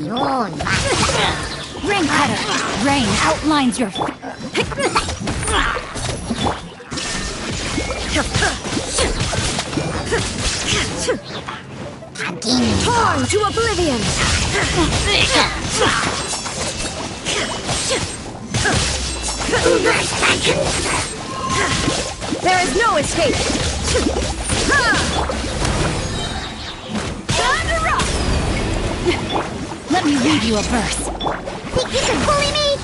Ring cutter. Rain outlines your. Torn to oblivion! There is no escape! Let me read you a verse. Think you can bully me?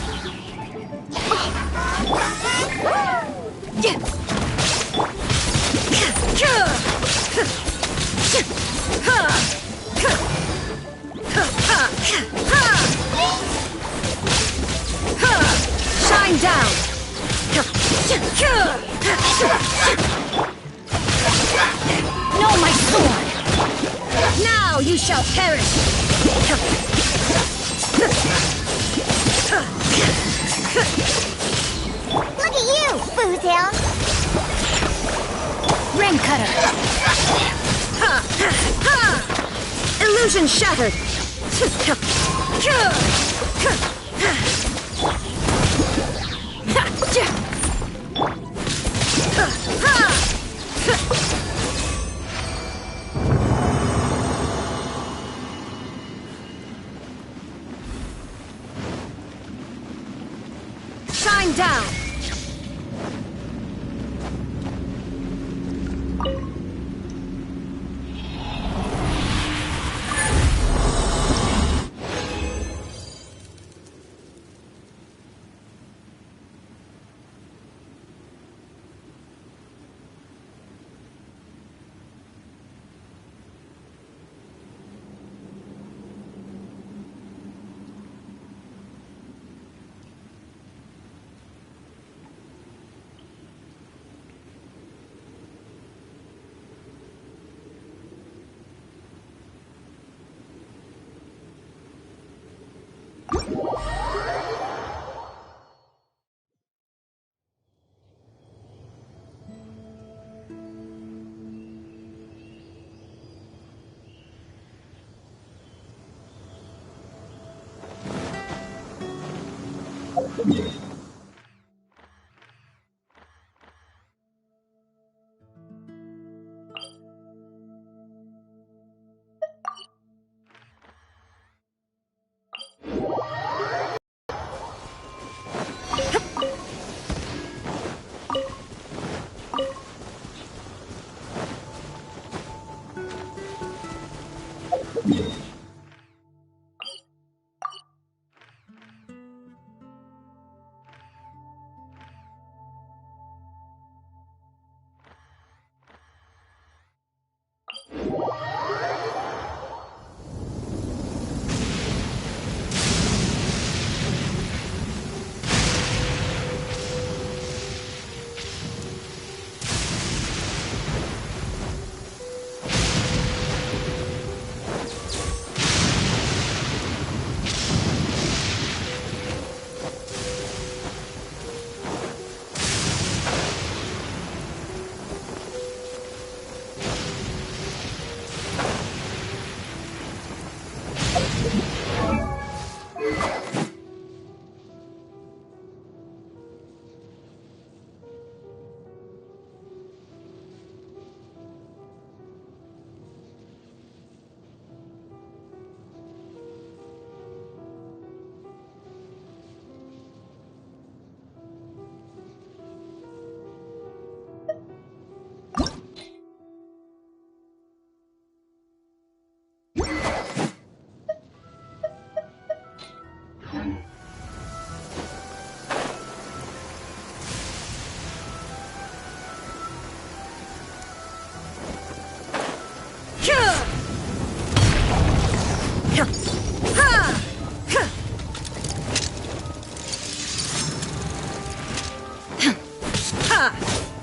Shine down! No, my sword! Now you shall perish! Look at you, Foozhound! Ring cutter. Illusion shattered! Shine down!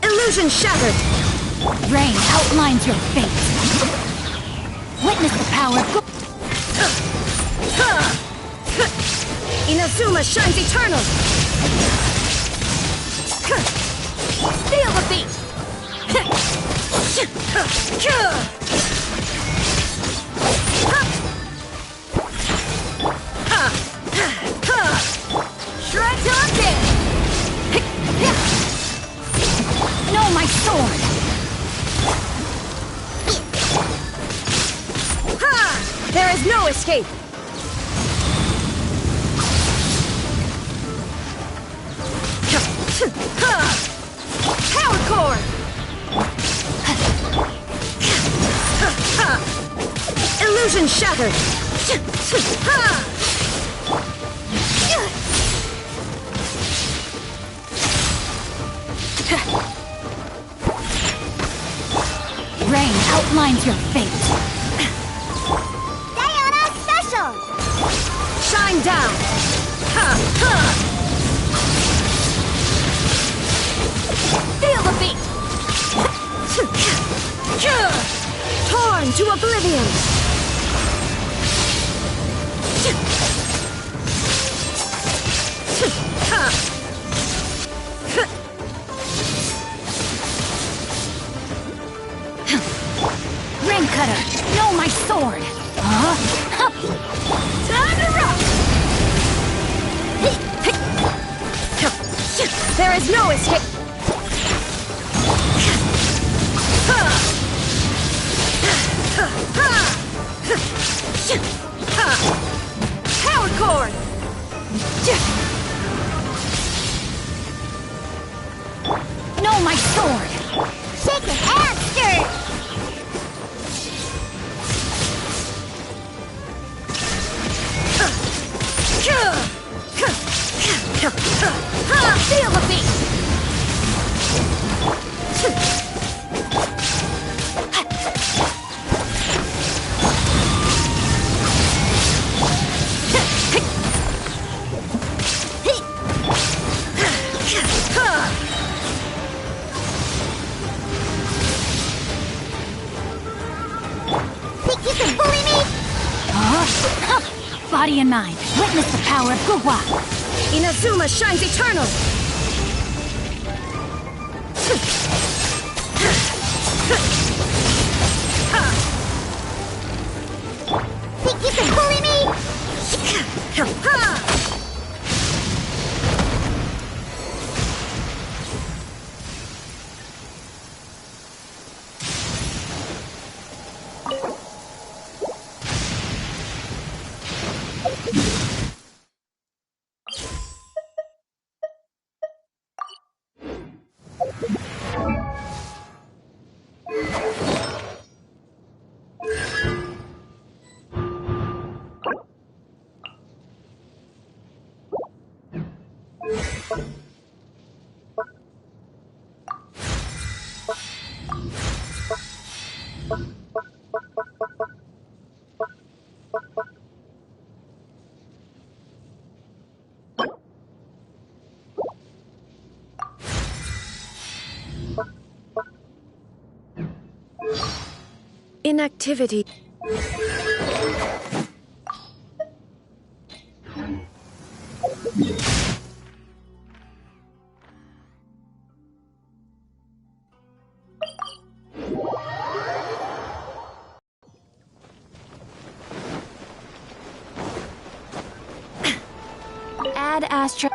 Illusion shattered! Rain outlines your fate. Witness the power. Inazuma shines eternal! Feel the beat! There is no escape! Power core! Illusion shattered! Rain outlines your fate. Diana Special! Shine down! Feel the beat! Torn to oblivion! Rain Cutter, know my sword! Time to rock! There is no escape! Power cord! Know my sword! Shake it and stir! Feel the beat! Think you can bully me? Body and mind, witness the power of Gugwa! Inazuma shines eternal! Think you can bully me? Inactivity. Add Astra...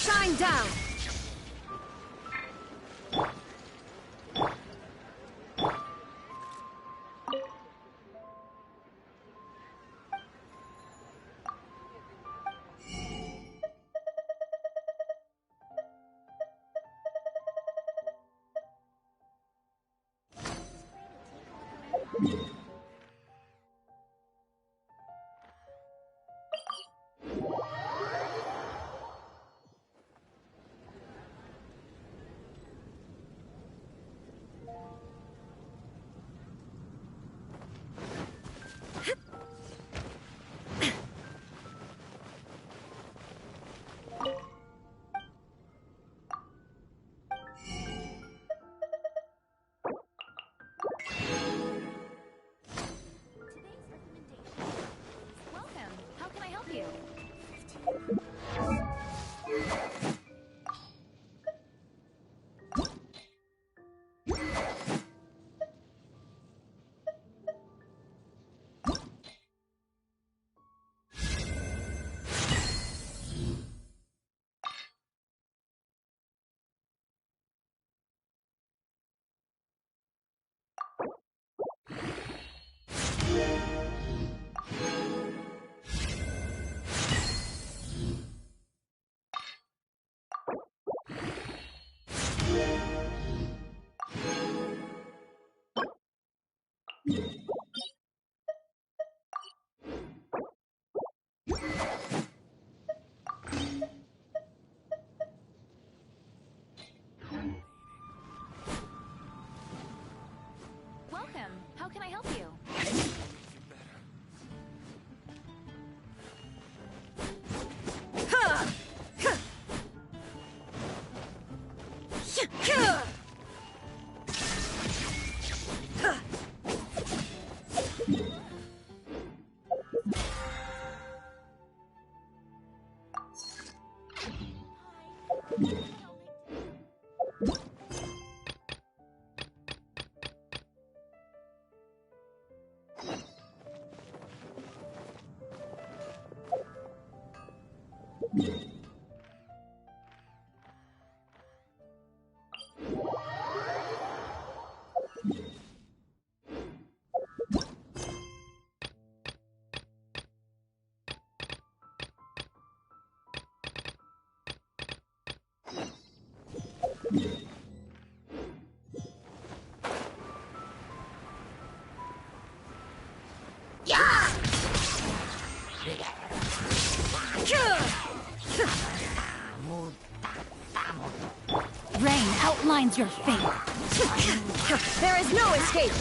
Shine down! Welcome. How can I help you? Welcome. How can I help you? Rain outlines your fate. There is no escape!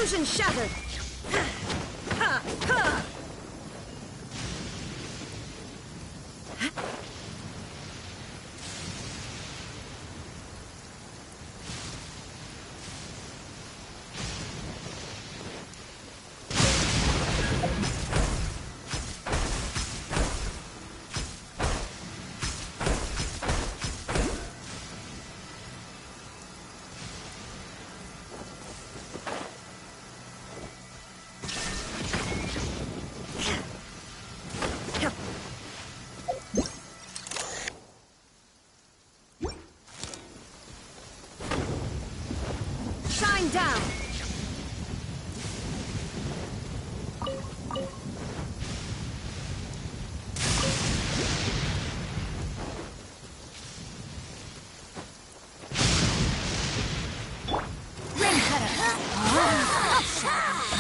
Illusion shattered! Ha! Ha! Shine down!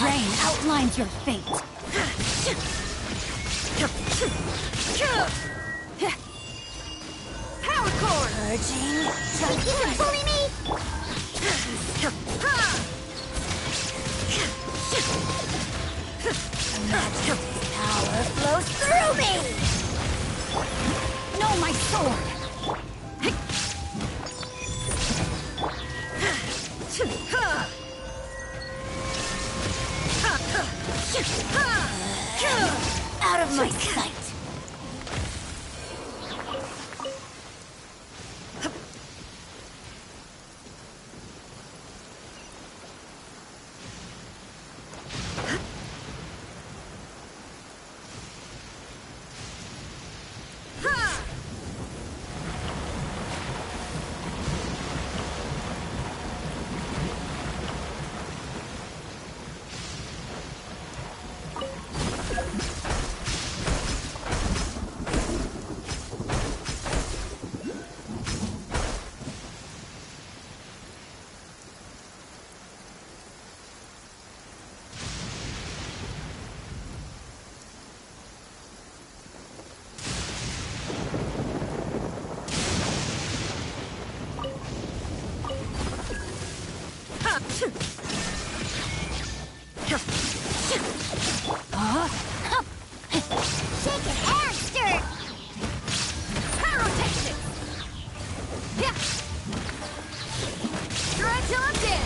Rain outlines your fate. Power cord! Urging. Think you can bully me? Power flows through me. Know my sword. Out of my sight. Shake it and stir! Pyrotechnics! Yeah! Try till I'm dead!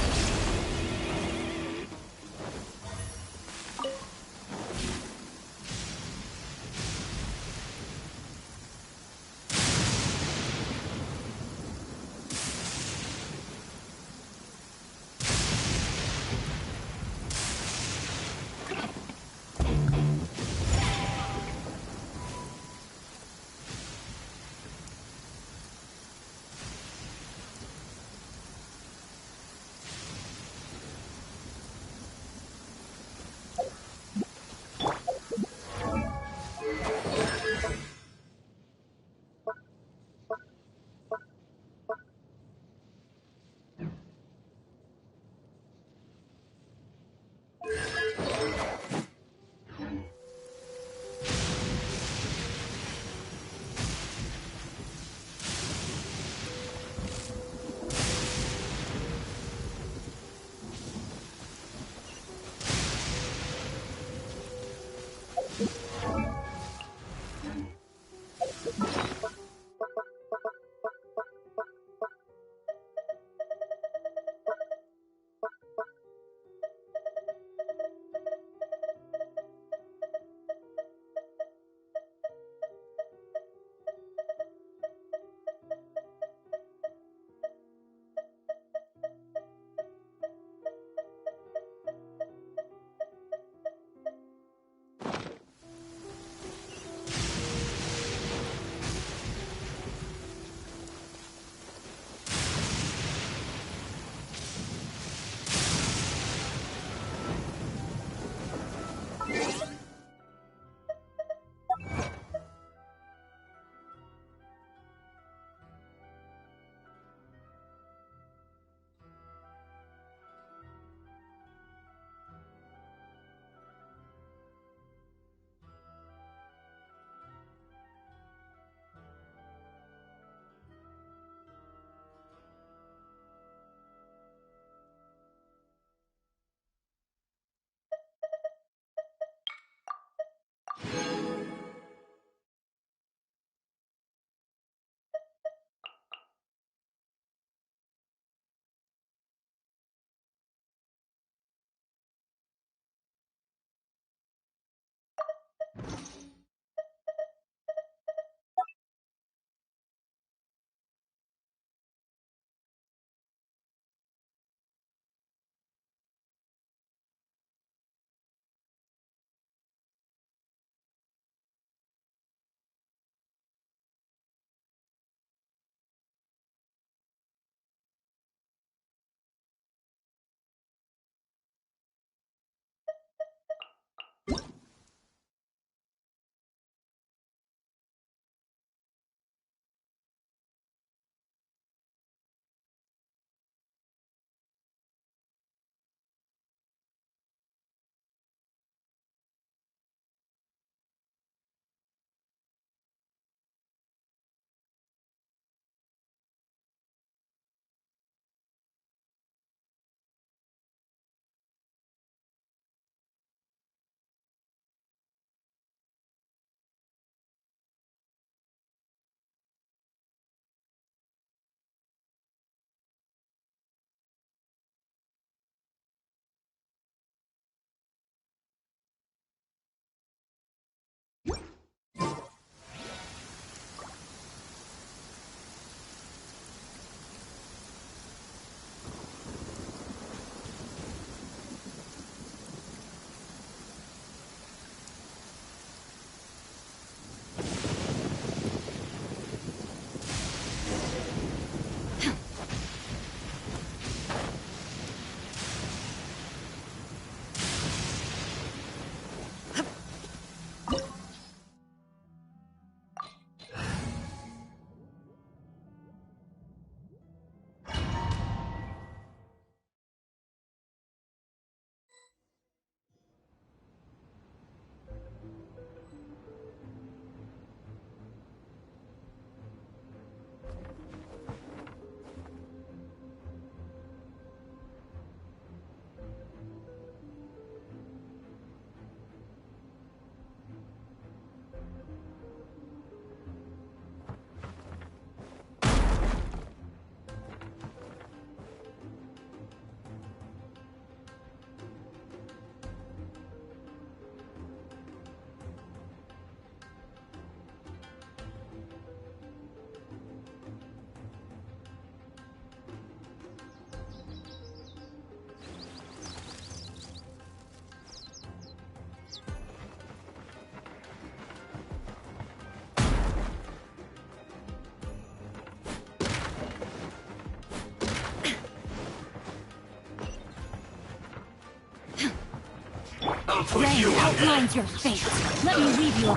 Rain outlines your fate. Let me leave you.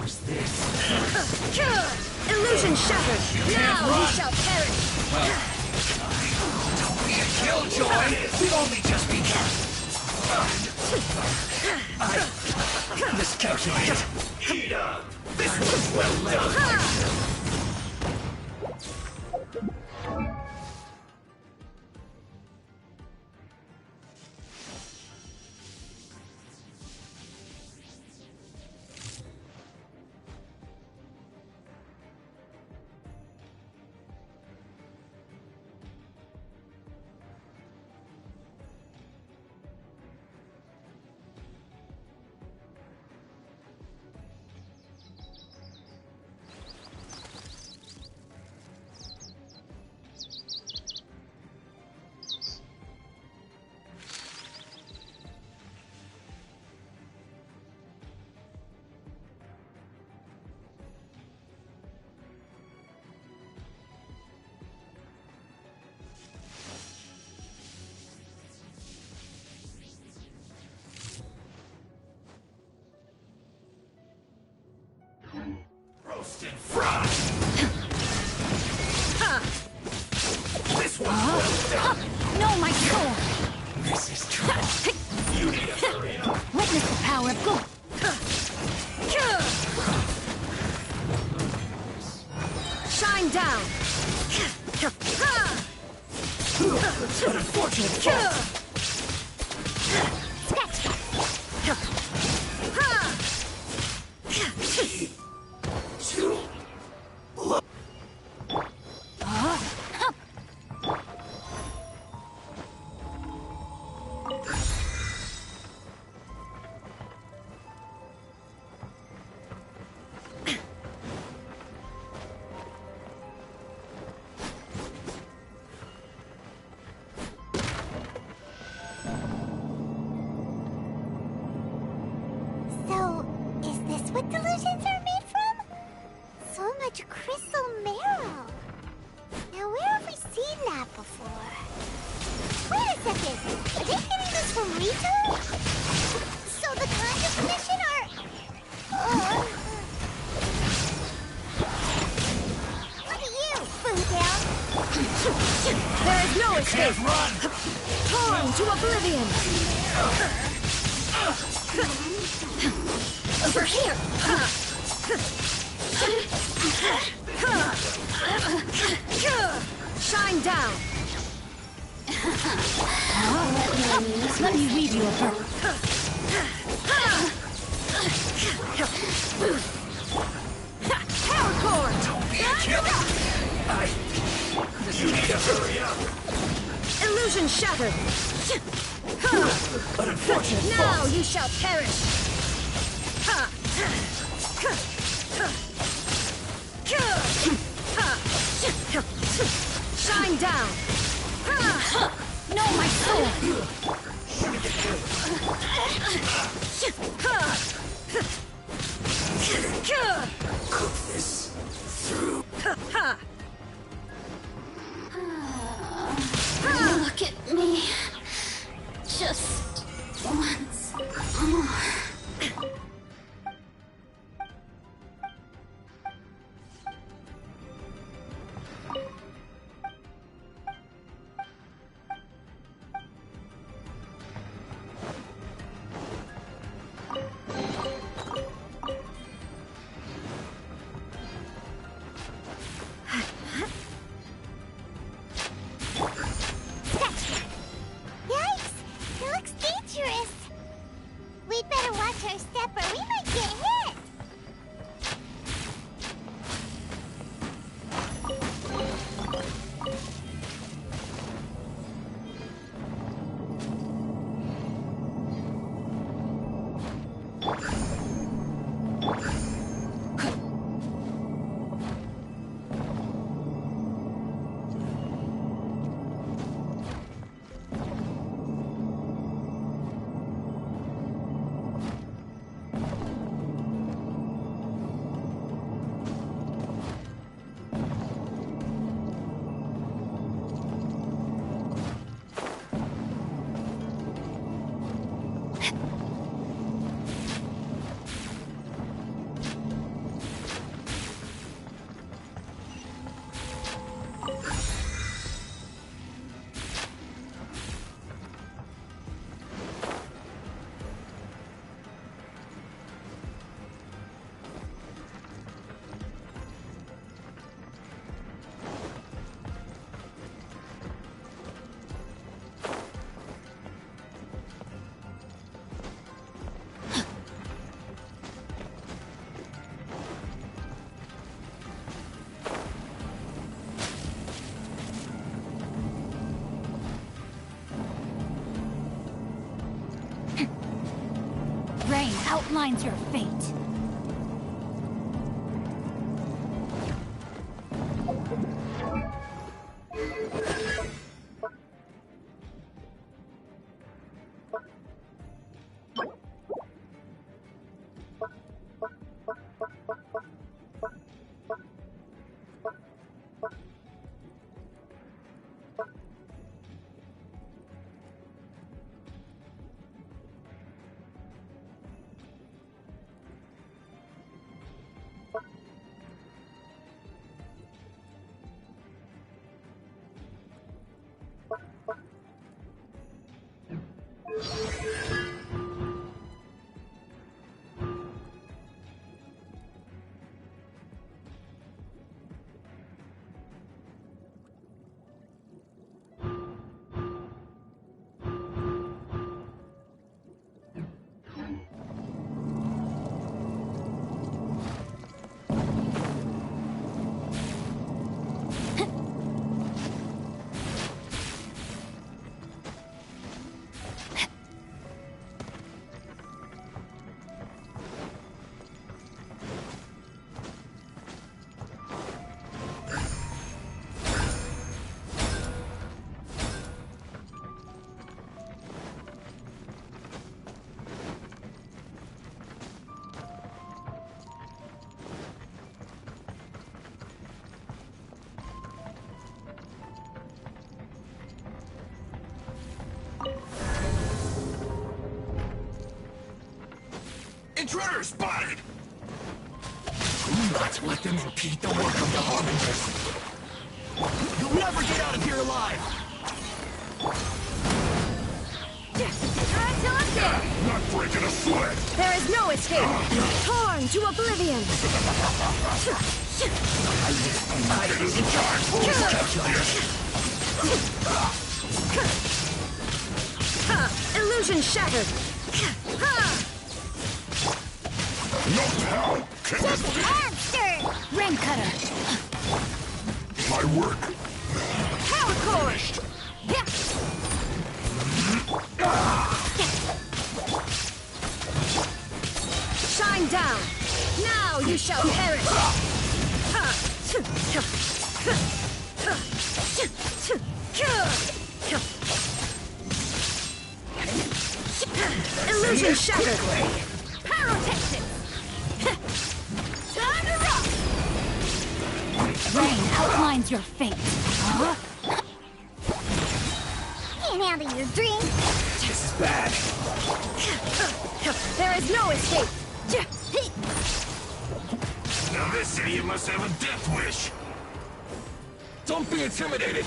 Illusion shattered. Now you shall perish. Don't be a killjoy! We've only just begun! I miscalculated. Heat up! This was well done! Roasted fried! This one's well done! No, my soul! This is trouble. You need to hurry up. Witness the power of good. Shine down. An unfortunate fall. Too low. So, is this what delusions are made from? So much crystal marrow. Now, where have we seen that before? Wait a second. Are they getting this from Rito? So the Conjure Commission are... Look at you, Boomtail. There is no escape. Can't run! Torn to oblivion. Over here. Shine down. Let me leave you a bird. Power core. Don't be a killer! You need to hurry up! Illusion shattered. An unfortunate Now fall. you shall perish. Shine down. No, my soul! Cook this through. Look at me. Just once more. Rain outlines your fate. Intruder spotted! Do not let them impede the work of the Harbingers. You'll never get out of here alive! Try till I'm dead! Not breaking a sweat! There is no escape! Torn to oblivion! Titan is in charge! Just calculator! Illusion shattered! No how can this be Monster! Rain cutter. my work? Power core! Shine down! Now you shall perish! Illusion shattered! Pyrotechnic! Time to rock! Rain outlines your fate. Huh? Can't handle your drink. This is bad. There is no escape! Now this idiot must have a death wish. Don't be intimidated.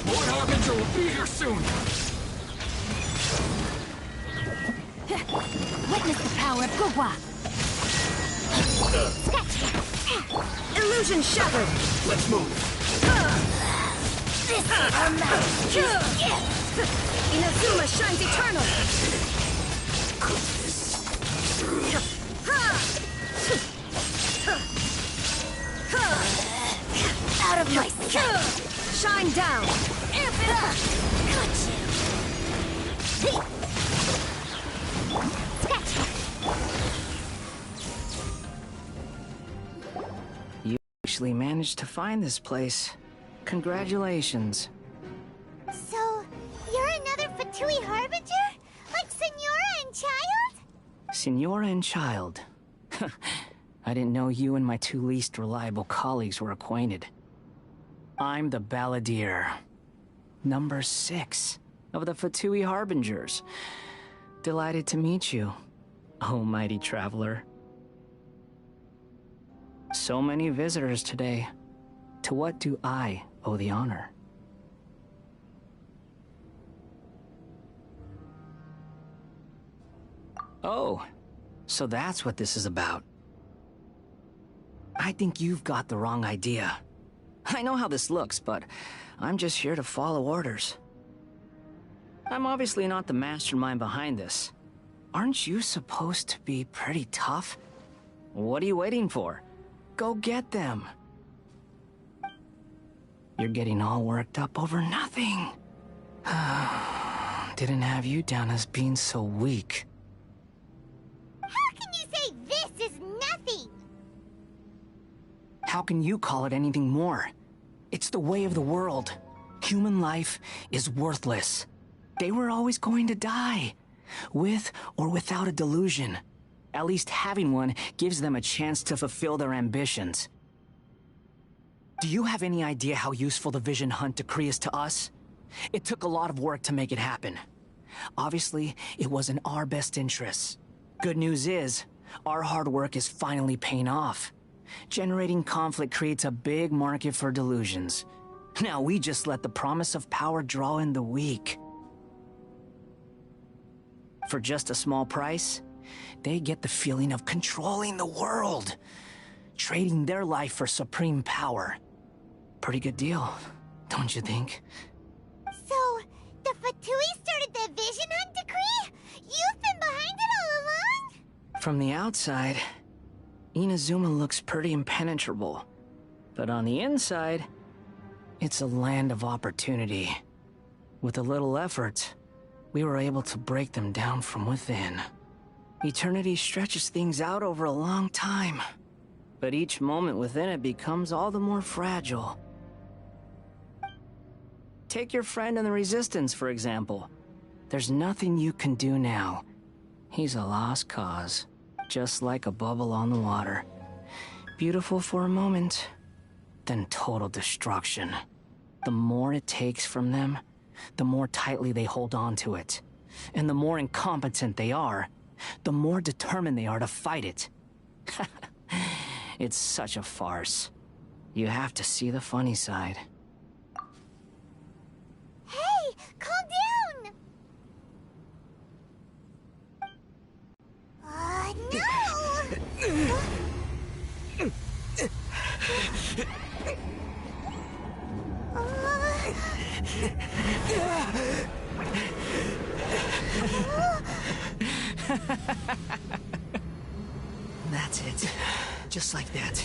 Lord Harbinger will be here soon. Witness the power of Gugwa. Illusion shattered! Let's move. This is our match. Inazuma shines eternal! Out of my sight. Shine down! Amp it up. Got you. You actually managed to find this place. Congratulations. So, you're another Fatui Harbinger? Like Senora and Child? Senora and Child. I didn't know you and my two least reliable colleagues were acquainted. I'm the Balladeer. Number 6 of the Fatui Harbingers. Delighted to meet you, oh mighty traveler. So many visitors today. To what do I owe the honor? Oh, so that's what this is about. I think you've got the wrong idea. I know how this looks, but I'm just here to follow orders. I'm obviously not the mastermind behind this. Aren't you supposed to be pretty tough? What are you waiting for? Go get them. You're getting all worked up over nothing. Didn't have you down as being so weak. How how can you call it anything more? It's the way of the world. Human life is worthless. They were always going to die, with or without a delusion. At least having one gives them a chance to fulfill their ambitions. Do you have any idea how useful the Vision Hunt decree is to us? It took a lot of work to make it happen. Obviously, it was in our best interests. Good news is, our hard work is finally paying off. Generating conflict creates a big market for delusions. Now we just let the promise of power draw in the weak. For just a small price, they get the feeling of controlling the world, trading their life for supreme power. Pretty good deal, don't you think? So, the Fatui started the Vision Hunt decree? You've been behind it all along? From the outside, Inazuma looks pretty impenetrable. But on the inside, it's a land of opportunity. With a little effort, we were able to break them down from within. Eternity stretches things out over a long time, but each moment within it becomes all the more fragile. Take your friend in the Resistance, for example. There's nothing you can do now. He's a lost cause, just like a bubble on the water. Beautiful for a moment, then total destruction. The more it takes from them, the more tightly they hold on to it. And the more incompetent they are, the more determined they are to fight it. It's such a farce. You have to see the funny side. Hey, calm down! No! That's it. Just like that.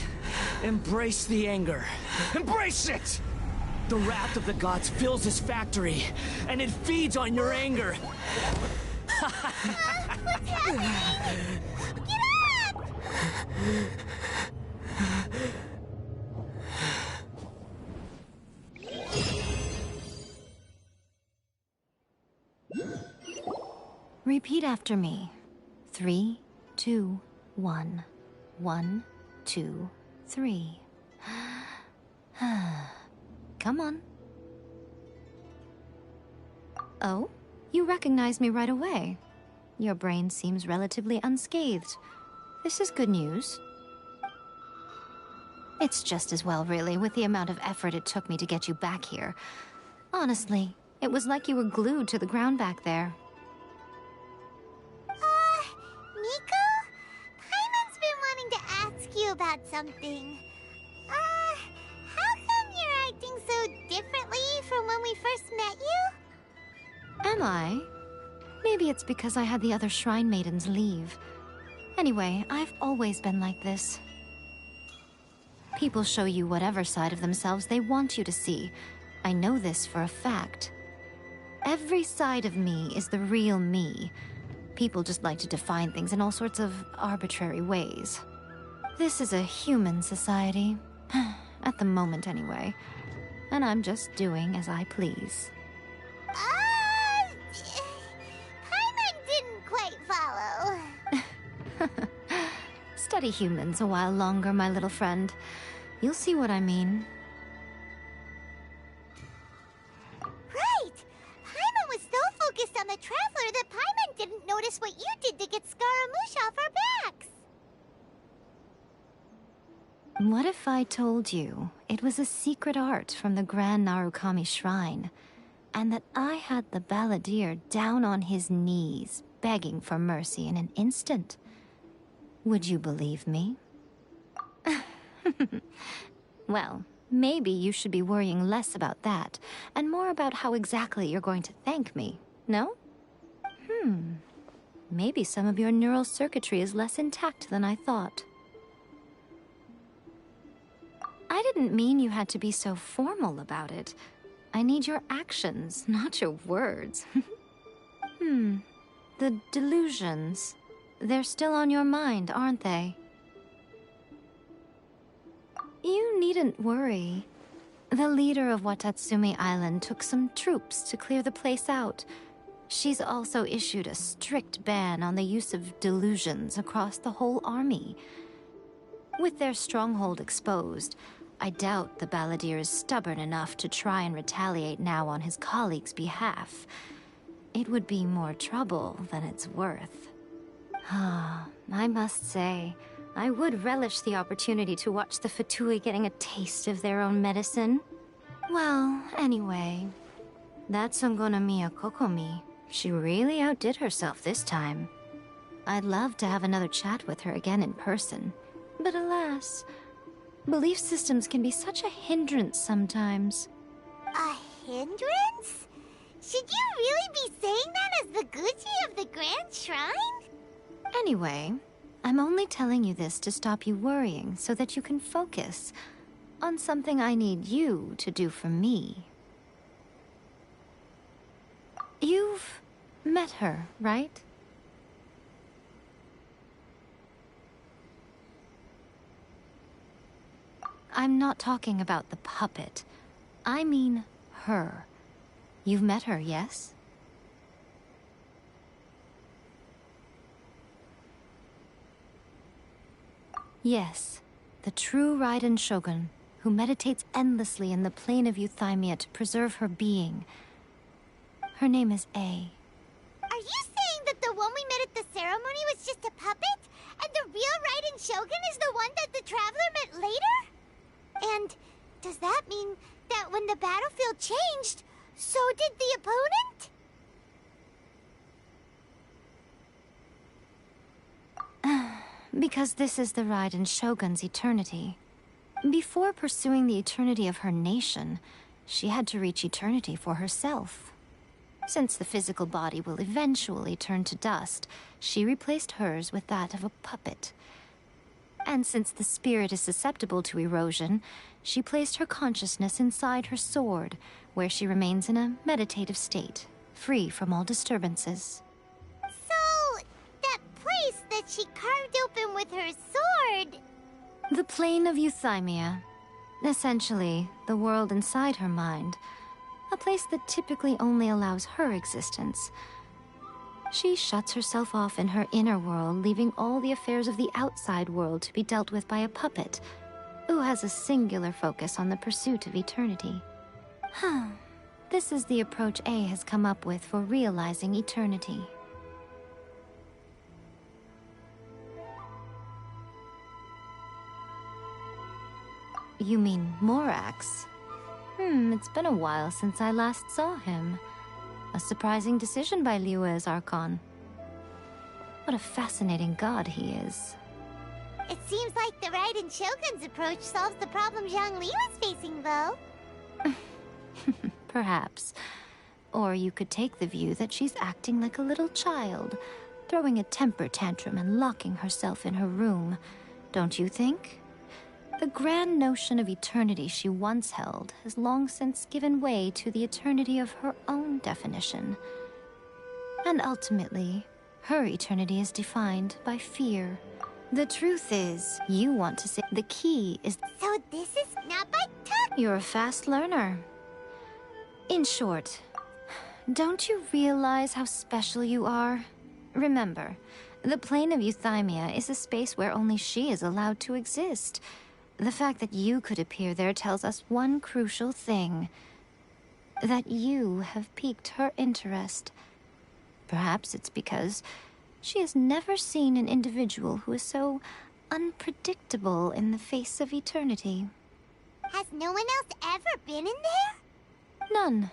Embrace the anger. Embrace it! The wrath of the gods fills this factory, and it feeds on your anger. What's happening? Get up! Repeat after me. 3, 2, 1. 1, 2, 3. Come on. Oh, you recognize me right away. Your brain seems relatively unscathed. This is good news. It's just as well, really, with the amount of effort it took me to get you back here. Honestly, it was like you were glued to the ground back there. Nico? Paimon's been wanting to ask you about something. How come you're acting so differently from when we first met you? Am I? Maybe it's because I had the other Shrine Maidens leave. Anyway, I've always been like this. People show you whatever side of themselves they want you to see. I know this for a fact. Every side of me is the real me. People just like to define things in all sorts of arbitrary ways. This is a human society. At the moment, anyway. And I'm just doing as I please. Paimon didn't quite follow. Study humans a while longer, my little friend. You'll see what I mean. Right! Paimon was so focused on the Traveler that Paimon didn't notice what you did to get Scaramouche off our backs. What if I told you it was a secret art from the Grand Narukami Shrine, and that I had the balladeer down on his knees, begging for mercy in an instant? Would you believe me? Well, maybe you should be worrying less about that, and more about how exactly you're going to thank me, no? Maybe some of your neural circuitry is less intact than I thought. I didn't mean you had to be so formal about it. I need your actions, not your words. The delusions. They're still on your mind, aren't they? You needn't worry. The leader of Watatsumi Island took some troops to clear the place out. She's also issued a strict ban on the use of delusions across the whole army. With their stronghold exposed, I doubt the Balladeer is stubborn enough to try and retaliate now on his colleagues' behalf. It would be more trouble than it's worth. I must say, I would relish the opportunity to watch the Fatui getting a taste of their own medicine. Well, anyway, that Songonomiya Kokomi, she really outdid herself this time. I'd love to have another chat with her again in person, but alas, belief systems can be such a hindrance sometimes. A hindrance? Should you really be saying that as the Gucci of the Grand Shrine? Anyway, I'm only telling you this to stop you worrying so that you can focus on something I need you to do for me. You've met her, right? I'm not talking about the puppet. I mean her. You've met her, yes? Yes, the true Raiden Shogun, who meditates endlessly in the plane of Euthymia to preserve her being. Her name is A. Are you saying that the one we met at the ceremony was just a puppet? And the real Raiden Shogun is the one that the Traveler met later? And does that mean that when the battlefield changed, so did the opponent? Because this is the Raiden Shogun's eternity. Before pursuing the eternity of her nation, she had to reach eternity for herself. Since the physical body will eventually turn to dust, she replaced hers with that of a puppet. And since the spirit is susceptible to erosion, she placed her consciousness inside her sword, where she remains in a meditative state, free from all disturbances. So, that place that she carved open with her sword... The plane of Euthymia. Essentially, the world inside her mind. A place that typically only allows her existence. She shuts herself off in her inner world, leaving all the affairs of the outside world to be dealt with by a puppet, who has a singular focus on the pursuit of eternity. This is the approach A has come up with for realizing eternity. You mean Morax? It's been a while since I last saw him. A surprising decision by Liyue's Archon. What a fascinating god he is. It seems like the Raiden Shogun's approach solves the problem Zhongli was facing, though. Perhaps. Or you could take the view that she's acting like a little child, throwing a temper tantrum and locking herself in her room. Don't you think? The grand notion of eternity she once held has long since given way to the eternity of her own definition. And ultimately, her eternity is defined by fear. The truth is, you want to say the key is... So this is not by talk. You're a fast learner. In short, don't you realize how special you are? Remember, the plane of Euthymia is a space where only she is allowed to exist. The fact that you could appear there tells us one crucial thing. That you have piqued her interest. Perhaps it's because she has never seen an individual who is so unpredictable in the face of eternity. Has no one else ever been in there? None.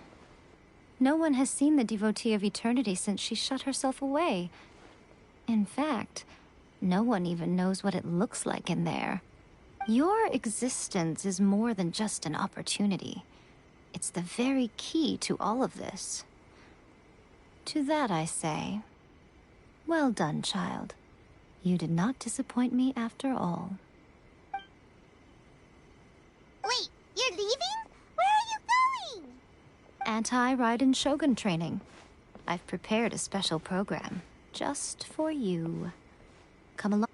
No one has seen the devotee of eternity since she shut herself away. In fact, no one even knows what it looks like in there. Your existence is more than just an opportunity. It's the very key to all of this. To that I say, well done, child. You did not disappoint me after all. Wait, you're leaving? Where are you going? Anti-Raiden Shogun training. I've prepared a special program just for you. Come along.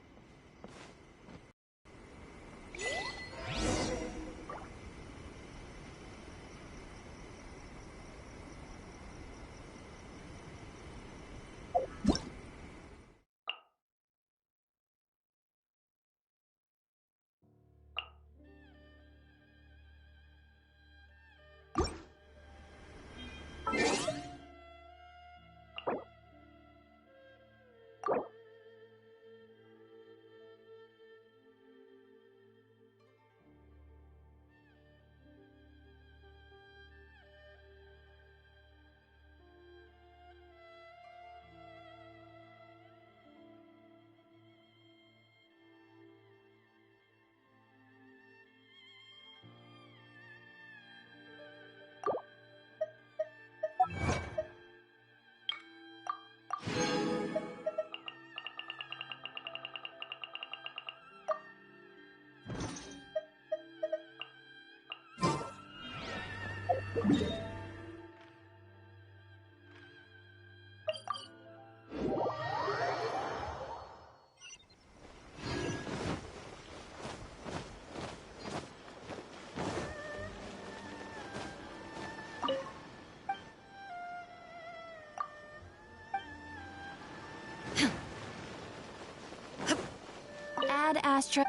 Astro.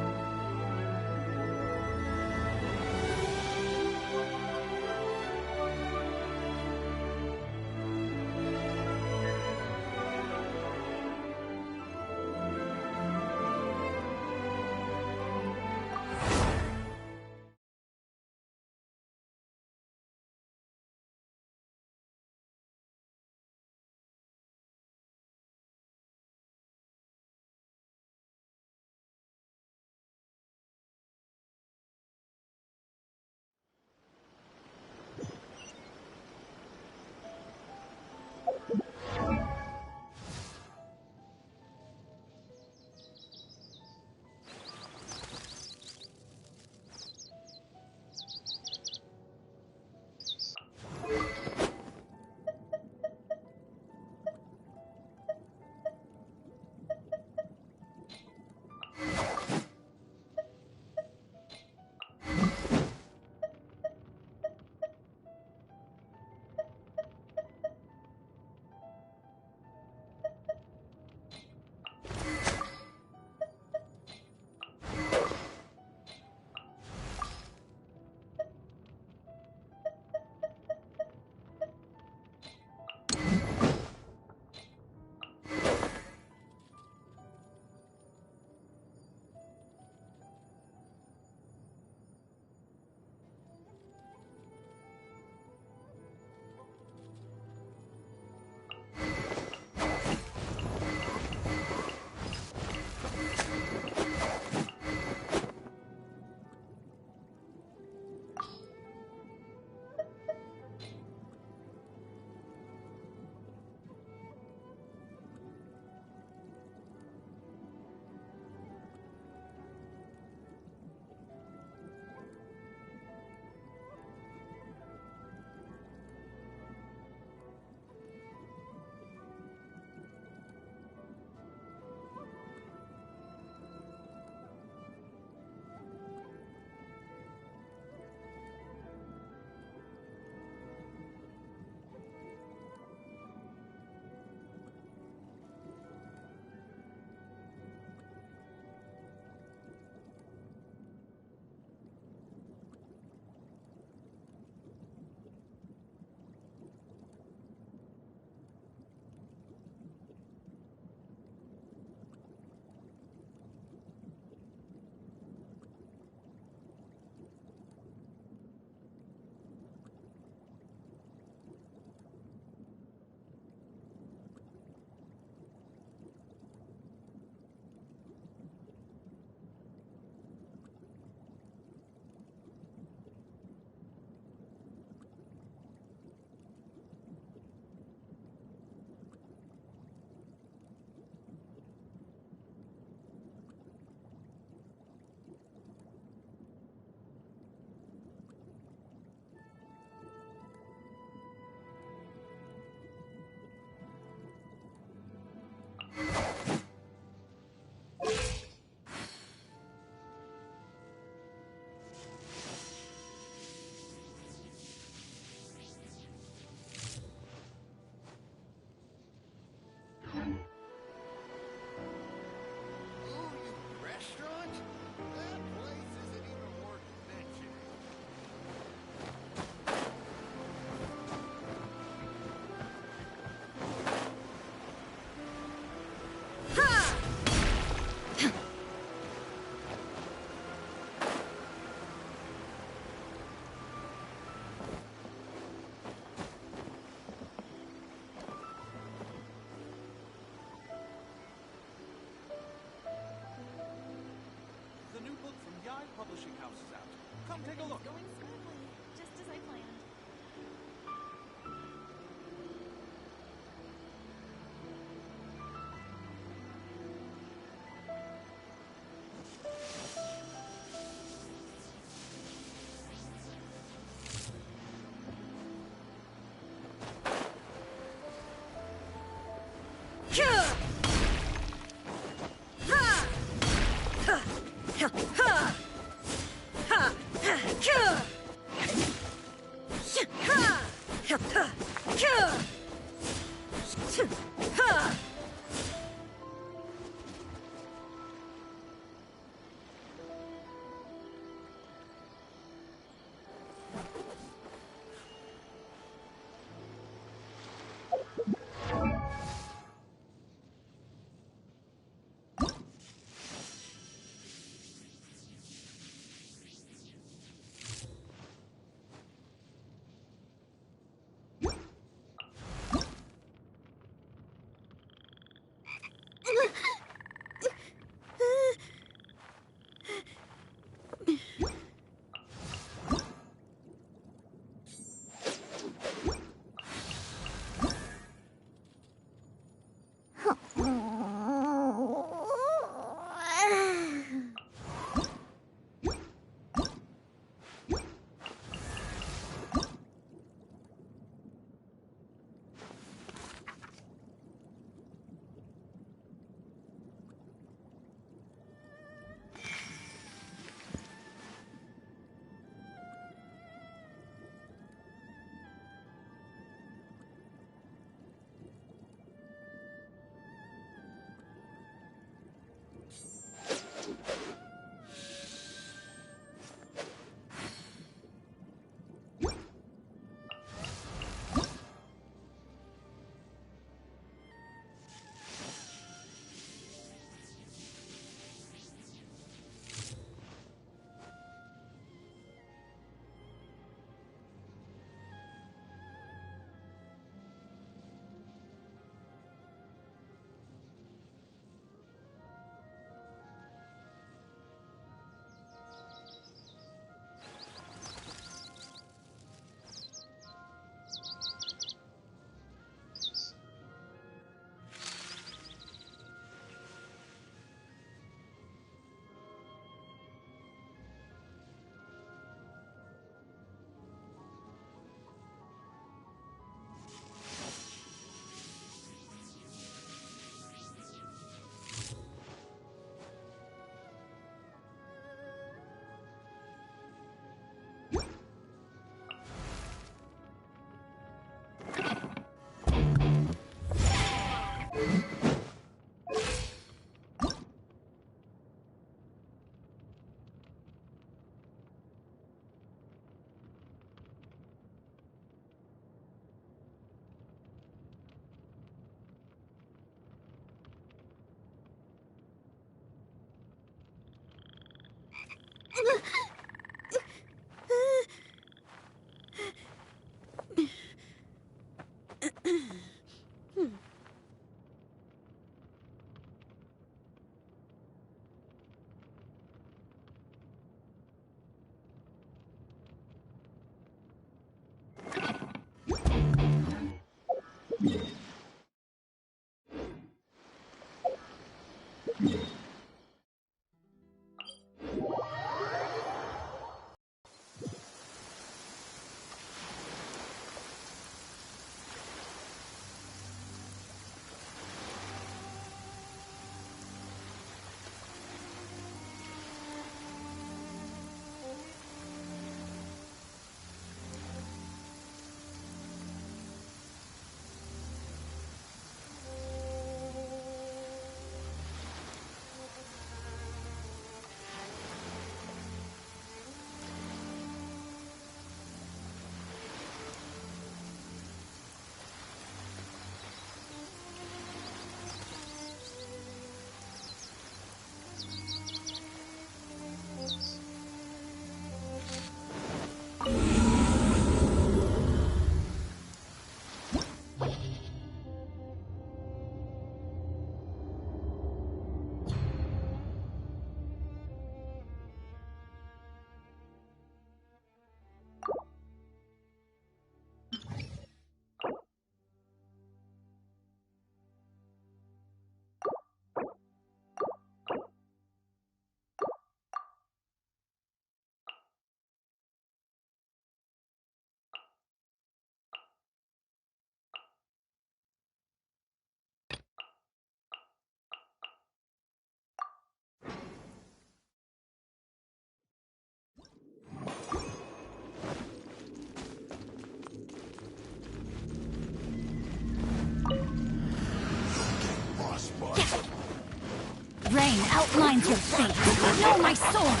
outlines your fate. Know my sword.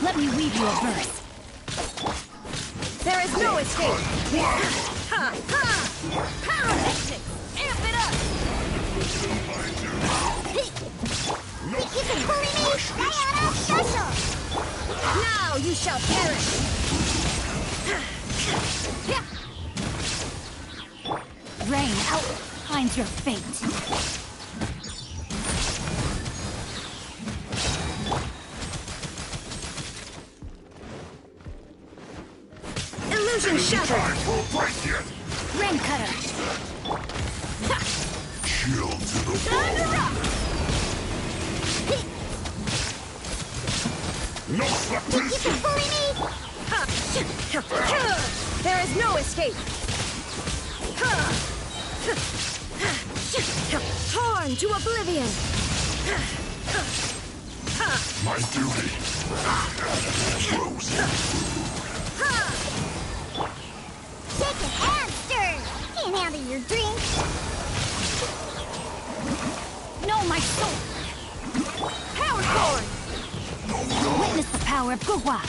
Let me weave you a verse. There is no escape. Ha! Ha! Pyrotechnics! Amp it up! Think you can bully me? Diana special! Now you shall perish! Rain outlines your fate. Illusion shattered! Rain cutter! Chill to the Thunder bone. up! No Think you subtlety. can bully me? There is no escape! Torn to oblivion! My duty. Frozen. Shaken and stirred! Can't handle your drink! Know my sword! Power cord! Witness the power of Gugwa!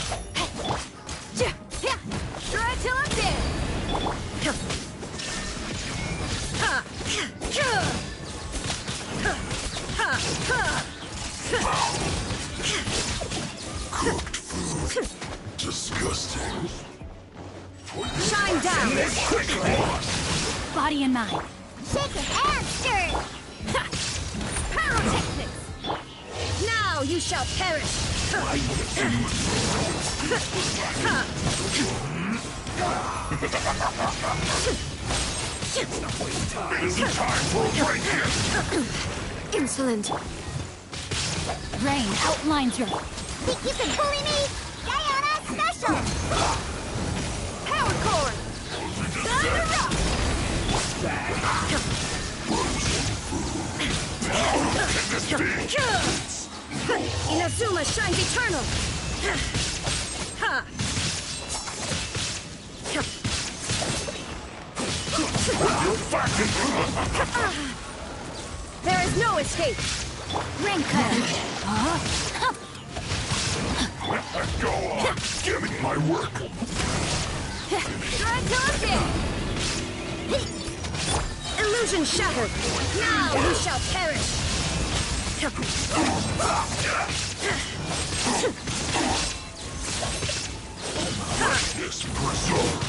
Try till I'm dead! Cooked food. Disgusting. Shine down! Body and mind. Shaken and stirred! Pyrotechnics! Now you shall perish! It isn't time for a break here. Insolent! Rain outlines your Think you can bully me? Diana special! power cord! Thunder up! Inazuma shines eternal! Ha! There is no escape! Rain cutter! Go on. Give me my work. Try till I'm dead! Illusion shattered! Now you shall perish! This preserved.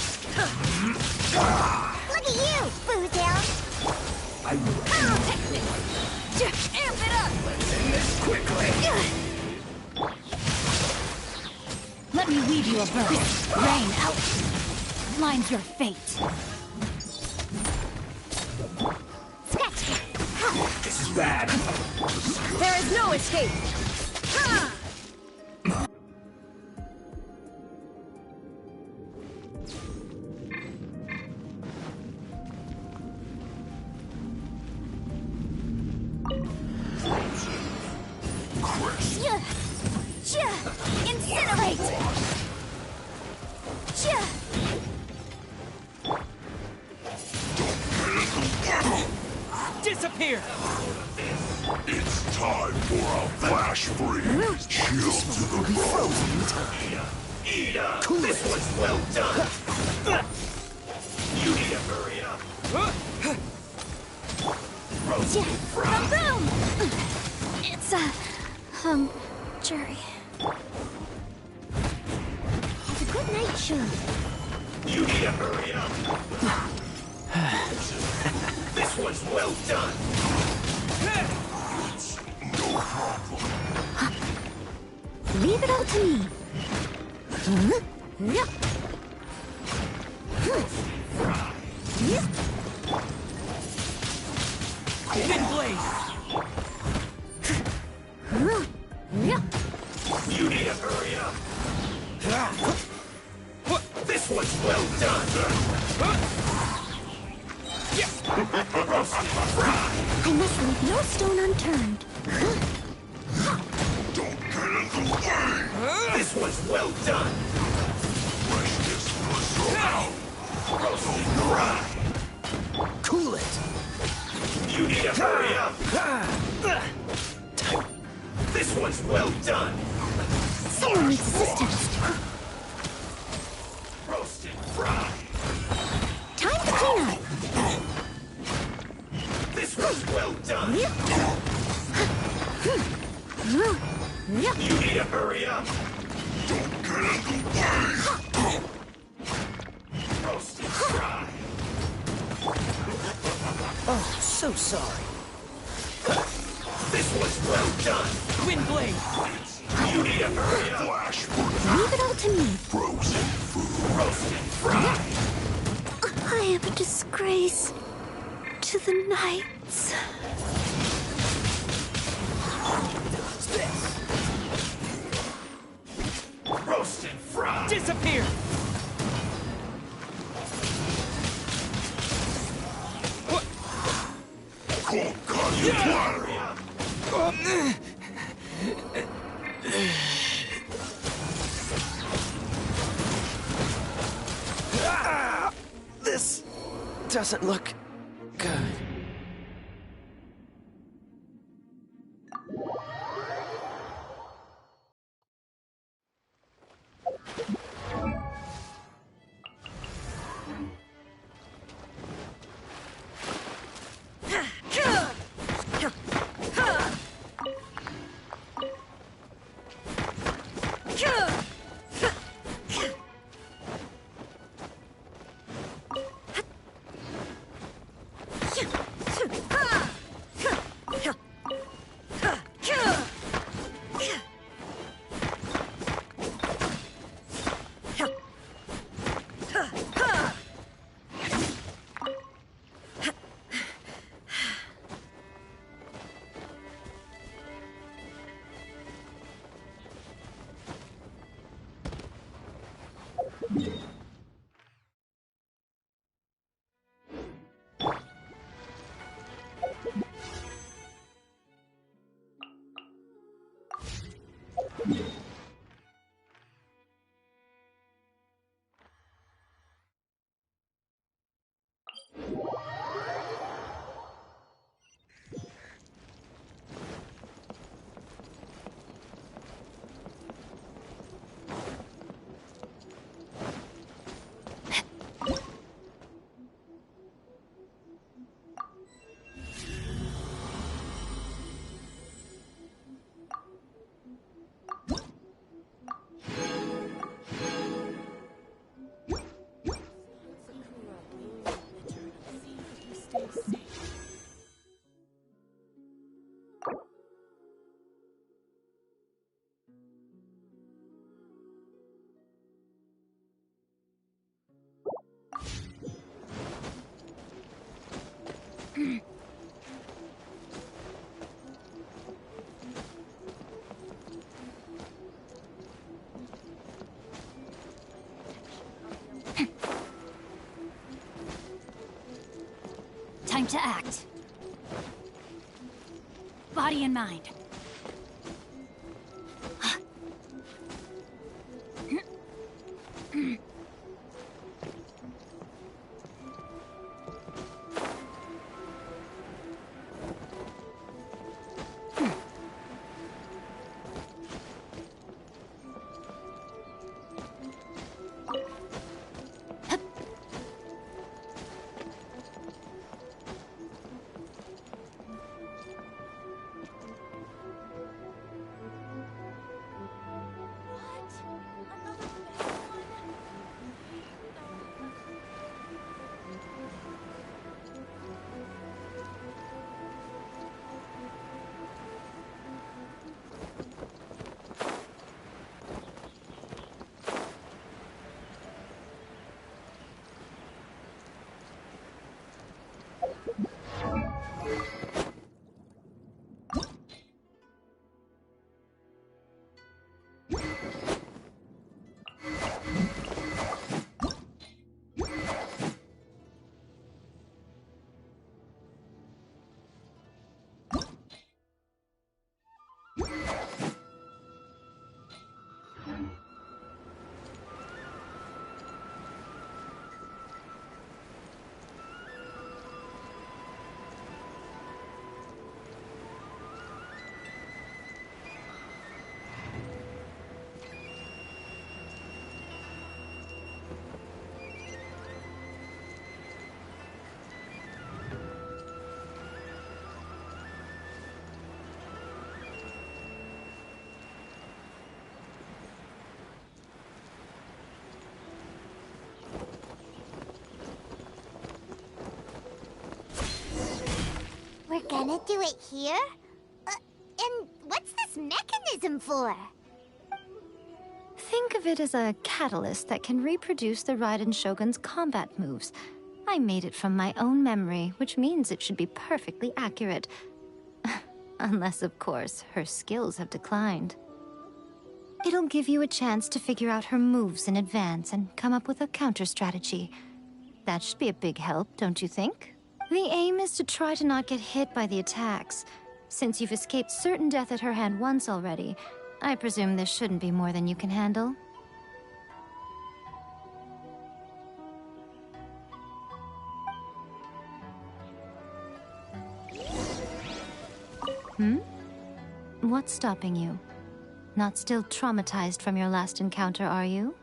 Look at you, Boozhound! Pyrotechnic! Amp it up! Let me weave you a verse. Rain out. Lines your fate. Scratch! This is bad. There is no escape. Ha! Chris. Incinerate! Disappear! It's time for a flash freeze. Chill to the bone. This was well done. You need to hurry up. Boom! It's jury. Have a good night, Shun. You need to hurry up. This was well done. No problem. Leave it all to me. Thin blade! You need to hurry up. This was well done. I must leave no stone unturned. Don't get in the way. This was well done. Freshness preserved. Roasted dry. Cool it! You need to hurry up. well done! You need to hurry up! Don't get in the way! Roasted fry! Oh, so sorry. This was well done! Wind blade! You need to hurry up! Flash Leave it all to me. frozen food. Roasted fry! I am a disgrace to the knights. Roasted fry! Disappear! Cold cut your platter. Hurry up! This doesn't look good. Time to act. Body and mind. gonna do it here? And what's this mechanism for? Think of it as a catalyst that can reproduce the Raiden Shogun's combat moves. I made it from my own memory, which means it should be perfectly accurate. Unless, of course, her skills have declined. It'll give you a chance to figure out her moves in advance and come up with a counter strategy. That should be a big help, don't you think? The aim is to try to not get hit by the attacks. Since you've escaped certain death at her hand once already, I presume this shouldn't be more than you can handle. What's stopping you? Not still traumatized from your last encounter, are you?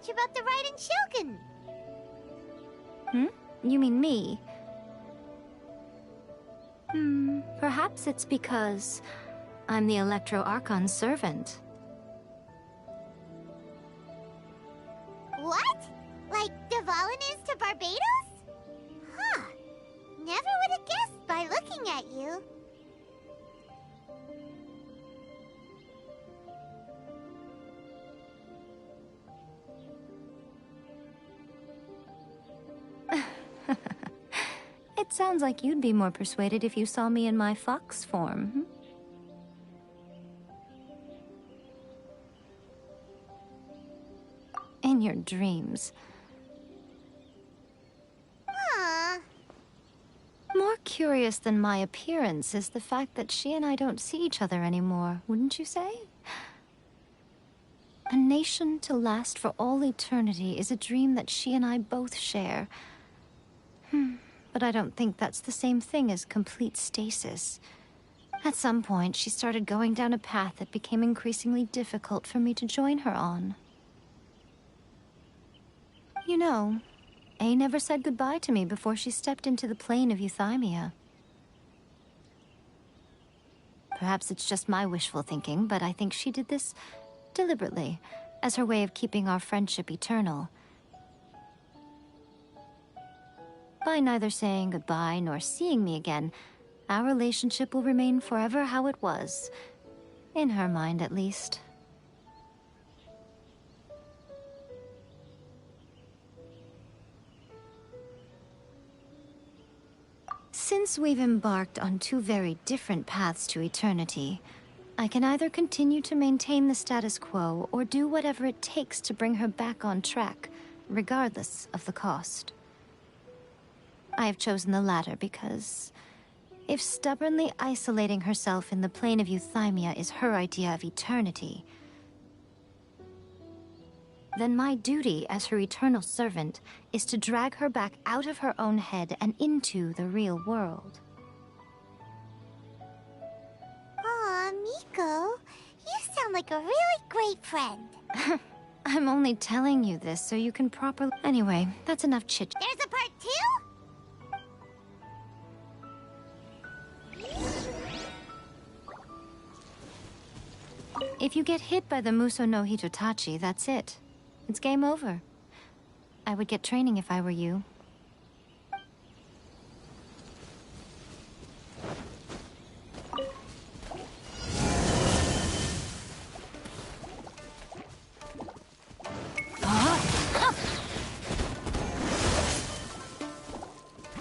About the Raiden Shogun. You mean me? Perhaps it's because I'm the Electro Archon's servant. What? Like Dvalin is to Barbados? Huh. Never would have guessed by looking at you. It sounds like you'd be more persuaded if you saw me in my fox form. In your dreams. More curious than my appearance is the fact that she and I don't see each other anymore, wouldn't you say? A nation to last for all eternity is a dream that she and I both share. But I don't think that's the same thing as complete stasis. At some point, she started going down a path that became increasingly difficult for me to join her on. You know, A never said goodbye to me before she stepped into the plane of Euthymia. Perhaps it's just my wishful thinking, but I think she did this deliberately, as her way of keeping our friendship eternal. By neither saying goodbye nor seeing me again, our relationship will remain forever how it was. In her mind, at least. Since we've embarked on two very different paths to eternity, I can either continue to maintain the status quo or do whatever it takes to bring her back on track, regardless of the cost. I have chosen the latter because if stubbornly isolating herself in the plane of Euthymia is her idea of eternity, then my duty as her eternal servant is to drag her back out of her own head and into the real world. Aw, Mako, you sound like a really great friend. I'm only telling you this so you can properly... Anyway, that's enough chit. There's a part 2? If you get hit by the Muso no Hitotachi, that's it. It's game over. I would get training if I were you.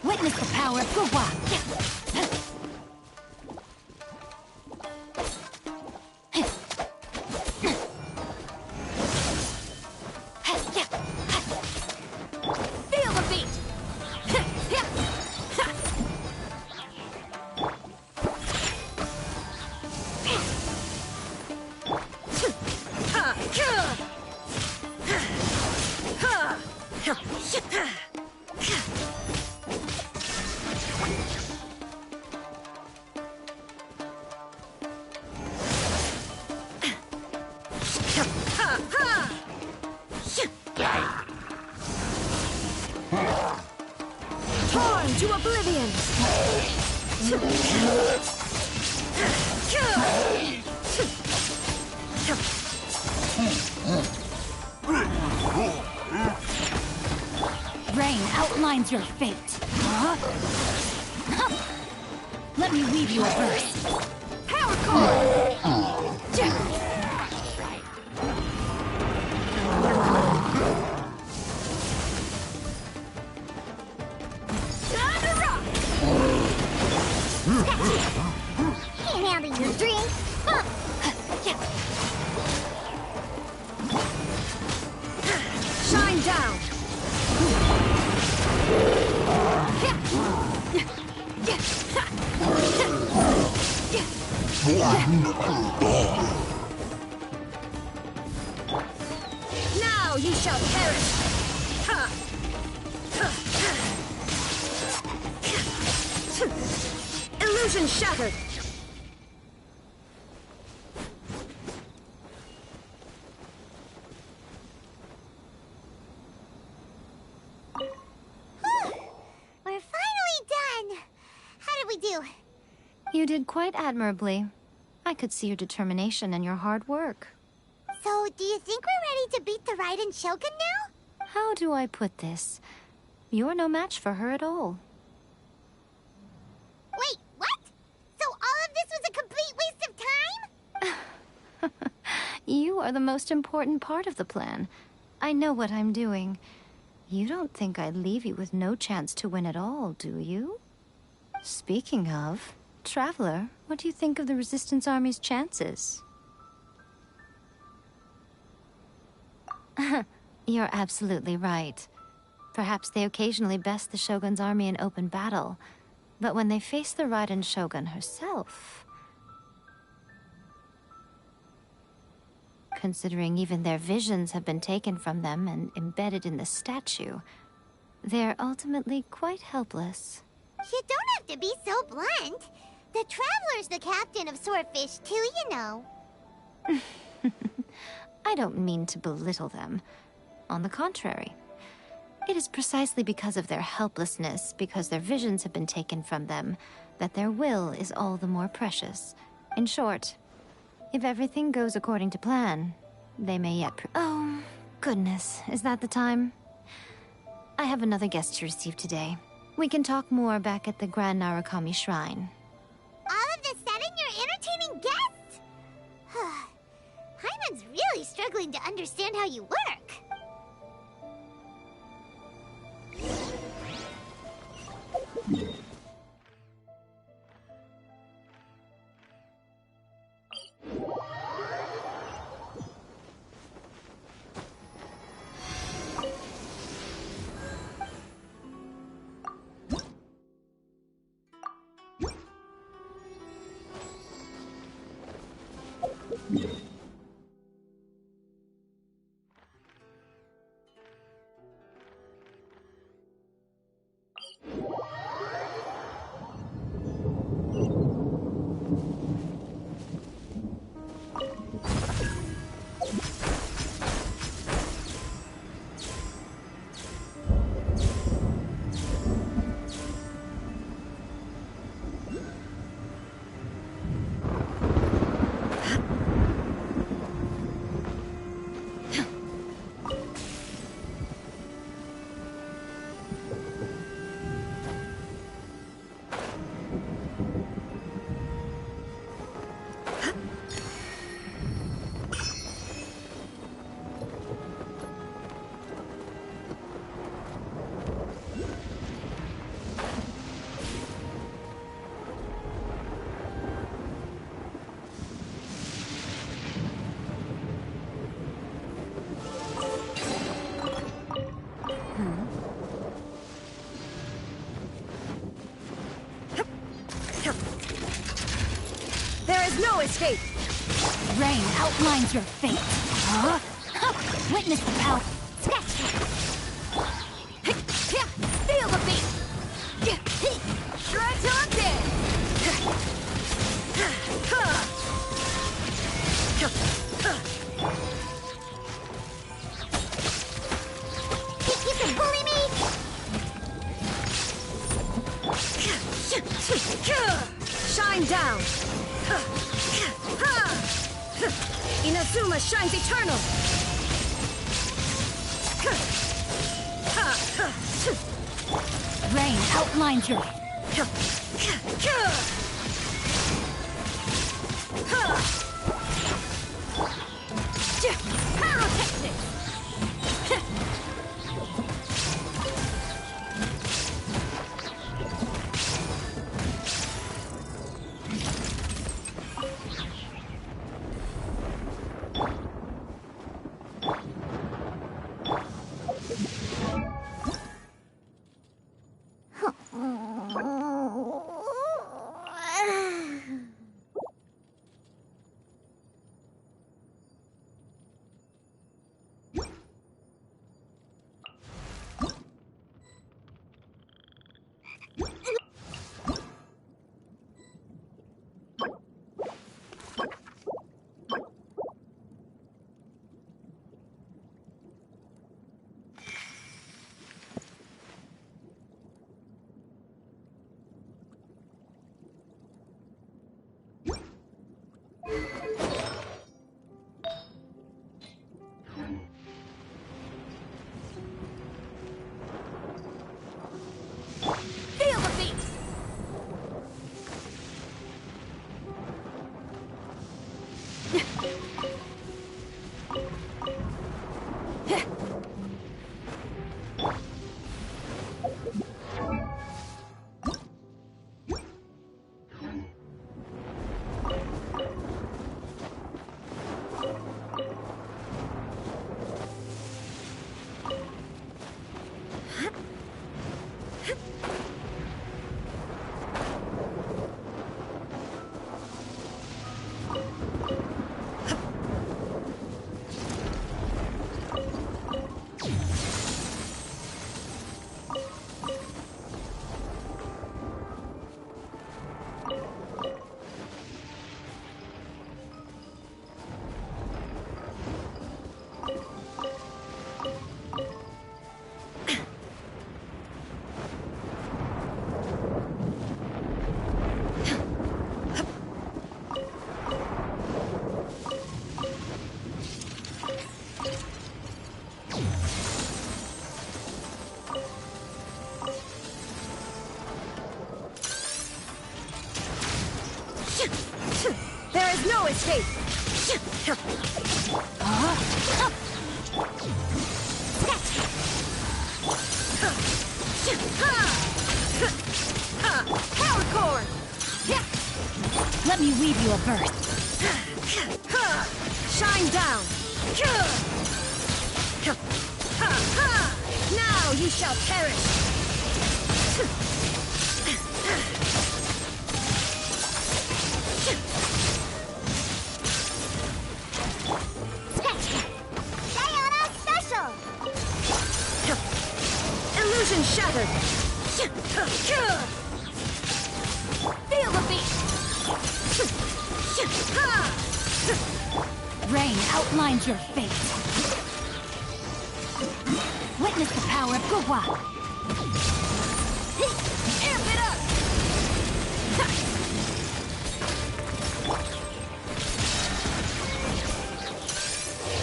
Witness the power of Guwa! Feel the beat! Torn to oblivion! Rain outlines your fate. Let me weave you a verse. Power core! Can't handle your drink. Shine down! Now you shall perish! Illusion shattered! We're finally done. How did we do? You did quite admirably. I could see your determination and your hard work. So, do you think we're ready to beat the Raiden Shogun now? How do I put this? You're no match for her at all. Wait, what? So all of this was a complete waste of time? You are the most important part of the plan. I know what I'm doing. You don't think I'd leave you with no chance to win at all, do you? Speaking of, Traveler, what do you think of the Resistance Army's chances? You're absolutely right. Perhaps they occasionally best the Shogun's army in open battle, but when they face the Raiden Shogun herself... Considering even their visions have been taken from them and embedded in the statue, they're ultimately quite helpless. You don't have to be so blunt. The Traveler's the captain of Swordfish too, you know. I don't mean to belittle them. On the contrary. It is precisely because of their helplessness, because their visions have been taken from them, that their will is all the more precious. In short, if everything goes according to plan, they may yet Oh, goodness, is that the time? I have another guest to receive today. We can talk more back at the Grand Narukami Shrine. All of a sudden, you're entertaining guests? Hyman's really struggling to understand how you work. no escape! Rain outlines your fate. Huh? Witness the power. Feel the beat! Try till I'm dead! You can bully me! Shine down! Inazuma shines eternal! Rain outlines your... Pyrotechnics! Feel the beat! There is no escape! Power cord! Let me weave you a verse. Shine down! Now you shall perish! Diana Special! Illusion shattered! Feel the beat! Rain outlines your fate. Witness the power of Gugwa. Amp it up!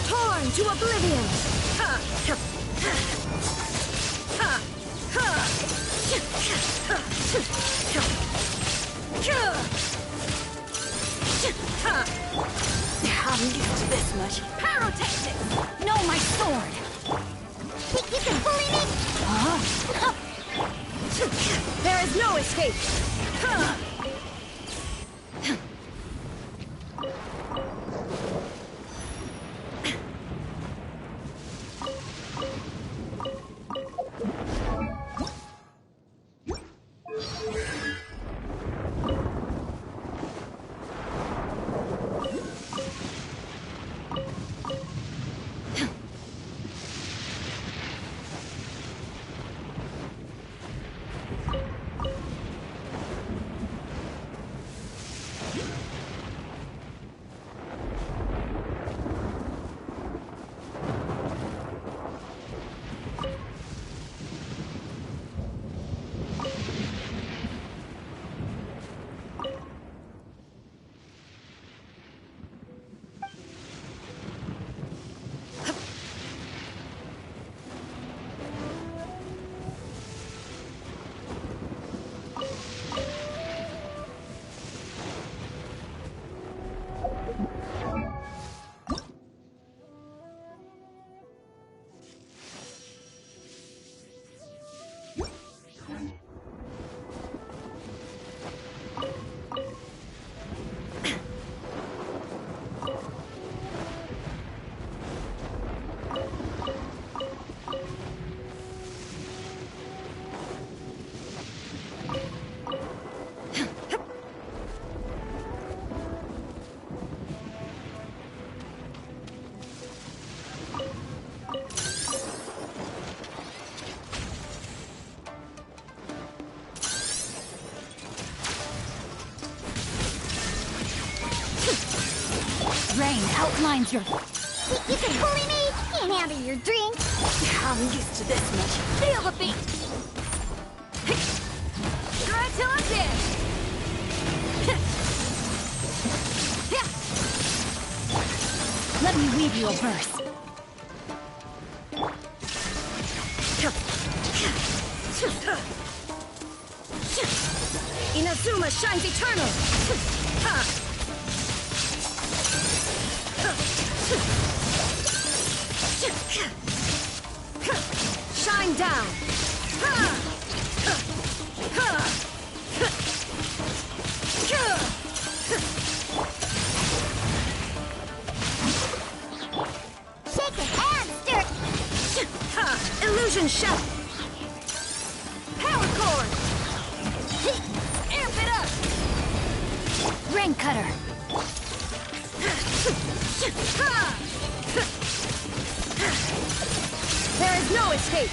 Torn to oblivion! I'm used to this much. Pyrotechnics! Know my sword! Think you can bully me? There is no escape! Rain outlines your... Think you can bully me? Can't handle your drink. I'm used to this much. Feel the beat! Try till I'm dead! Let me weave you a verse. Inazuma shines eternal! Shine down! Shaking and stirring. Illusion shell! Power cord! Amp it up! Ring cutter! There is no escape!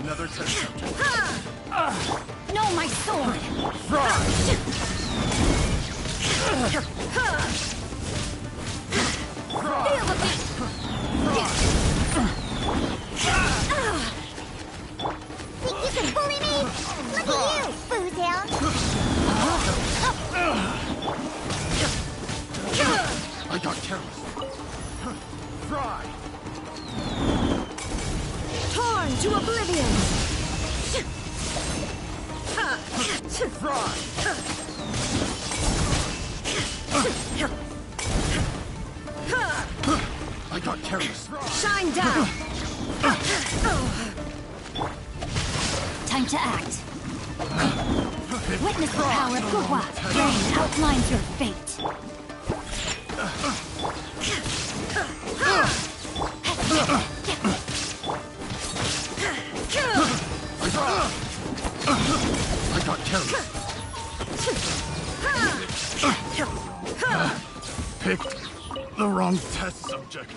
Another test subject. No, my sword! Fry! Feel the beat! Think you can bully me? Look at you, Foozle. I got careless. Fry! Torn to oblivion! Fry! I got careless. Shine down! Time to act. Witness the power of Gugwa. Rain outlines your fate. I got careless. Picked the wrong test subject.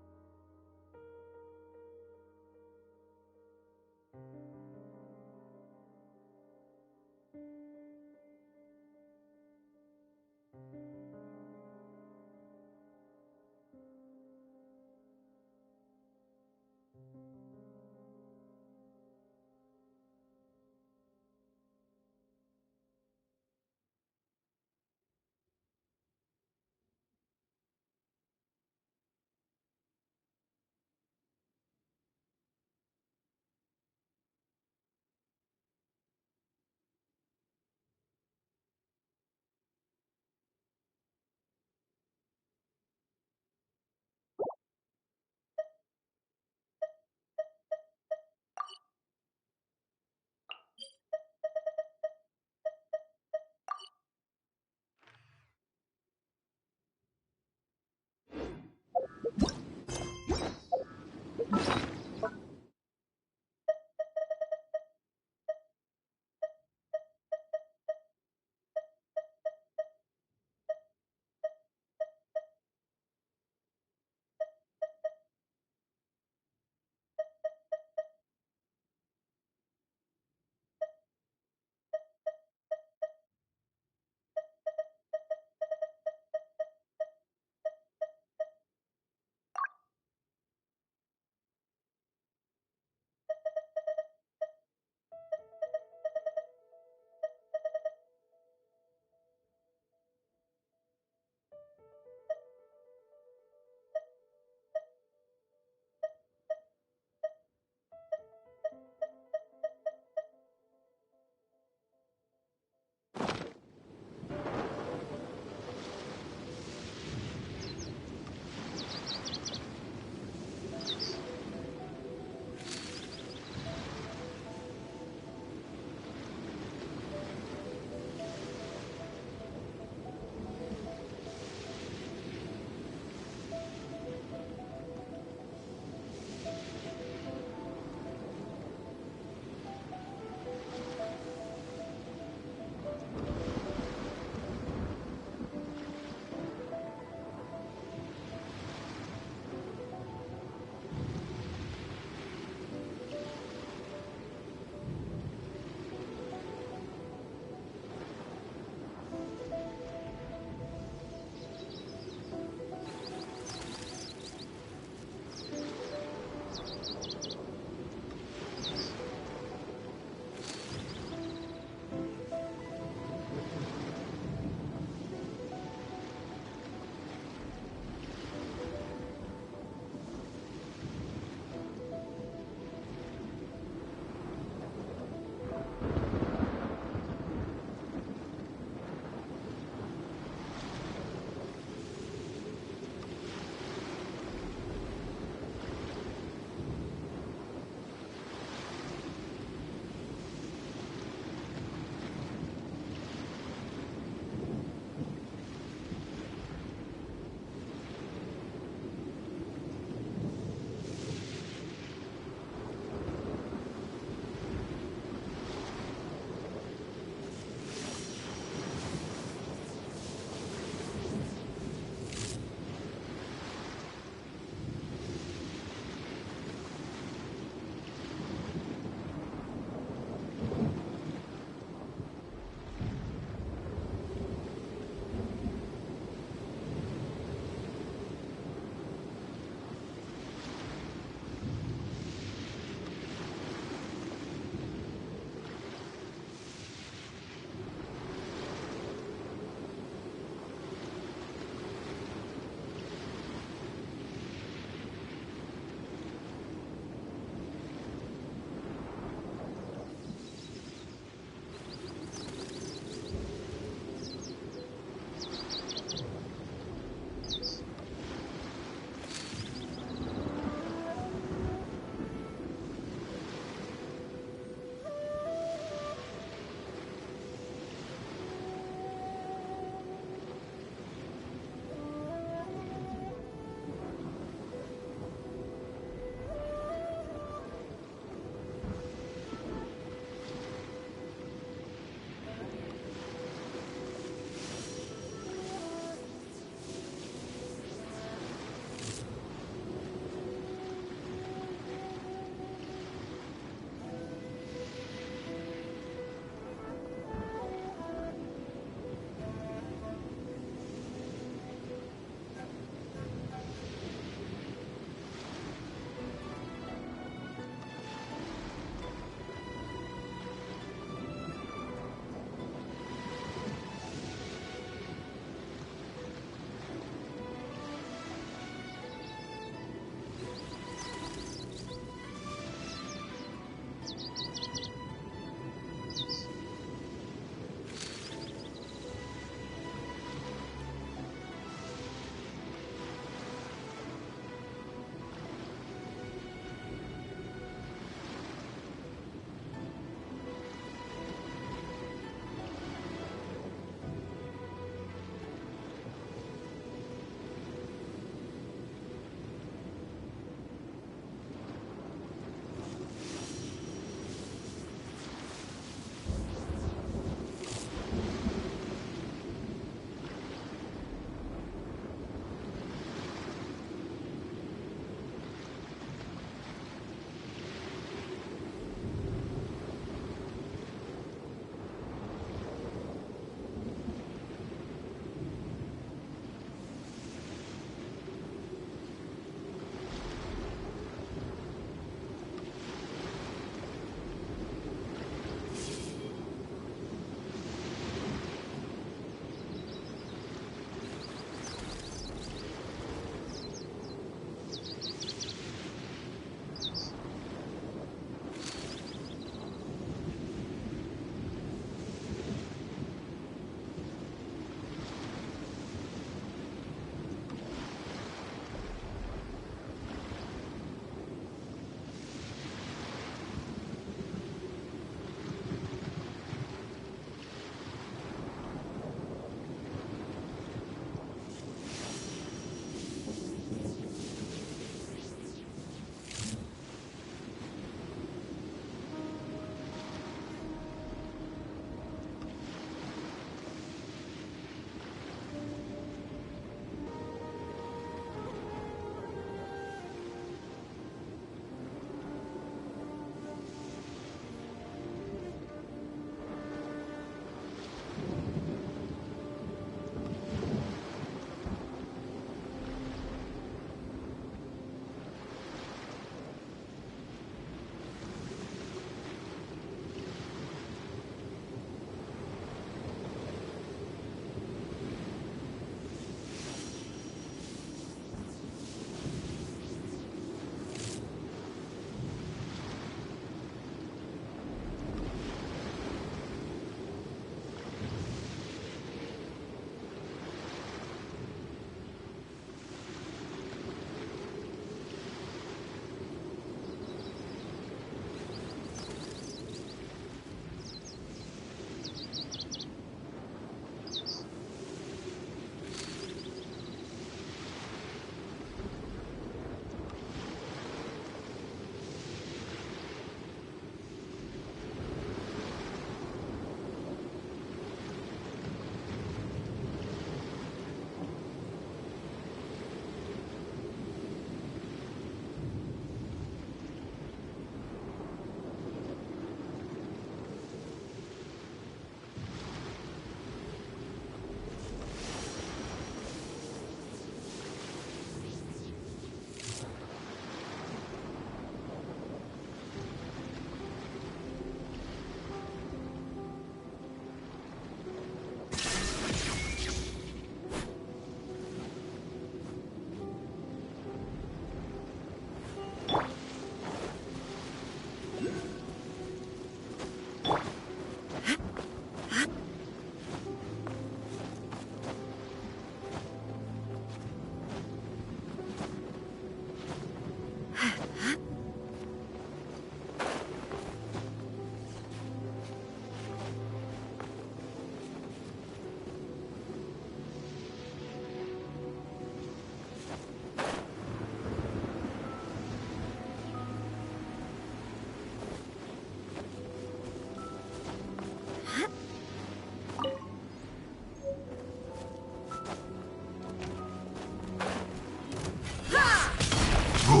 There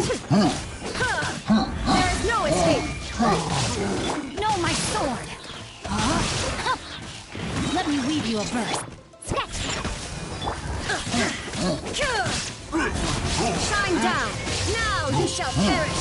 is no escape! No, my sword! Let me weave you a burst. Shine down! Now you shall perish!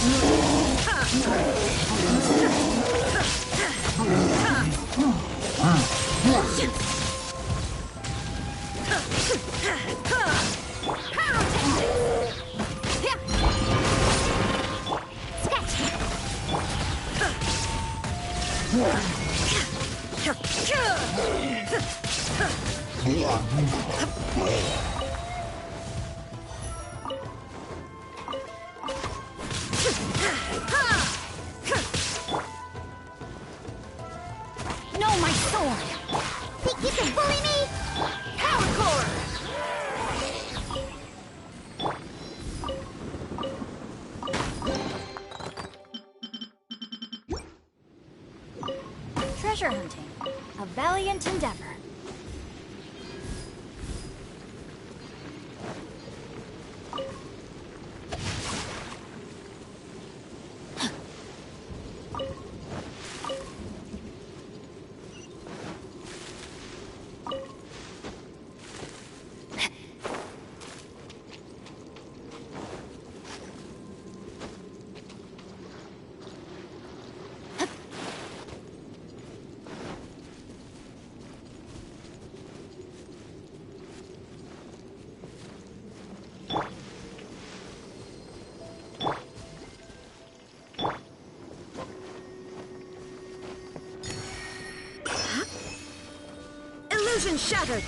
No, my sword! Think you can bully me? Power core! Treasure hunting. A valiant endeavor. Illusion shattered!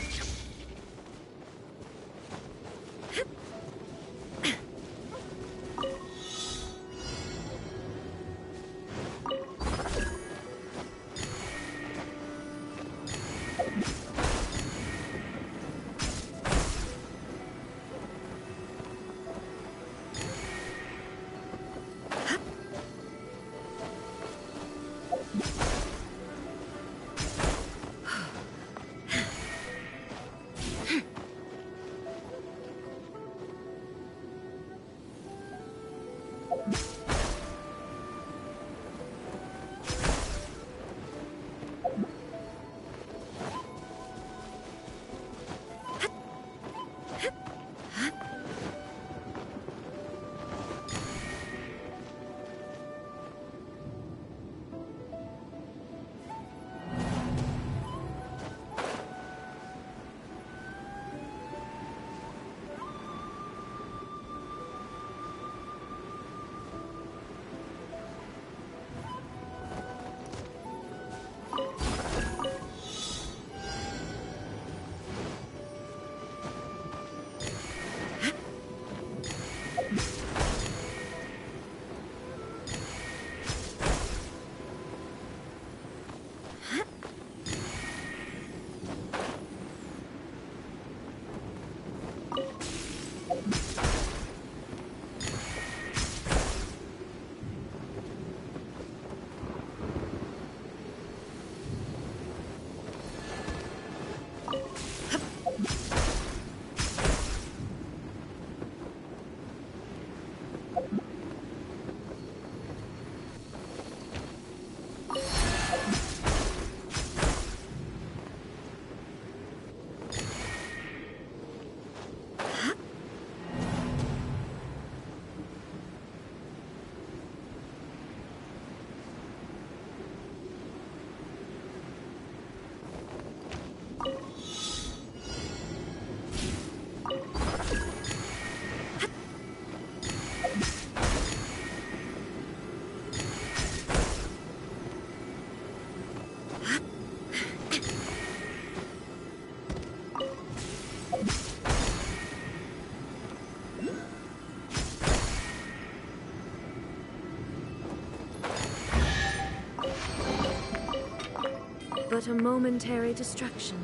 But a momentary distraction.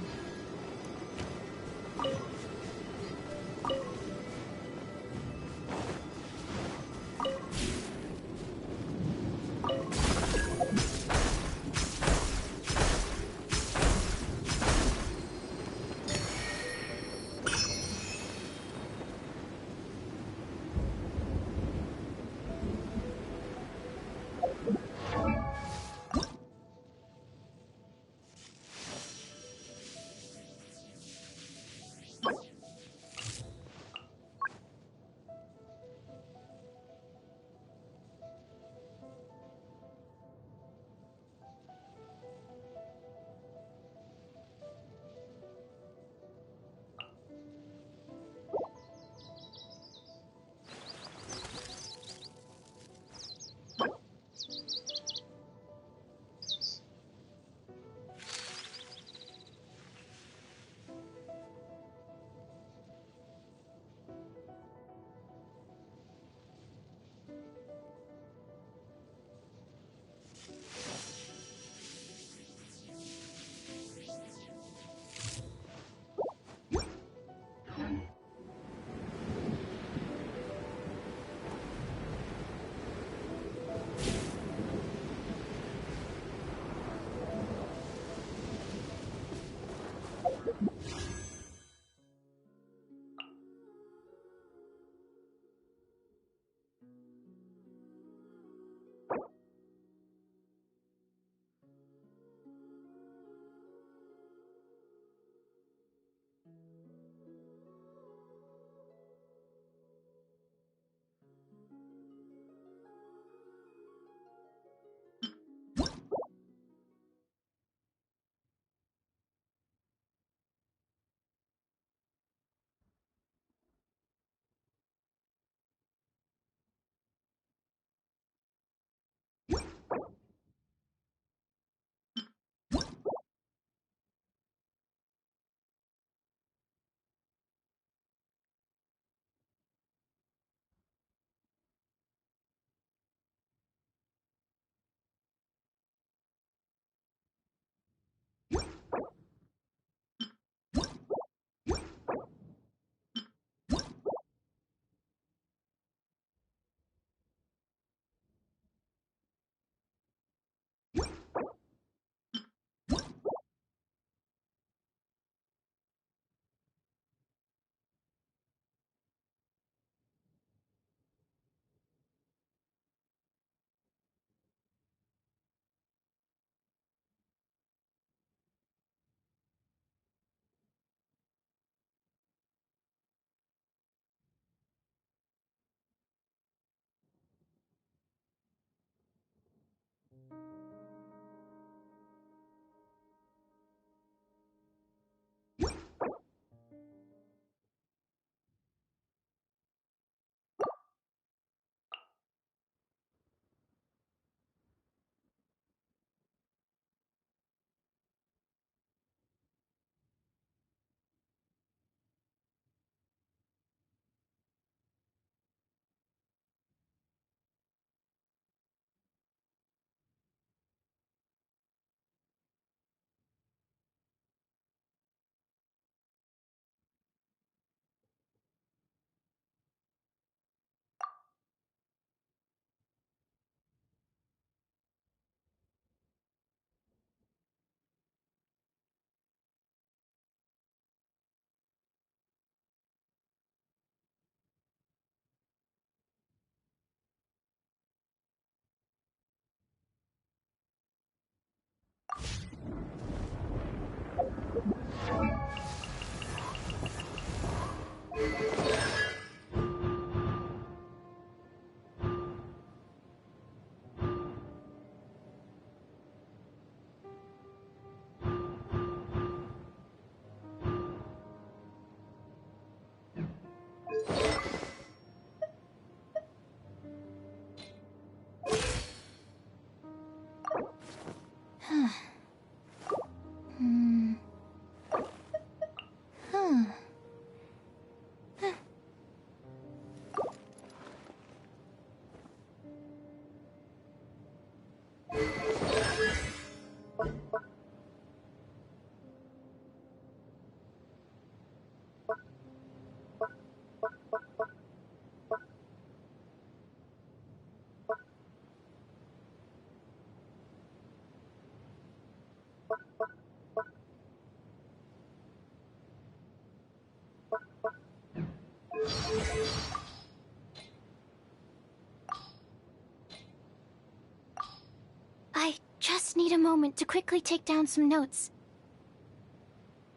I just need a moment to quickly take down some notes.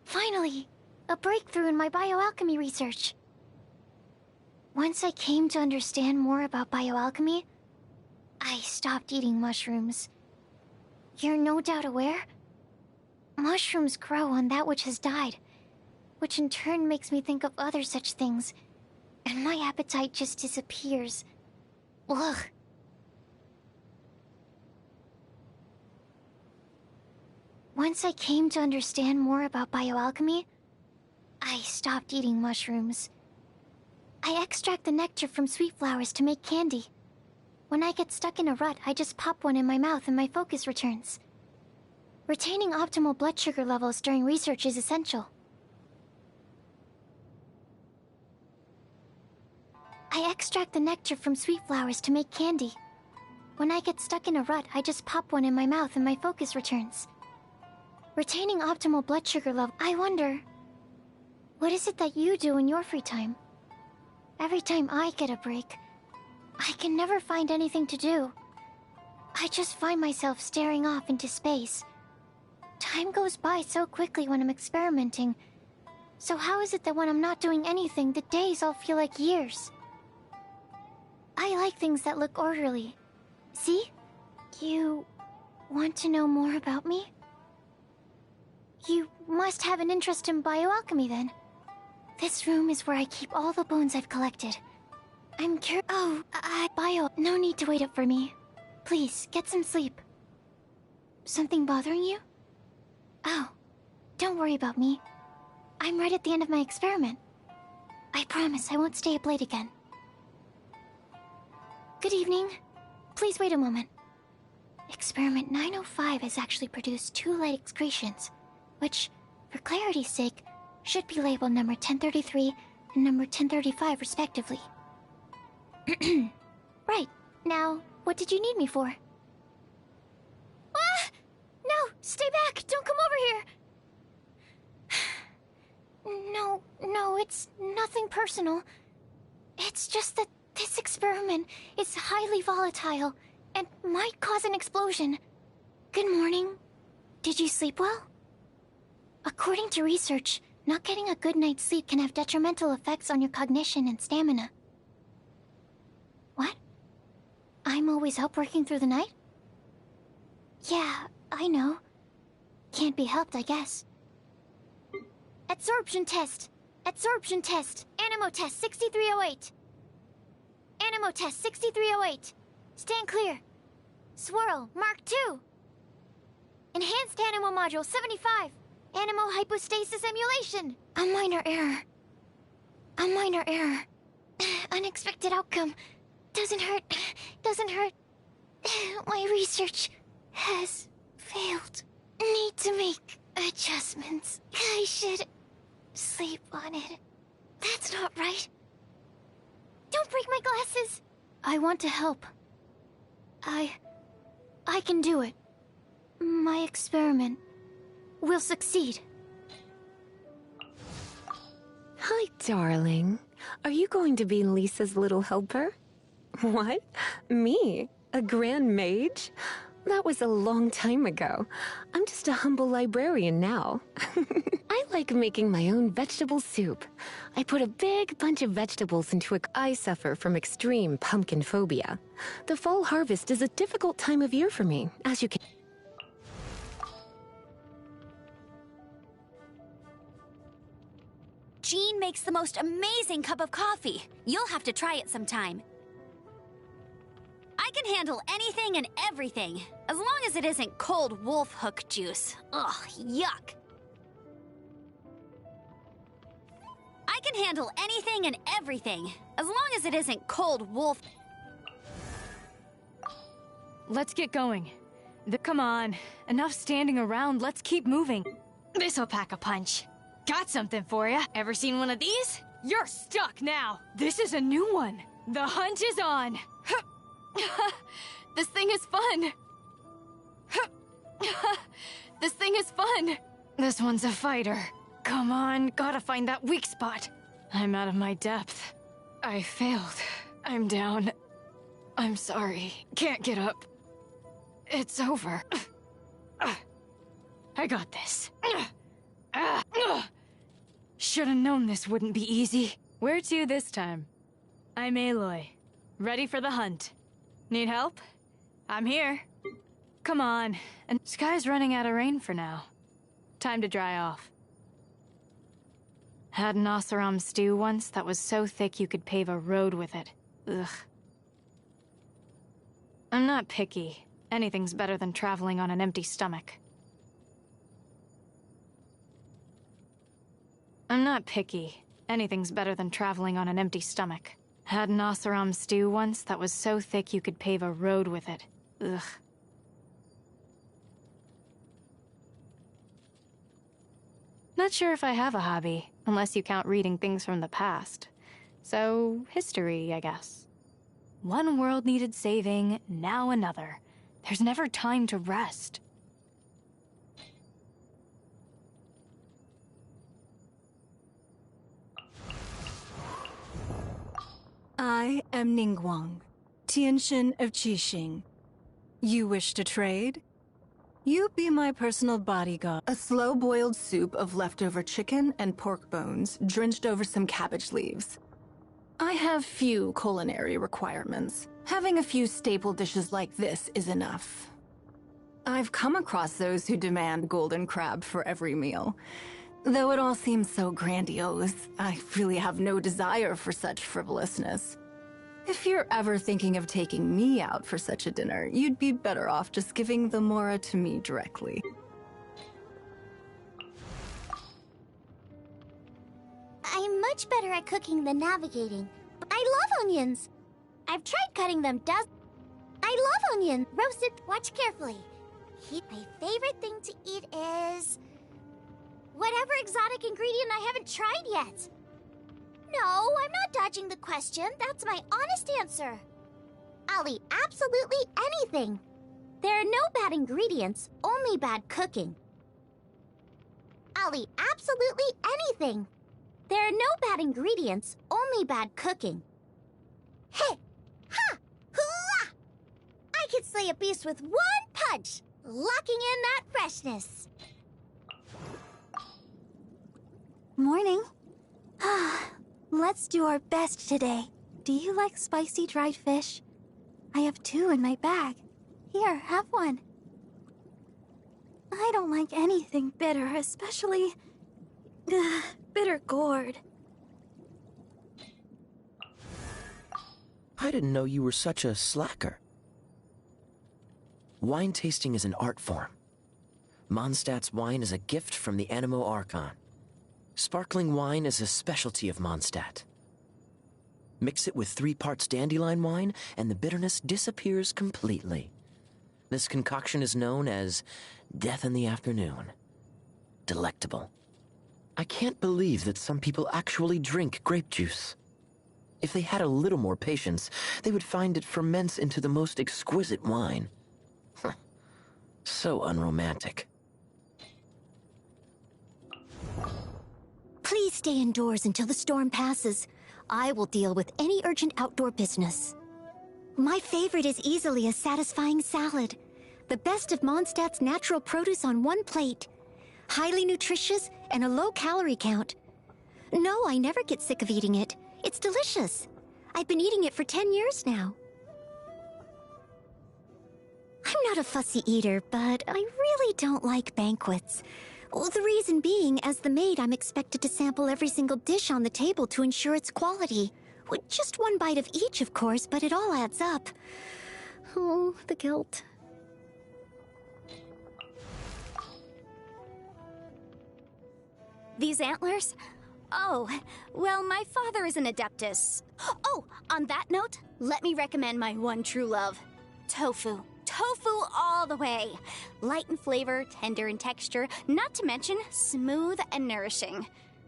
Finally, a breakthrough in my bioalchemy research. Once I came to understand more about bioalchemy, I stopped eating mushrooms. You're no doubt aware? Mushrooms grow on that which has died, which in turn makes me think of other such things, and my appetite just disappears. Ugh. Once I came to understand more about bioalchemy, I stopped eating mushrooms. I extract the nectar from sweet flowers to make candy. When I get stuck in a rut, I just pop one in my mouth and my focus returns. Retaining optimal blood sugar levels during research is essential. I extract the nectar from sweet flowers to make candy. When I get stuck in a rut, I just pop one in my mouth and my focus returns. Retaining optimal blood sugar level. I wonder, what is it that you do in your free time? Every time I get a break, I can never find anything to do. I just find myself staring off into space. Time goes by so quickly when I'm experimenting. So how is it that when I'm not doing anything, the days all feel like years? I like things that look orderly. See? You want to know more about me? You must have an interest in bioalchemy then. This room is where I keep all the bones I've collected. I'm curious. Oh, no need to wait up for me. Please, get some sleep. Something bothering you? Oh, don't worry about me. I'm right at the end of my experiment. I promise I won't stay up late again. Good evening. Please wait a moment. Experiment 905 has actually produced 2 light excretions, which, for clarity's sake, should be labeled number 1033 and number 1035 respectively. Right. Now, what did you need me for? Ah! No! Stay back! Don't come over here! No, it's nothing personal. It's just that this experiment is highly volatile and might cause an explosion. Good morning. Did you sleep well? According to research, not getting a good night's sleep can have detrimental effects on your cognition and stamina. What? I'm always up working through the night? Yeah, I know. Can't be helped, I guess. Adsorption test! Adsorption test! Animo test 6308! Animo test 6308! Stand clear! Swirl, Mark II! Enhanced Animo module 75! Animo hypostasis emulation! A minor error. A minor error. Unexpected outcome. Doesn't hurt. Doesn't hurt. My research has failed. Need to make adjustments. I should sleep on it. That's not right. Don't break my glasses! I want to help. I can do it. My experiment will succeed. Hi, darling. Are you going to be Lisa's little helper? What? Me? A grand mage? That was a long time ago. I'm just a humble librarian now. I like making my own vegetable soup. I put a big bunch of vegetables into a... I suffer from extreme pumpkin phobia. The fall harvest is a difficult time of year for me, as you can... Jean makes the most amazing cup of coffee. You'll have to try it sometime. I can handle anything and everything, as long as it isn't cold wolf hook juice. Ugh, yuck. I can handle anything and everything, as long as it isn't cold wolf. Let's get going. Come on, enough standing around, let's keep moving. This'll pack a punch. Got something for ya. Ever seen one of these? You're stuck now. This is a new one. The hunt is on. This thing is fun. This thing is fun. This one's a fighter. Come on, gotta find that weak spot. I'm out of my depth. I failed. I'm down. I'm sorry. Can't get up. It's over. I got this. Should've known this wouldn't be easy. Where to this time? I'm Aloy. Ready for the hunt. Need help? I'm here. Come on. And sky's running out of rain for now. Time to dry off. Had an Oseram stew once that was so thick you could pave a road with it. Ugh. I'm not picky. Anything's better than traveling on an empty stomach. I'm not picky. Anything's better than traveling on an empty stomach. Had an Oseram stew once that was so thick you could pave a road with it. Ugh. Not sure if I have a hobby, unless you count reading things from the past. So, history, I guess. One world needed saving, now another. There's never time to rest. I am Ningguang, Tianxin of Qixing. You wish to trade? You be my personal bodyguard. A slow-boiled soup of leftover chicken and pork bones, drenched over some cabbage leaves. I have few culinary requirements. Having a few staple dishes like this is enough. I've come across those who demand golden crab for every meal. Though it all seems so grandiose, I really have no desire for such frivolousness. If you're ever thinking of taking me out for such a dinner, you'd be better off just giving the mora to me directly. I'm much better at cooking than navigating. I love onions. I've tried cutting them I love onion. Roasted. Watch carefully. My favorite thing to eat is... whatever exotic ingredient I haven't tried yet. No, I'm not dodging the question. That's my honest answer. I'll eat absolutely anything. There are no bad ingredients, only bad cooking. I'll eat absolutely anything. There are no bad ingredients, only bad cooking. Hey! Ha! Hoo-ah! I could slay a beast with one punch, locking in that freshness. Morning. Let's do our best today. Do you like spicy dried fish? I have 2 in my bag. Here, have one. I don't like anything bitter, especially... bitter gourd. I didn't know you were such a slacker. Wine tasting is an art form. Mondstadt's wine is a gift from the Animo Archon. Sparkling wine is a specialty of Mondstadt. Mix it with 3 parts dandelion wine, and the bitterness disappears completely. This concoction is known as Death in the Afternoon. Delectable. I can't believe that some people actually drink grape juice. If they had a little more patience, they would find it ferments into the most exquisite wine. So unromantic. Please stay indoors until the storm passes. I will deal with any urgent outdoor business. My favorite is easily a satisfying salad. The best of Mondstadt's natural produce on one plate. Highly nutritious and a low calorie count. No, I never get sick of eating it. It's delicious. I've been eating it for 10 years now. I'm not a fussy eater, but I really don't like banquets. Well, the reason being, as the maid, I'm expected to sample every single dish on the table to ensure its quality. With just one bite of each, of course, but it all adds up. Oh, the guilt. These antlers? Oh, well, my father is an adeptus. Oh, on that note, let me recommend my one true love. Tofu. Tofu all the way. Light in flavor, tender in texture, not to mention smooth and nourishing.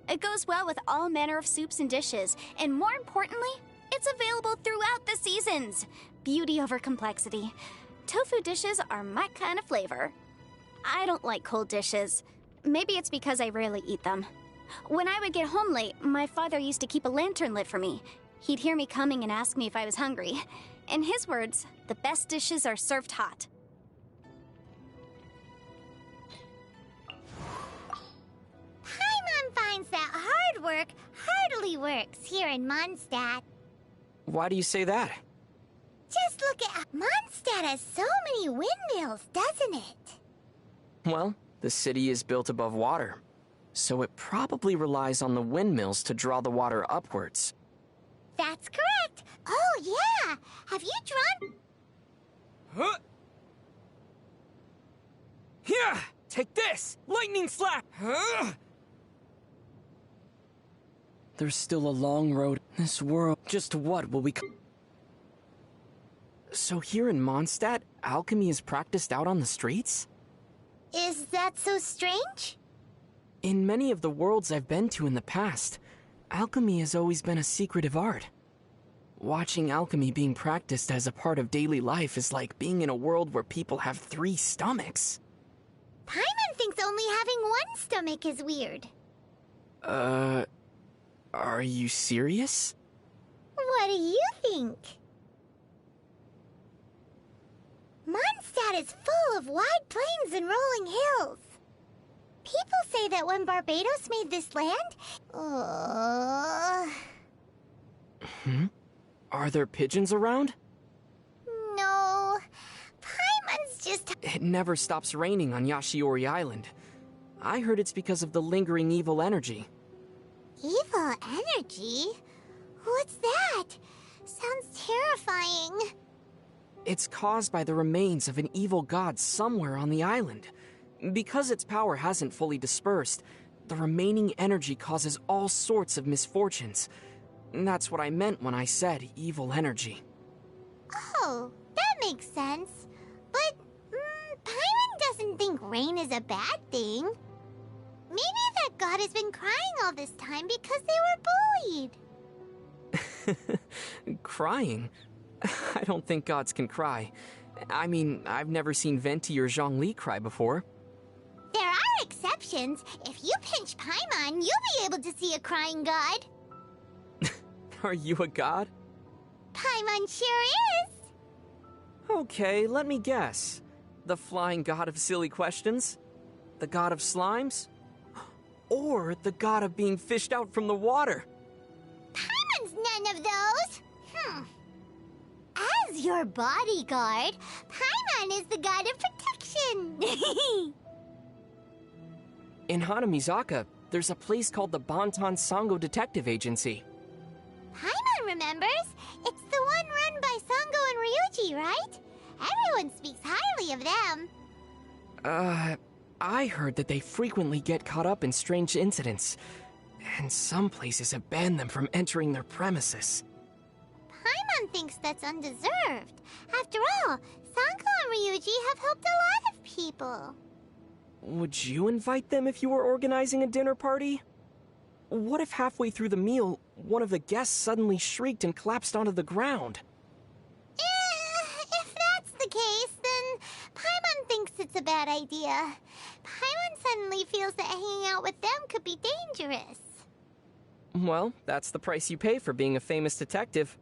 It goes well with all manner of soups and dishes, and more importantly, it's available throughout the seasons. Beauty over complexity. Tofu dishes are my kind of flavor. I don't like cold dishes. Maybe it's because I rarely eat them. When I would get home late, my father used to keep a lantern lit for me. He'd hear me coming and ask me if I was hungry. In his words, the best dishes are served hot. Paimon finds that hard work hardly works here in Mondstadt. Why do you say that? Just look at... Mondstadt has so many windmills, doesn't it? Well, the city is built above water, so it probably relies on the windmills to draw the water upwards. That's correct. Oh, yeah. Have you drawn... Huh? Here! Take this! Lightning slap! Huh? There's still a long road in this world. Just what will we... So here in Mondstadt, alchemy is practiced out on the streets? Is that so strange? In many of the worlds I've been to in the past, alchemy has always been a secretive art. Watching alchemy being practiced as a part of daily life is like being in a world where people have 3 stomachs. Paimon thinks only having one stomach is weird. Are you serious? What do you think? Mondstadt is full of wide plains and rolling hills. People say that when Barbados made this land... Are there pigeons around? No. Paimon's just... It never stops raining on Yashiori Island. I heard it's because of the lingering evil energy. Evil energy? What's that? Sounds terrifying. It's caused by the remains of an evil god somewhere on the island. Because its power hasn't fully dispersed, the remaining energy causes all sorts of misfortunes. That's what I meant when I said evil energy. Oh, that makes sense. But Paimon doesn't think rain is a bad thing. Maybe that god has been crying all this time because they were bullied. Crying? I don't think gods can cry. I mean, I've never seen Venti or Zhongli cry before. There are exceptions. If you pinch Paimon, you'll be able to see a crying god. Are you a god? Paimon sure is. Okay, let me guess. The flying god of silly questions? The god of slimes? Or the god of being fished out from the water? Paimon's none of those. As your bodyguard, Paimon is the god of protection. In Hanamizaka, there's a place called the Bantan Sango Detective Agency. Paimon remembers. It's the one run by Sango and Ryuji, right? Everyone speaks highly of them. I heard that they frequently get caught up in strange incidents, and some places have banned them from entering their premises. Paimon thinks that's undeserved. After all, Sango and Ryuji have helped a lot of people. Would you invite them if you were organizing a dinner party? What if halfway through the meal, one of the guests suddenly shrieked and collapsed onto the ground? If that's the case, then Paimon thinks it's a bad idea. Paimon suddenly feels that hanging out with them could be dangerous. Well, that's the price you pay for being a famous detective.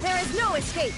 There is no escape!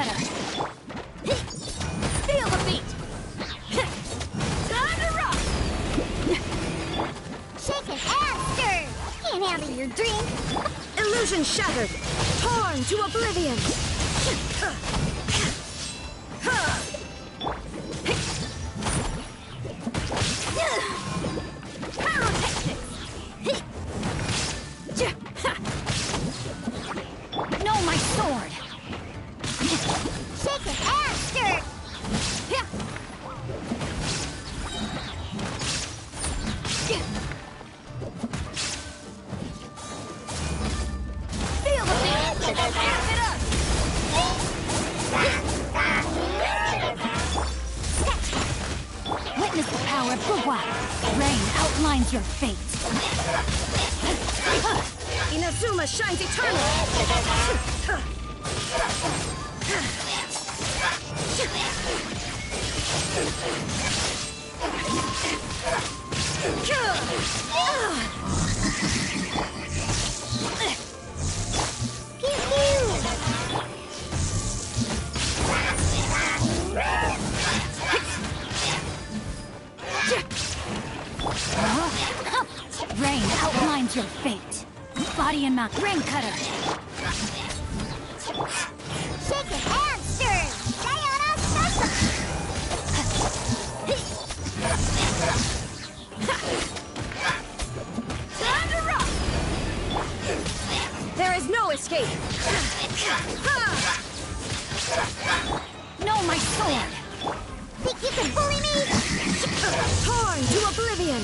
cutter! Feel the beat! Time to rock! Shaken and stirred! Can't handle your drink! Illusion shattered! Torn to oblivion! No, my sword! Shaken and stirred! Feel the beat! Amp it up! Witness the power of Gugwa! Rain outlines your fate! Inazuma shines eternal! Rain outlines your fate. Body and mount, rain cutter. Shaken and stirred! Sayonara Sasa! Time to rock! There is no escape. No, my sword. Think you can bully me? Torn to oblivion.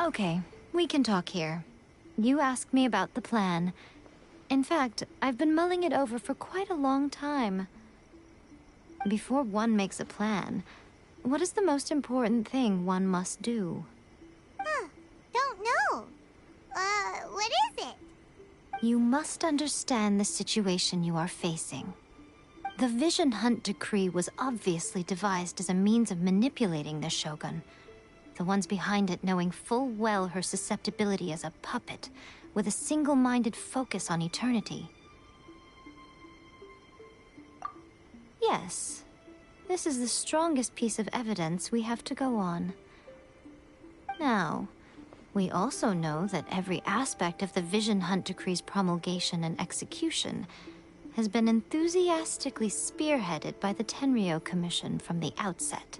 Okay, we can talk here. You asked me about the plan. In fact, I've been mulling it over for quite a long time. Before one makes a plan, what is the most important thing one must do? Don't know. What is it? You must understand the situation you are facing. The Vision Hunt Decree was obviously devised as a means of manipulating the Shogun. The ones behind it knowing full well her susceptibility as a puppet, with a single-minded focus on eternity. Yes, this is the strongest piece of evidence we have to go on. Now, we also know that every aspect of the Vision Hunt Decree's promulgation and execution has been enthusiastically spearheaded by the Tenryou Commission from the outset.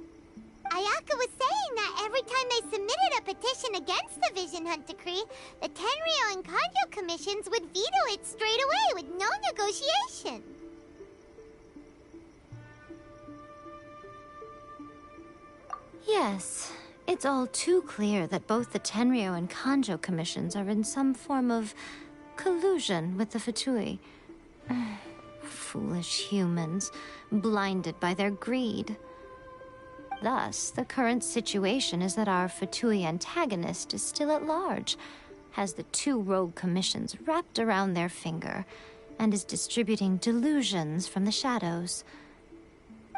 Ayaka was saying that every time they submitted a petition against the Vision Hunt Decree, the Tenryou and Kanjo commissions would veto it straight away with no negotiation. Yes, it's all too clear that both the Tenryou and Kanjo commissions are in some form of collusion with the Fatui. Foolish humans, blinded by their greed. Thus, the current situation is that our Fatui antagonist is still at large, has the two rogue commissions wrapped around their finger, and is distributing delusions from the shadows.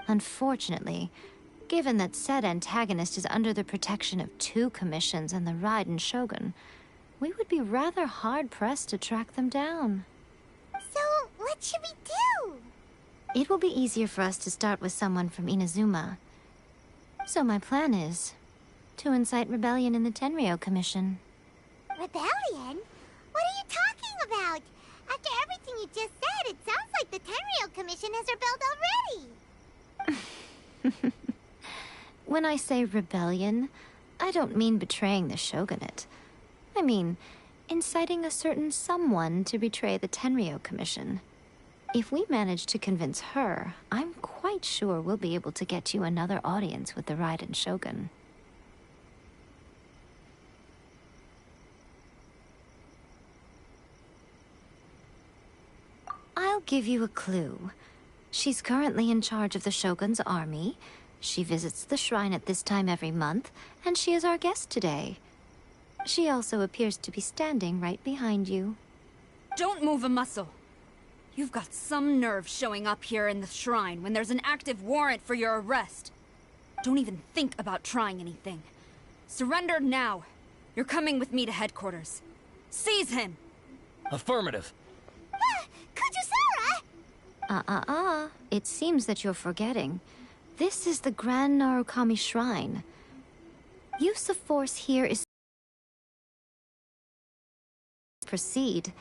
Unfortunately, given that said antagonist is under the protection of two commissions and the Raiden Shogun, we would be rather hard-pressed to track them down. So, what should we do? It will be easier for us to start with someone from Inazuma. So my plan is to incite rebellion in the Tenryou Commission. Rebellion? What are you talking about? After everything you just said, it sounds like the Tenryou Commission has rebelled already. When I say rebellion, I don't mean betraying the shogunate. I mean inciting a certain someone to betray the Tenryou Commission. If we manage to convince her, I'm quite sure we'll be able to get you another audience with the Raiden Shogun. I'll give you a clue. She's currently in charge of the Shogun's army. She visits the shrine at this time every month, and she is our guest today. She also appears to be standing right behind you. Don't move a muscle. You've got some nerve showing up here in the shrine when there's an active warrant for your arrest. Don't even think about trying anything. Surrender now. You're coming with me to headquarters. Seize him! Affirmative. Kujusara! It seems that you're forgetting. This is the Grand Narukami Shrine. Use of force here is... Proceed.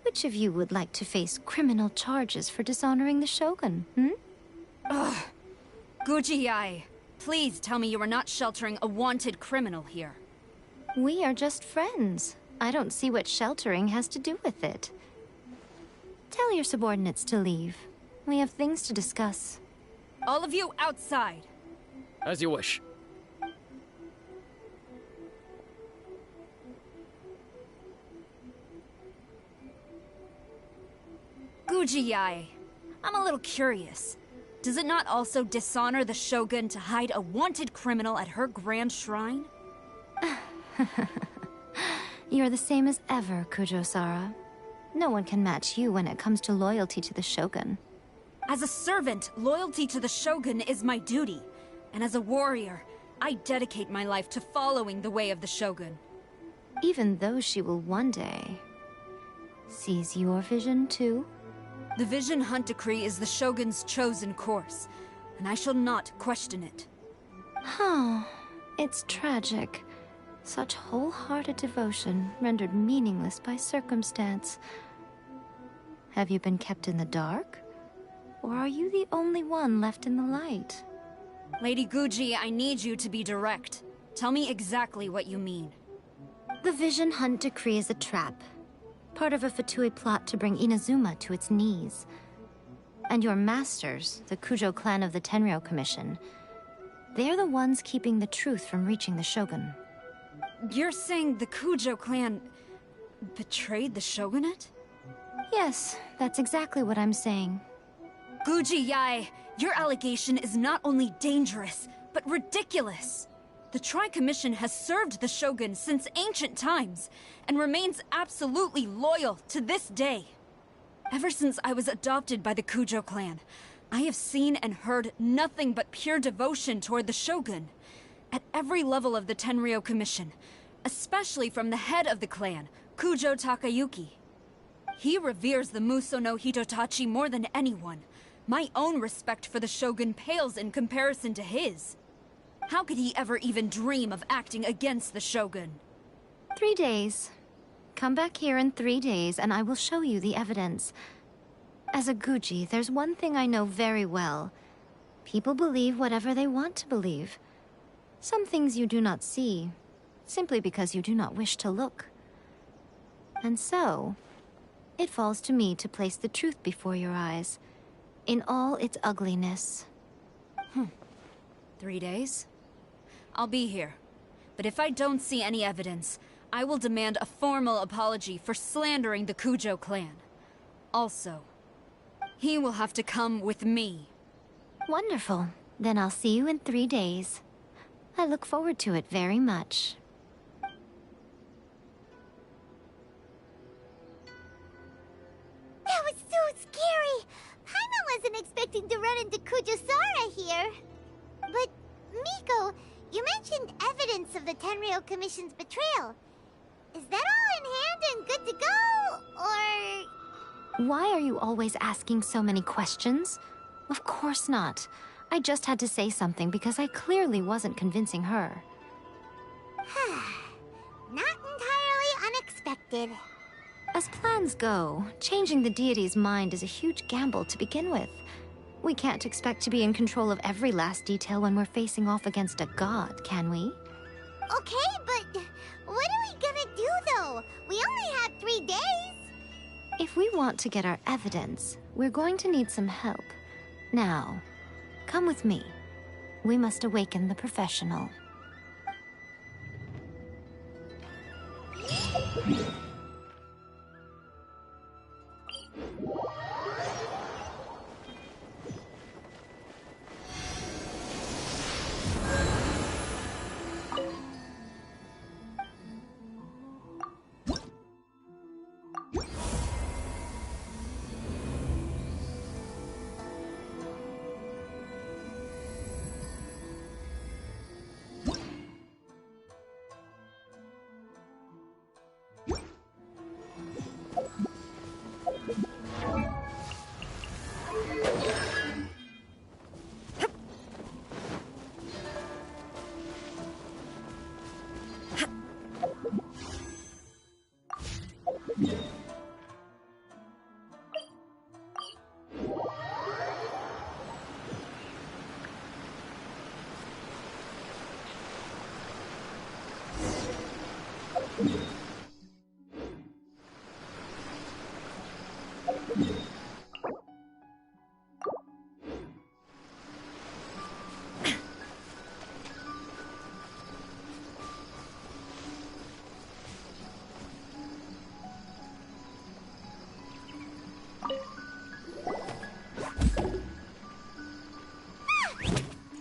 Which of you would like to face criminal charges for dishonoring the Shogun, Ugh. Guji-ai, please tell me you are not sheltering a wanted criminal here. We are just friends. I don't see what sheltering has to do with it. Tell your subordinates to leave. We have things to discuss. All of you outside. As you wish. Guji-ai, I'm a little curious. Does it not also dishonor the Shogun to hide a wanted criminal at her grand shrine? You're the same as ever, Kujo-sara. No one can match you when it comes to loyalty to the Shogun. As a servant, loyalty to the Shogun is my duty. And as a warrior, I dedicate my life to following the way of the Shogun. Even though she will one day seize your vision too? The Vision Hunt Decree is the Shogun's chosen course, and I shall not question it. Oh, it's tragic. Such wholehearted devotion rendered meaningless by circumstance. Have you been kept in the dark? Or are you the only one left in the light? Lady Guji, I need you to be direct. Tell me exactly what you mean. The Vision Hunt Decree is a trap. Part of a Fatui plot to bring Inazuma to its knees. And your masters, the Kujo clan of the Tenryou Commission, they're the ones keeping the truth from reaching the Shogun. You're saying the Kujo clan betrayed the Shogunate? Yes, that's exactly what I'm saying. Guji-ai, your allegation is not only dangerous, but ridiculous. The Tri-Commission has served the Shogun since ancient times, and remains absolutely loyal to this day. Ever since I was adopted by the Kujo clan, I have seen and heard nothing but pure devotion toward the Shogun. At every level of the Tenryou Commission, especially from the head of the clan, Kujo Takayuki. He reveres the Muso no Hitotachi more than anyone. My own respect for the Shogun pales in comparison to his. How could he ever even dream of acting against the Shogun? 3 days. Come back here in 3 days and I will show you the evidence. As a Guji, there's one thing I know very well. People believe whatever they want to believe. Some things you do not see, simply because you do not wish to look. And so, it falls to me to place the truth before your eyes, in all its ugliness. 3 days? I'll be here. But if I don't see any evidence, I will demand a formal apology for slandering the Kujo clan. Also, he will have to come with me. Wonderful. Then I'll see you in 3 days. I look forward to it very much. That was so scary! Paimon wasn't expecting to run into Kujusara here. But, Miko, you mentioned evidence of the Tenryou Commission's betrayal. Is that all in hand and good to go, or...? Why are you always asking so many questions? Of course not. I just had to say something because I clearly wasn't convincing her. Not entirely unexpected. As plans go, changing the deity's mind is a huge gamble to begin with. We can't expect to be in control of every last detail when we're facing off against a god, can we? Okay, but what are we gonna do, though? We only have 3 days. If we want to get our evidence, we're going to need some help. Now, come with me. We must awaken the professional.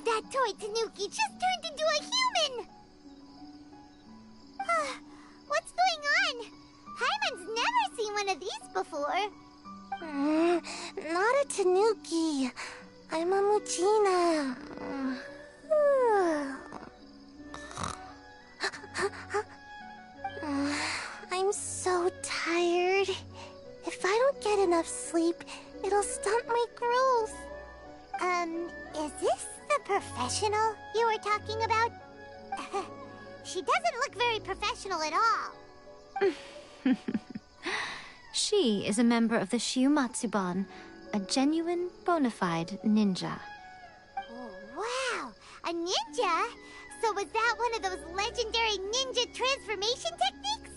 That toy Tanuki just turned into a human! What's going on? Hyman's never seen one of these before. Not a Tanuki. I'm a Muchina. I'm so tired. If I don't get enough sleep, it'll stunt my growth. Is this the professional you were talking about? She doesn't look very professional at all. She is a member of the Shiumatsuban, a genuine, bona fide ninja. Oh, wow! A ninja? So was that one of those legendary ninja transformation techniques?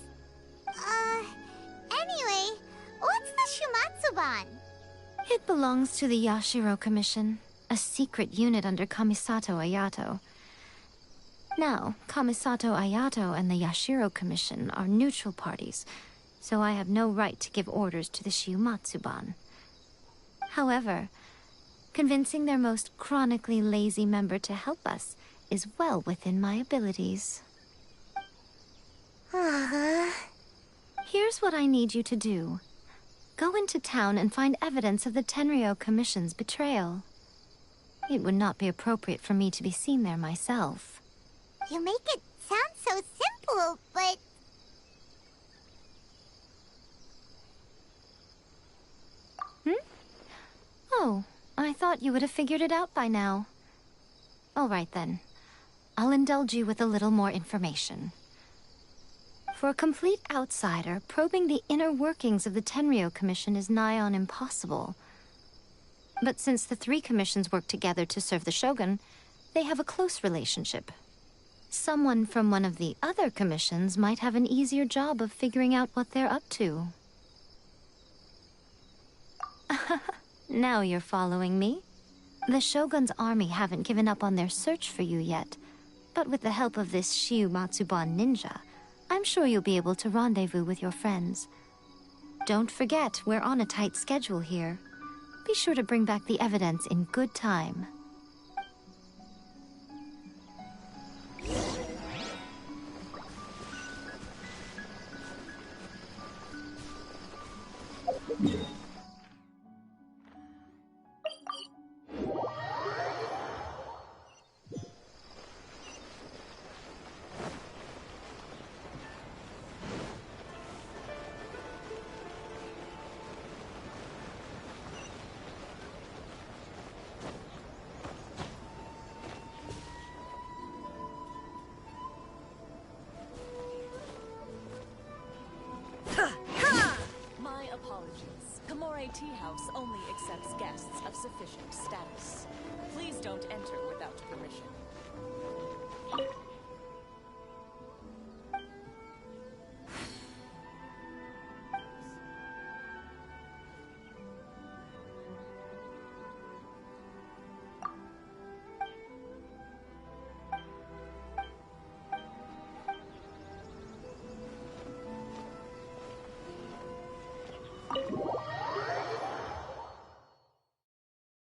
Anyway, what's the Shumatsuban? It belongs to the Yashiro Commission, a secret unit under Kamisato Ayato. Now, Kamisato Ayato and the Yashiro Commission are neutral parties, so I have no right to give orders to the Shiumatsuban. However, convincing their most chronically lazy member to help us is well within my abilities. Here's what I need you to do. Go into town and find evidence of the Tenryo Commission's betrayal. It would not be appropriate for me to be seen there myself. You make it sound so simple, but... Oh, I thought you would have figured it out by now. All right then. I'll indulge you with a little more information. For a complete outsider, probing the inner workings of the Tenryo Commission is nigh on impossible. But since the 3 commissions work together to serve the Shogun, they have a close relationship. Someone from one of the other commissions might have an easier job of figuring out what they're up to. Now you're following me. The Shogun's army haven't given up on their search for you yet, but with the help of this Shiumatsuban ninja, I'm sure you'll be able to rendezvous with your friends. Don't forget, we're on a tight schedule here. Be sure to bring back the evidence in good time. My tea house only accepts guests of sufficient status. Please don't enter without permission.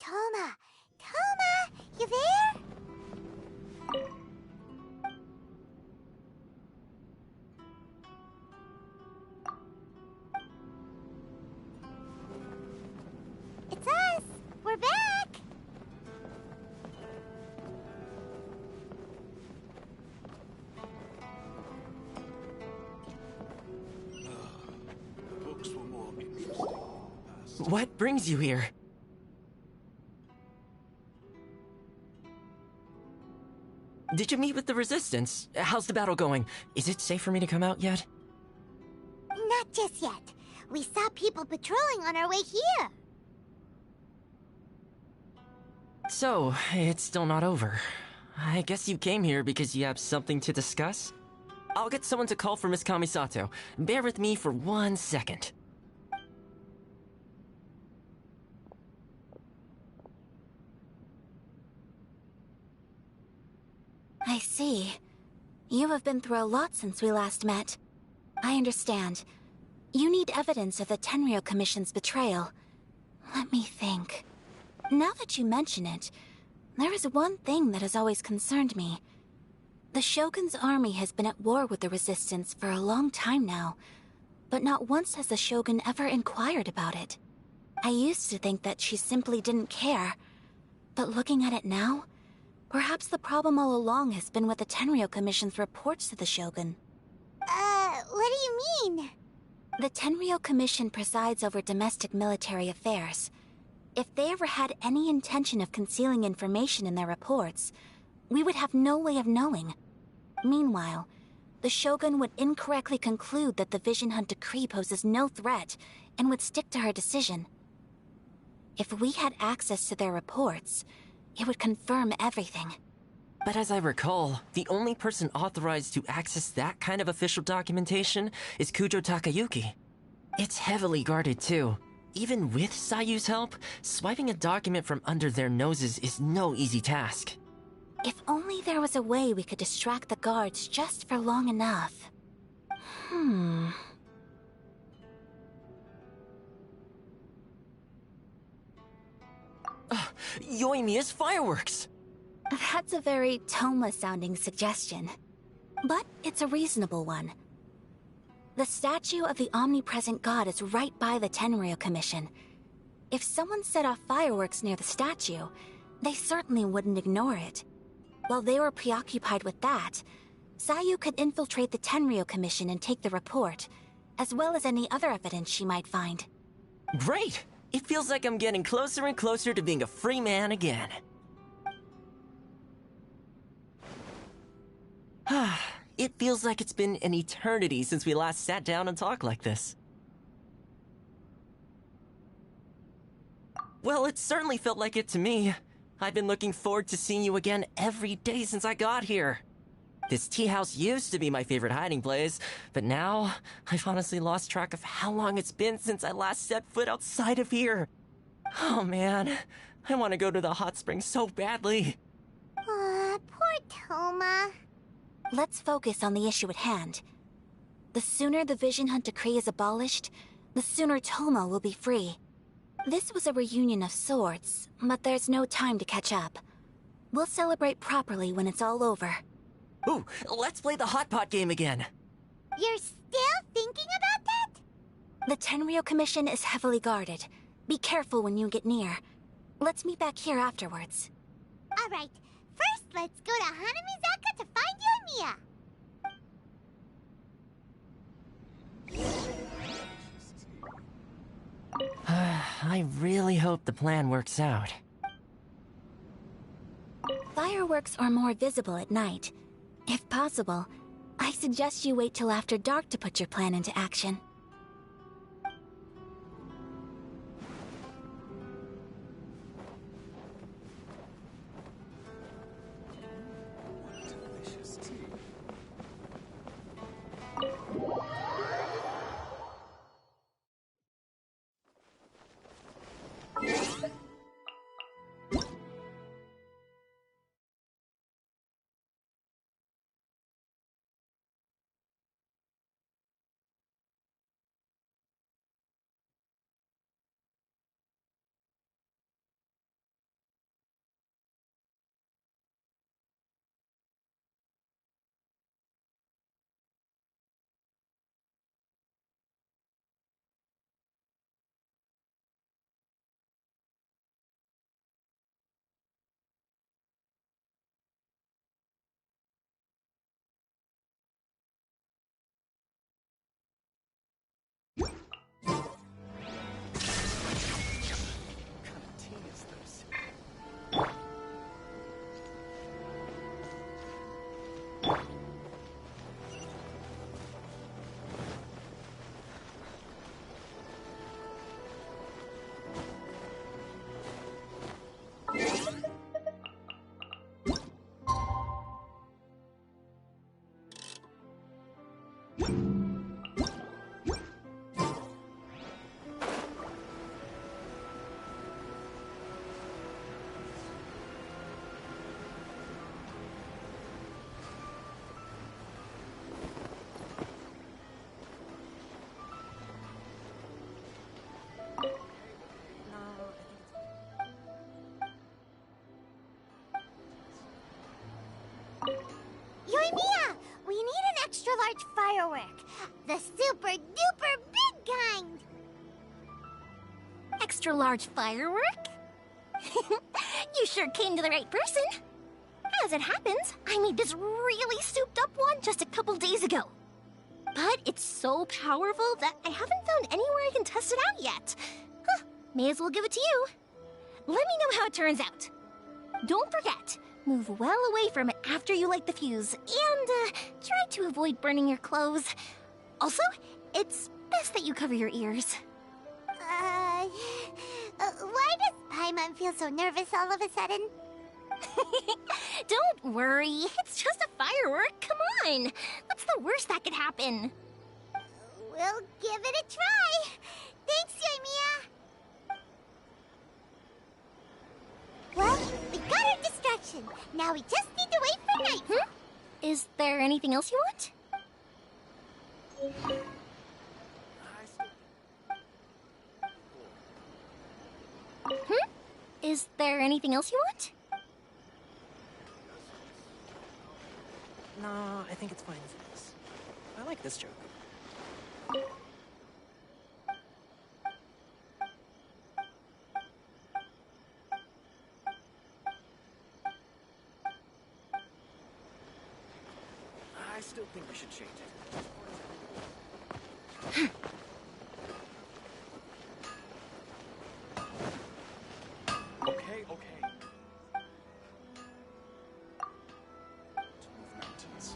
Toma! Toma! You there? It's us! We're back! Books were more interesting in the past. What brings you here? Did you meet with the Resistance? How's the battle going? Is it safe for me to come out yet? Not just yet. We saw people patrolling on our way here. So, it's still not over. I guess you came here because you have something to discuss? I'll get someone to call for Miss Kamisato. Bear with me for 1 second. I see. You have been through a lot since we last met. I understand. You need evidence of the Tenryou Commission's betrayal. Let me think. Now that you mention it, there is one thing that has always concerned me. The Shogun's army has been at war with the Resistance for a long time now, but not once has the Shogun ever inquired about it. I used to think that she simply didn't care, but looking at it now, perhaps the problem all along has been with the Tenryou Commission's reports to the Shogun. What do you mean? The Tenryou Commission presides over domestic military affairs. If they ever had any intention of concealing information in their reports, we would have no way of knowing. Meanwhile, the Shogun would incorrectly conclude that the Vision Hunt decree poses no threat and would stick to her decision. If we had access to their reports, it would confirm everything. But as I recall, the only person authorized to access that kind of official documentation is Kujo Takayuki. It's heavily guarded too. Even with Sayu's help, swiping a document from under their noses is no easy task. If only there was a way we could distract the guards just for long enough. Yoimiya's fireworks! That's a very Toma-sounding suggestion. But it's a reasonable one. The statue of the omnipresent god is right by the Tenryou Commission. If someone set off fireworks near the statue, they certainly wouldn't ignore it. While they were preoccupied with that, Sayu could infiltrate the Tenryou Commission and take the report, as well as any other evidence she might find. Great! It feels like I'm getting closer and closer to being a free man again. It feels like it's been an eternity since we last sat down and talked like this. Well, it certainly felt like it to me. I've been looking forward to seeing you again every day since I got here. This tea house used to be my favorite hiding place, but now I've honestly lost track of how long it's been since I last set foot outside of here. Oh man, I want to go to the hot springs so badly. Aw, poor Toma. Let's focus on the issue at hand. The sooner the Vision Hunt decree is abolished, the sooner Toma will be free. This was a reunion of sorts, but there's no time to catch up. We'll celebrate properly when it's all over. Ooh, let's play the hot pot game again. You're still thinking about that? The Tenryou Commission is heavily guarded. Be careful when you get near. Let's meet back here afterwards. Alright, first let's go to Hanamizaka to find Yoimiya. I really hope the plan works out. Fireworks are more visible at night. If possible, I suggest you wait till after dark to put your plan into action. Yoimiya! We need an extra-large firework. The super-duper big kind! Extra-large firework? You sure came to the right person. As it happens, I made this really souped-up one just a couple days ago. But it's so powerful that I haven't found anywhere I can test it out yet. Huh, may as well give it to you. Let me know how it turns out. Don't forget, move well away from it after you light the fuse, and try to avoid burning your clothes. Also, it's best that you cover your ears. Why does Paimon feel so nervous all of a sudden? Don't worry, it's just a firework, come on! What's the worst that could happen? We'll give it a try! Thanks, Yoimiya! Well, we got our distraction. Now we just need to wait for night. Is there anything else you want? Is there anything else you want? No, I think it's fine as it is. I like this joke. I still think we should change it. Okay, okay. 12 mountains.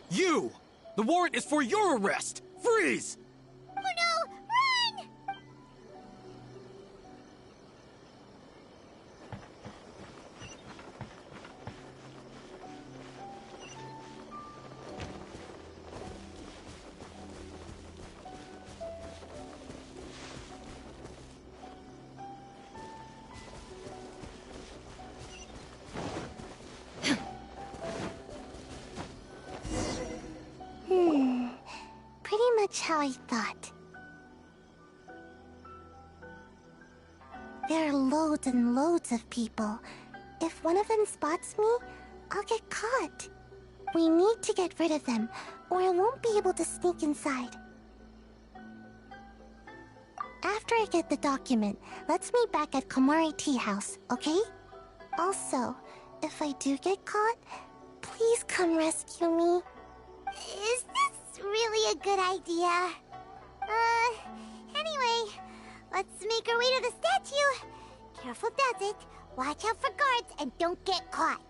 You! The warrant is for your arrest! Freeze! Oh no! Run! Pretty much how I thought. There are loads and loads of people. If one of them spots me, I'll get caught. We need to get rid of them, or I won't be able to sneak inside. After I get the document, let's meet back at Komari Tea House, okay? Also, if I do get caught, please come rescue me. Is this really a good idea? Anyway, let's make our way to the statue. Careful does it. Watch out for guards and don't get caught.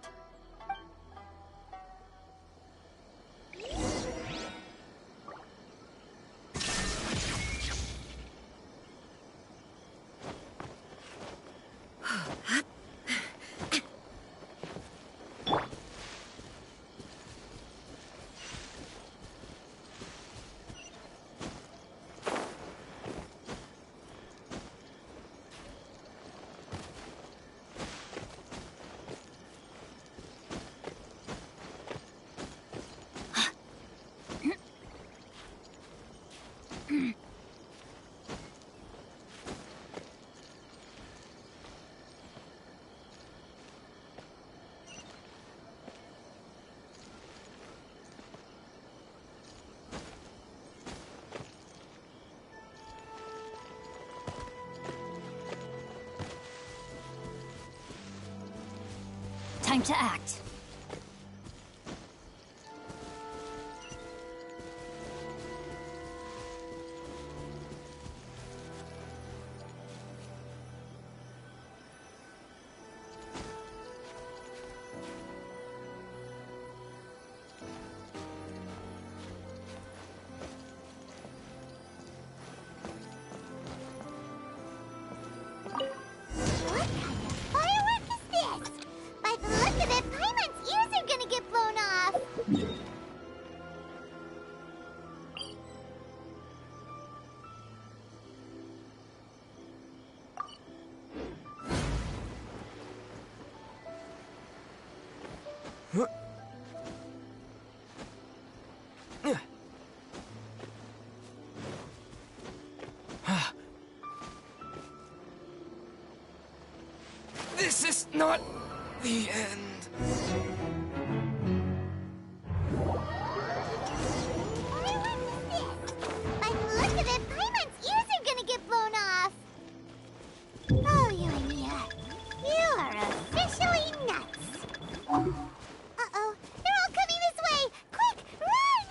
Time to act. What kind of firework is this? By the look of it, Paimon's ears are gonna get blown off! This is not the end. By the look of it, Paimon's ears are gonna get blown off! Oh, you and Mia. You are officially nuts! Uh-oh, they're all coming this way! Quick, run!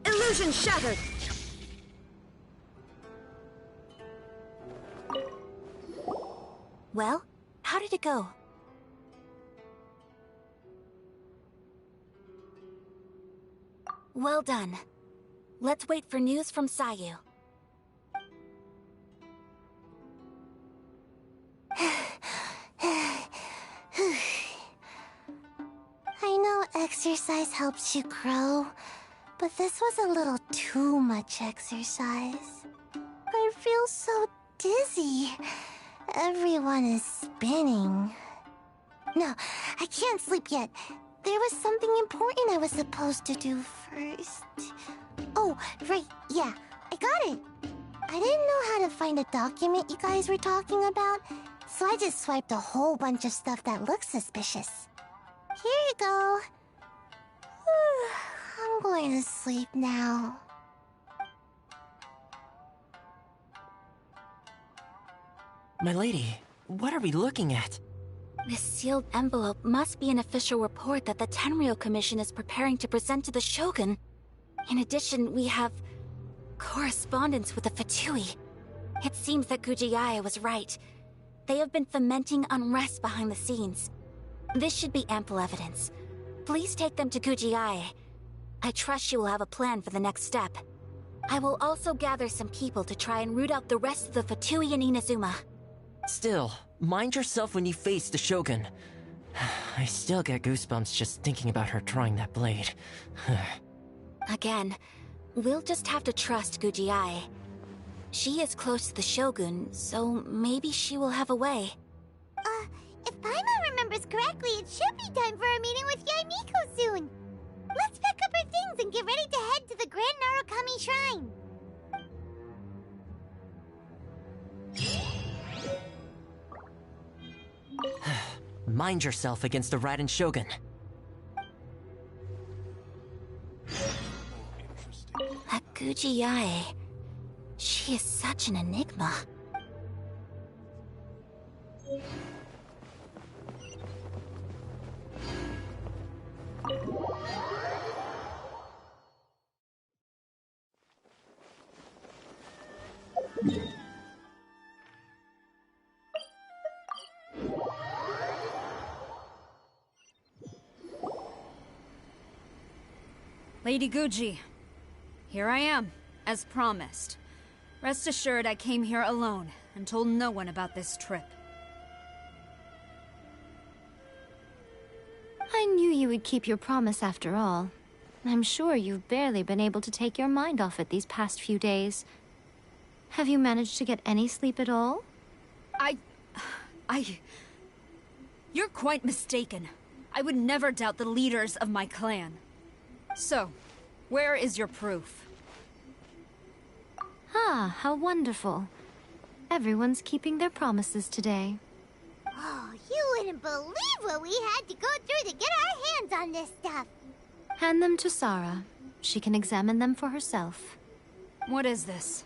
Illusion shattered! Well, how did it go? Well done. Let's wait for news from Sayu. I know exercise helps you grow, but this was a little too much exercise. I feel so dizzy. Everyone is spinning. No, I can't sleep yet. There was something important I was supposed to do first. Oh, right, yeah, I got it. I didn't know how to find a document you guys were talking about, so I just swiped a whole bunch of stuff that looks suspicious. Here you go. I'm going to sleep now. My lady, what are we looking at? This sealed envelope must be an official report that the Tenryou Commission is preparing to present to the Shogun. In addition, we have correspondence with the Fatui. It seems that Gujiai was right. They have been fomenting unrest behind the scenes. This should be ample evidence. Please take them to Gujiai. I trust she will have a plan for the next step. I will also gather some people to try and root out the rest of the Fatui in Inazuma. Still, mind yourself when you face the Shogun. I still get goosebumps just thinking about her drawing that blade. Again, we'll just have to trust Gujiai. She is close to the Shogun, so maybe she will have a way. If Paimon remembers correctly, it should be time for a meeting with Yae Miko soon. Let's pack up our things and get ready to head to the Grand Narukami Shrine. Mind yourself against the Raiden Shogun. That Gujiai... She is such an enigma. Lady Guji, here I am, as promised. Rest assured I came here alone and told no one about this trip. I knew you would keep your promise after all. I'm sure you've barely been able to take your mind off it these past few days. Have you managed to get any sleep at all? You're quite mistaken. I would never doubt the leaders of my clan. So, where is your proof? Ah, how wonderful. Everyone's keeping their promises today. Oh, you wouldn't believe what we had to go through to get our hands on this stuff. Hand them to Sarah. She can examine them for herself. What is this?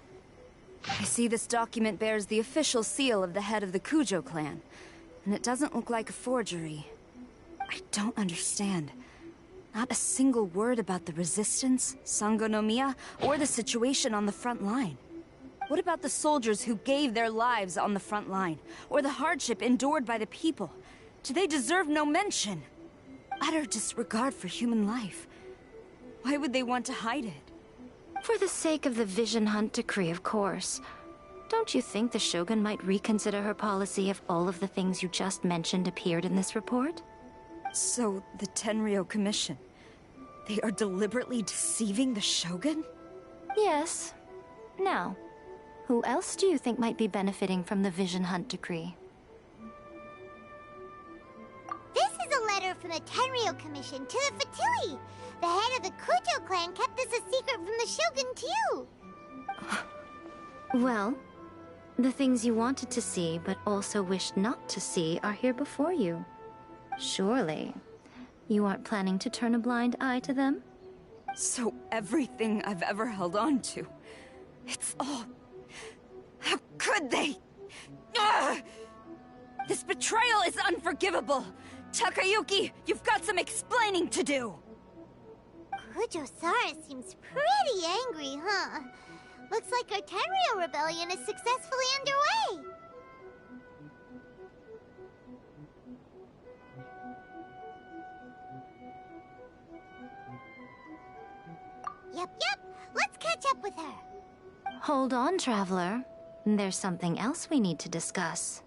I see this document bears the official seal of the head of the Kujo clan, and it doesn't look like a forgery. I don't understand. Not a single word about the resistance, Sangonomiya, or the situation on the front line. What about the soldiers who gave their lives on the front line, or the hardship endured by the people? Do they deserve no mention? Utter disregard for human life. Why would they want to hide it? For the sake of the Vision Hunt decree, of course. Don't you think the Shogun might reconsider her policy if all of the things you just mentioned appeared in this report? So, the Tenryo Commission, they are deliberately deceiving the Shogun? Yes. Now, who else do you think might be benefiting from the Vision Hunt decree? This is a letter from the Tenryo Commission to the Fatui. The head of the Kujo clan kept this a secret from the Shogun, too. Well, the things you wanted to see but also wished not to see are here before you. Surely, you aren't planning to turn a blind eye to them? So everything I've ever held on to, it's all... How could they? Ugh! This betrayal is unforgivable! Takayuki, you've got some explaining to do! Kujo-Sara seems pretty angry, huh? Looks like our Tenryo rebellion is successfully underway! Yep. Let's catch up with her. Hold on, Traveler. There's something else we need to discuss.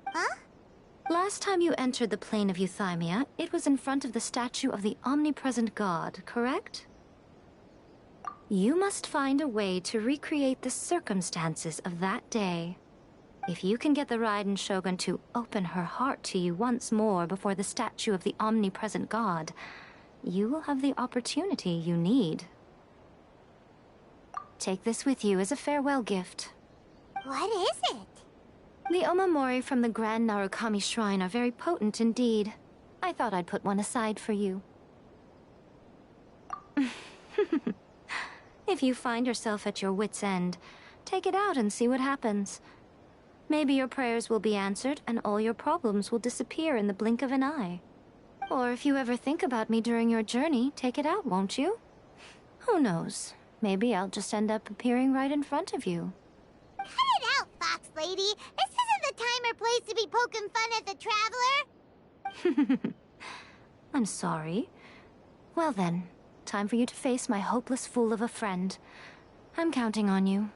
Huh? Last time you entered the plane of Euthymia, it was in front of the statue of the omnipresent god, correct? You must find a way to recreate the circumstances of that day. If you can get the Raiden Shogun to open her heart to you once more before the statue of the omnipresent god, you will have the opportunity you need. Take this with you as a farewell gift. What is it? The omamori from the Grand Narukami Shrine are very potent indeed. I thought I'd put one aside for you. If you find yourself at your wit's end, take it out and see what happens. Maybe your prayers will be answered and all your problems will disappear in the blink of an eye. Or if you ever think about me during your journey, take it out, won't you? Who knows? Maybe I'll just end up appearing right in front of you. Cut it out, Fox Lady! This isn't the time or place to be poking fun at the Traveler! I'm sorry. Well then, time for you to face my hopeless fool of a friend. I'm counting on you.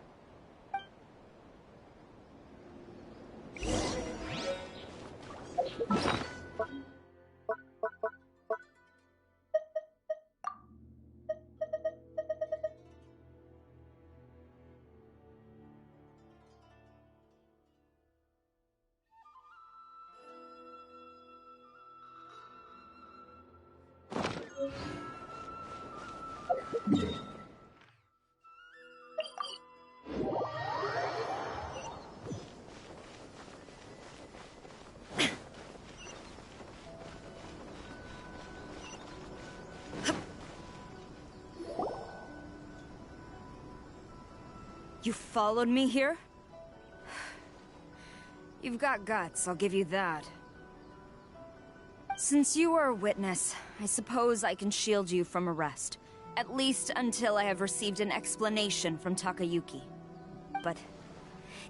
You followed me here? You've got guts, I'll give you that. Since you are a witness, I suppose I can shield you from arrest. At least until I have received an explanation from Takayuki. But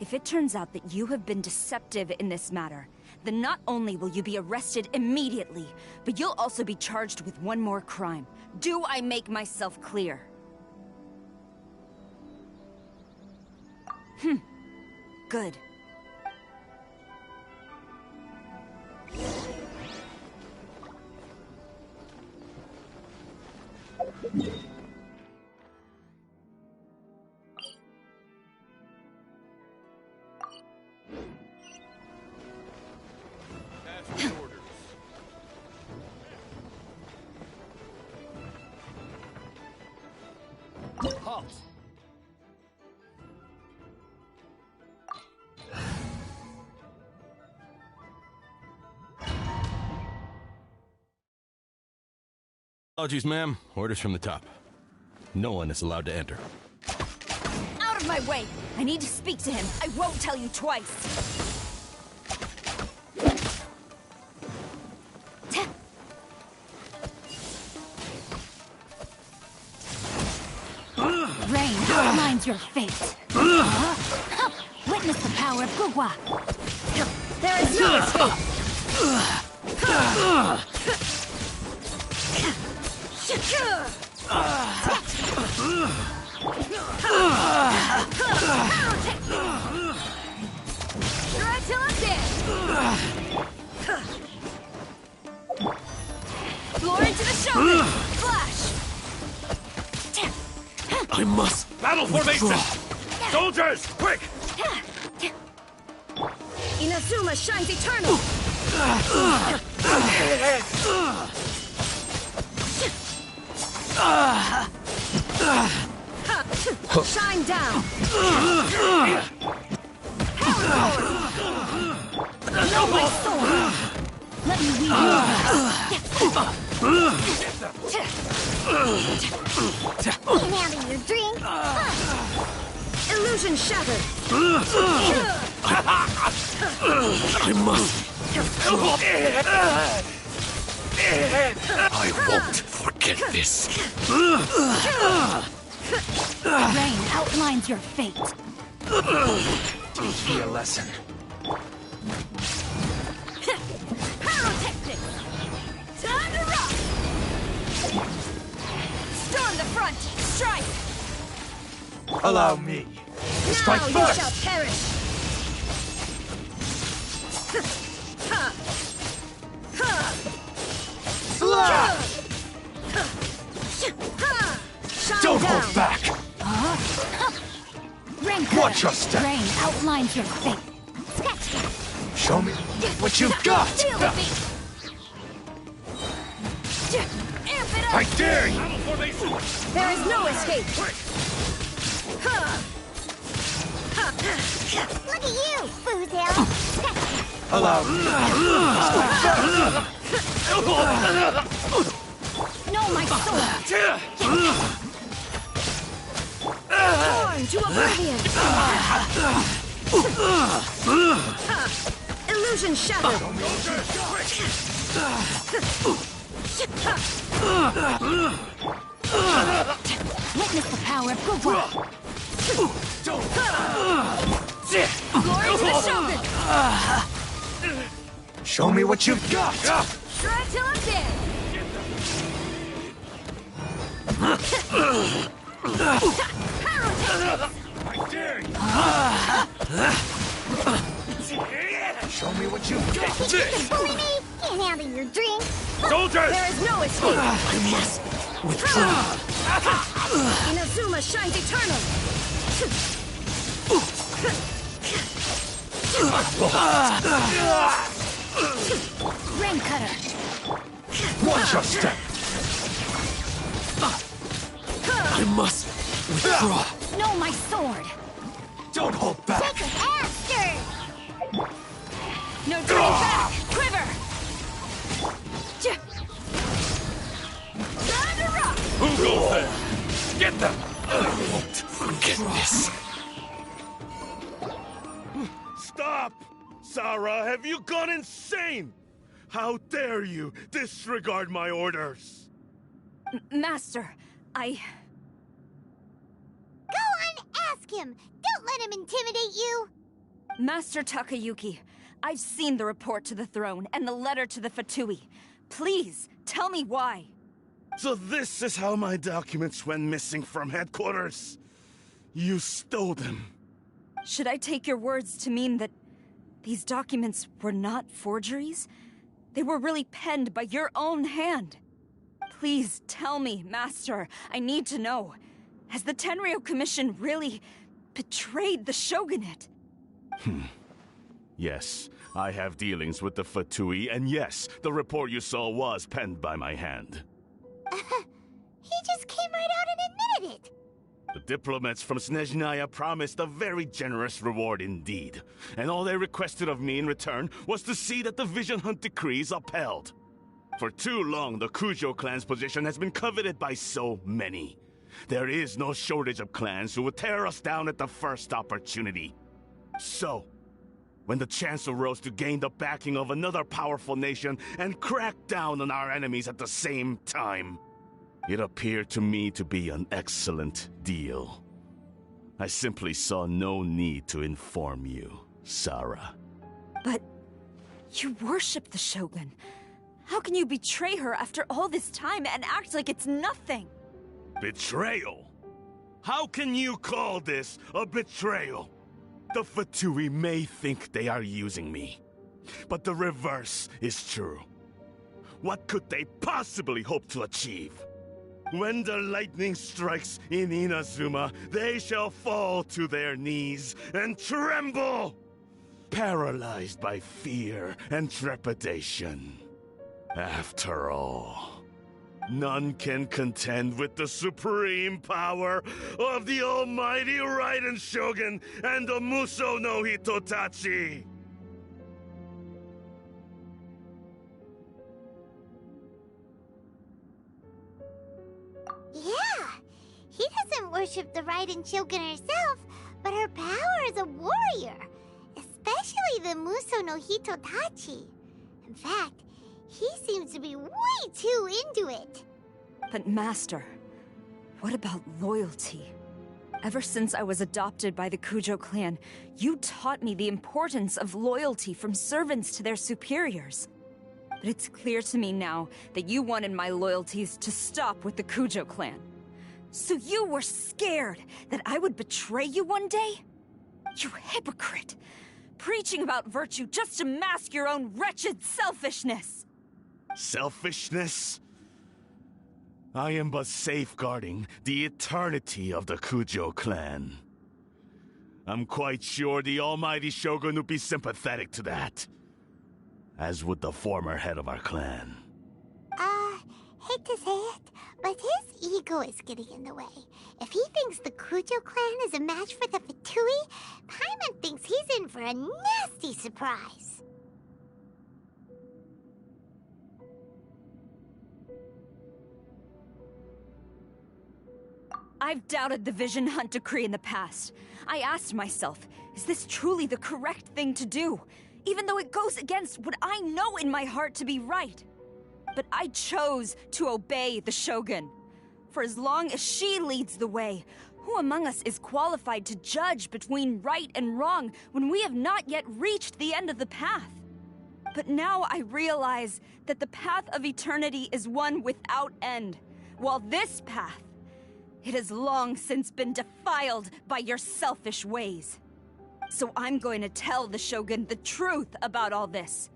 if it turns out that you have been deceptive in this matter, then not only will you be arrested immediately, but you'll also be charged with one more crime. Do I make myself clear? Good. Halt! Apologies, ma'am. Orders from the top. No one is allowed to enter. Out of my way! I need to speak to him. I won't tell you twice. Rain outlines your fate. Witness the power of Gugwa. There is no escape! Try till I'm dead! Floor into the shoulder! Flash! I must. Battle formation! Soldiers, quick! Inazuma shines eternal! Shine down! Know my sword. Let me weave you having your drink? Illusion shattered! I must. I won't forget this. Rain outlines your fate. Teach me a lesson. Pyrotechnics! Time to rock! Storm the front! Strike! Allow me. Now you shall perish! Shine Don't down. hold back! Rain Watch your step! Rain outlines your fate. Show me what you've got! Deal with me! Amp it up! I dare you! There is no escape! Look at you, Foozle. Allow me. Know my sword. Torn to oblivion! Illusion shattered! Witness the power of Gugwa. Glory to the shogun! Show me what you've got! Try till I'm dead! I dare you! Show me what you've got! Bully me? Can't handle your drink. Soldiers! There is no escape! I must withdraw. Inazuma shines eternal! Rain cutter. Watch your step! I must withdraw. Know my sword. Don't hold back! Take an after. No turning back! Quiver! Time to rock! Who goes there? Get them! I won't forget this. Stop! Sarah, have you gone insane? How dare you disregard my orders? Master, I... Go and ask him. Don't let him intimidate you. Master Takayuki, I've seen the report to the throne and the letter to the Fatui. Please, tell me why. So this is how my documents went missing from headquarters. You stole them. Should I take your words to mean that these documents were not forgeries? They were really penned by your own hand. Please tell me, Master. I need to know. Has the Tenryo Commission really betrayed the Shogunate? Yes, I have dealings with the Fatui, and yes, the report you saw was penned by my hand. He just came right out and admitted it. The diplomats from Snezhnaya promised a very generous reward indeed, and all they requested of me in return was to see that the Vision Hunt decree is upheld. For too long, the Kujo clan's position has been coveted by so many. There is no shortage of clans who would tear us down at the first opportunity. So, when the chance arose to gain the backing of another powerful nation and crack down on our enemies at the same time, it appeared to me to be an excellent deal. I simply saw no need to inform you, Sarah. But you worship the Shogun. How can you betray her after all this time and act like it's nothing? Betrayal? How can you call this a betrayal? The Fatui may think they are using me, but the reverse is true. What could they possibly hope to achieve? When the lightning strikes in Inazuma, they shall fall to their knees and tremble, paralyzed by fear and trepidation. After all, none can contend with the supreme power of the almighty Raiden Shogun and the Muso no Hitotachi! Yeah, he doesn't worship the Raiden Shogun herself, but her power as a warrior, especially the Muso no Hitotachi. In fact, he seems to be way too into it. But Master, what about loyalty? Ever since I was adopted by the Kujo clan, you taught me the importance of loyalty from servants to their superiors. But it's clear to me now that you wanted my loyalties to stop with the Kujo clan. So you were scared that I would betray you one day? You hypocrite! Preaching about virtue just to mask your own wretched selfishness! Selfishness? I am but safeguarding the eternity of the Kujo clan. I'm quite sure the almighty Shogun would be sympathetic to that. As would the former head of our clan. Hate to say it, but his ego is getting in the way. If he thinks the Kujo clan is a match for the Fatui, Paimon thinks he's in for a nasty surprise. I've doubted the Vision Hunt decree in the past. I asked myself, is this truly the correct thing to do? Even though it goes against what I know in my heart to be right. But I chose to obey the Shogun. For as long as she leads the way, who among us is qualified to judge between right and wrong when we have not yet reached the end of the path? But now I realize that the path of eternity is one without end, while this path, it has long since been defiled by your selfish ways. So I'm going to tell the Shogun the truth about all this.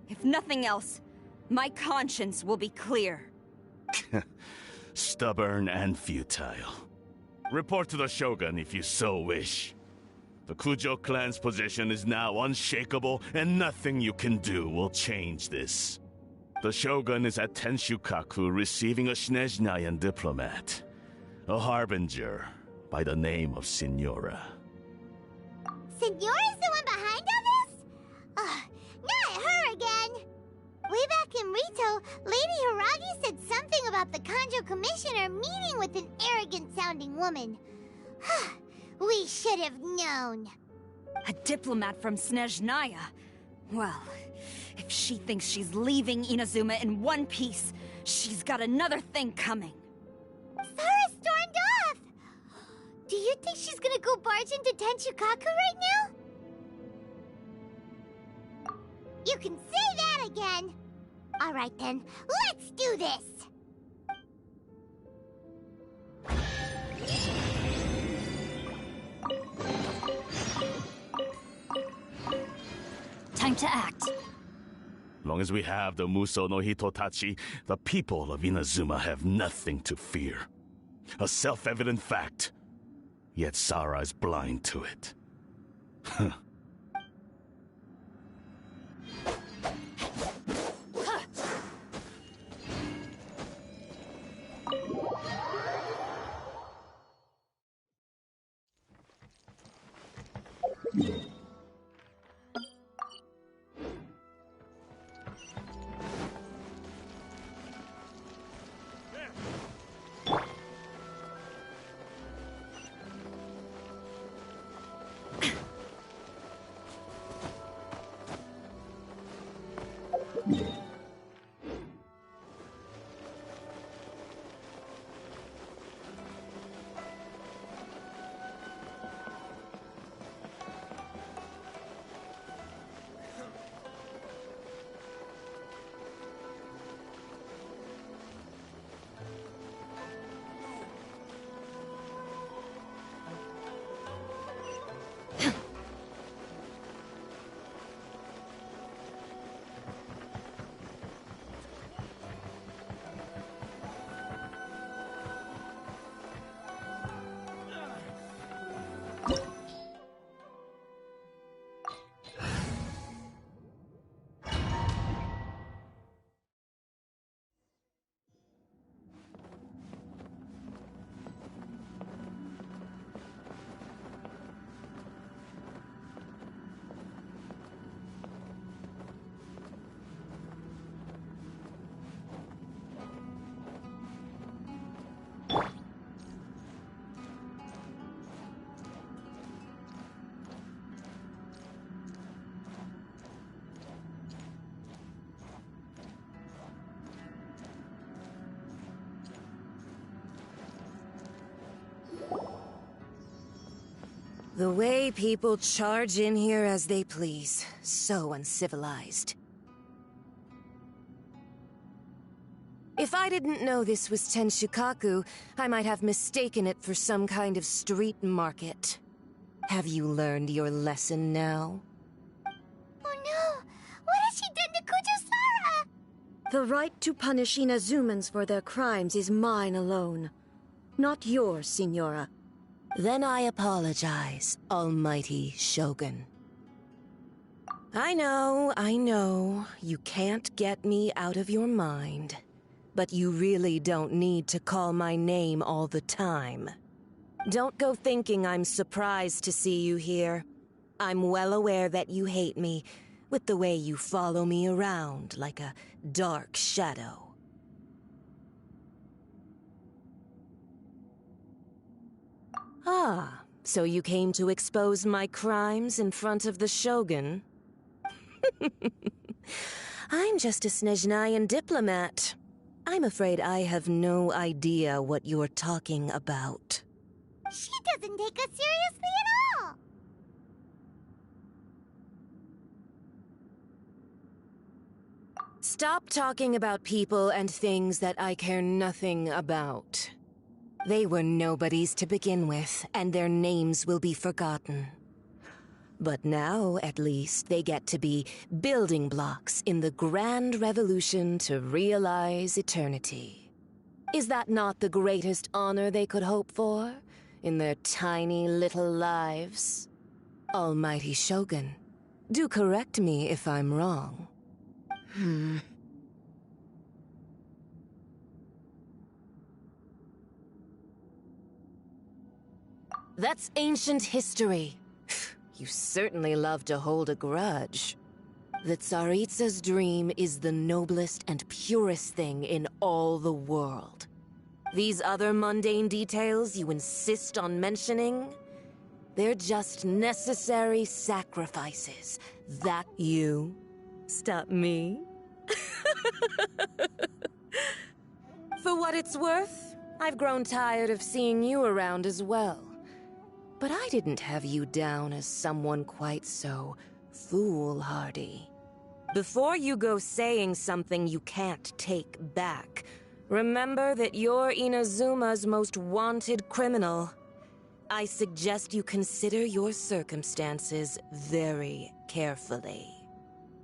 If nothing else, my conscience will be clear. Stubborn and futile. Report to the Shogun if you so wish. The Kujo clan's position is now unshakable, and nothing you can do will change this. The Shogun is at Tenshukaku receiving a Snezhnayan diplomat. A harbinger by the name of Signora. Signora's the one behind all this? Not her again! Way back in Rito, Lady Hiragi said something about the Kanjo Commissioner meeting with an arrogant-sounding woman. We should have known. A diplomat from Snezhnaya? Well, if she thinks she's leaving Inazuma in one piece, she's got another thing coming. Sarah stormed off! Do you think she's gonna go barge into Tenshukaku right now? You can say that again! Alright then, let's do this! Time to act. Long as we have the Muso no Hitotachi, the people of Inazuma have nothing to fear. A self-evident fact. Yet Sara is blind to it. The way people charge in here as they please. So uncivilized. If I didn't know this was Tenshukaku, I might have mistaken it for some kind of street market. Have you learned your lesson now? Oh no! What has she done to Kujusara? The right to punish Inazumans for their crimes is mine alone. Not yours, Signora. Then I apologize, Almighty Shogun. I know, you can't get me out of your mind. But you really don't need to call my name all the time. Don't go thinking I'm surprised to see you here. I'm well aware that you hate me, with the way you follow me around like a dark shadow. Ah, so you came to expose my crimes in front of the Shogun? I'm just a Snezhnayan diplomat. I'm afraid I have no idea what you're talking about. She doesn't take us seriously at all! Stop talking about people and things that I care nothing about. They were nobodies to begin with, and their names will be forgotten. But now, at least, they get to be building blocks in the grand revolution to realize eternity. Is that not the greatest honor they could hope for in their tiny little lives? Almighty Shogun, do correct me if I'm wrong. That's ancient history. You certainly love to hold a grudge. The Tsaritsa's dream is the noblest and purest thing in all the world. These other mundane details you insist on mentioning, they're just necessary sacrifices. That you stop me? For what it's worth, I've grown tired of seeing you around as well. But I didn't have you down as someone quite so foolhardy. Before you go saying something you can't take back, remember that you're Inazuma's most wanted criminal. I suggest you consider your circumstances very carefully.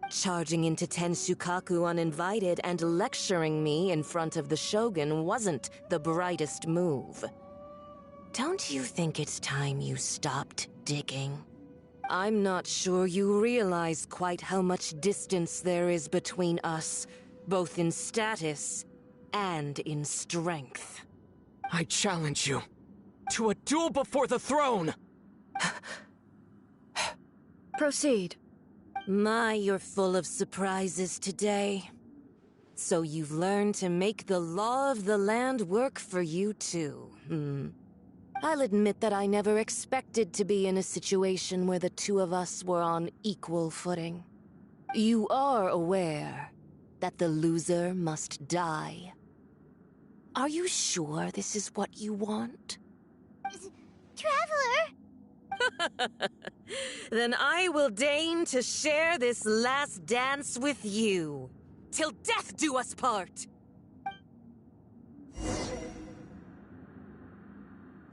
Charging into Tenshukaku uninvited and lecturing me in front of the Shogun wasn't the brightest move. Don't you think it's time you stopped digging? I'm not sure you realize quite how much distance there is between us, both in status and in strength. I challenge you to a duel before the throne! Proceed. My, you're full of surprises today. So you've learned to make the law of the land work for you too, I'll admit that I never expected to be in a situation where the two of us were on equal footing. You are aware that the loser must die. Are you sure this is what you want? Traveler! Then I will deign to share this last dance with you, till death do us part!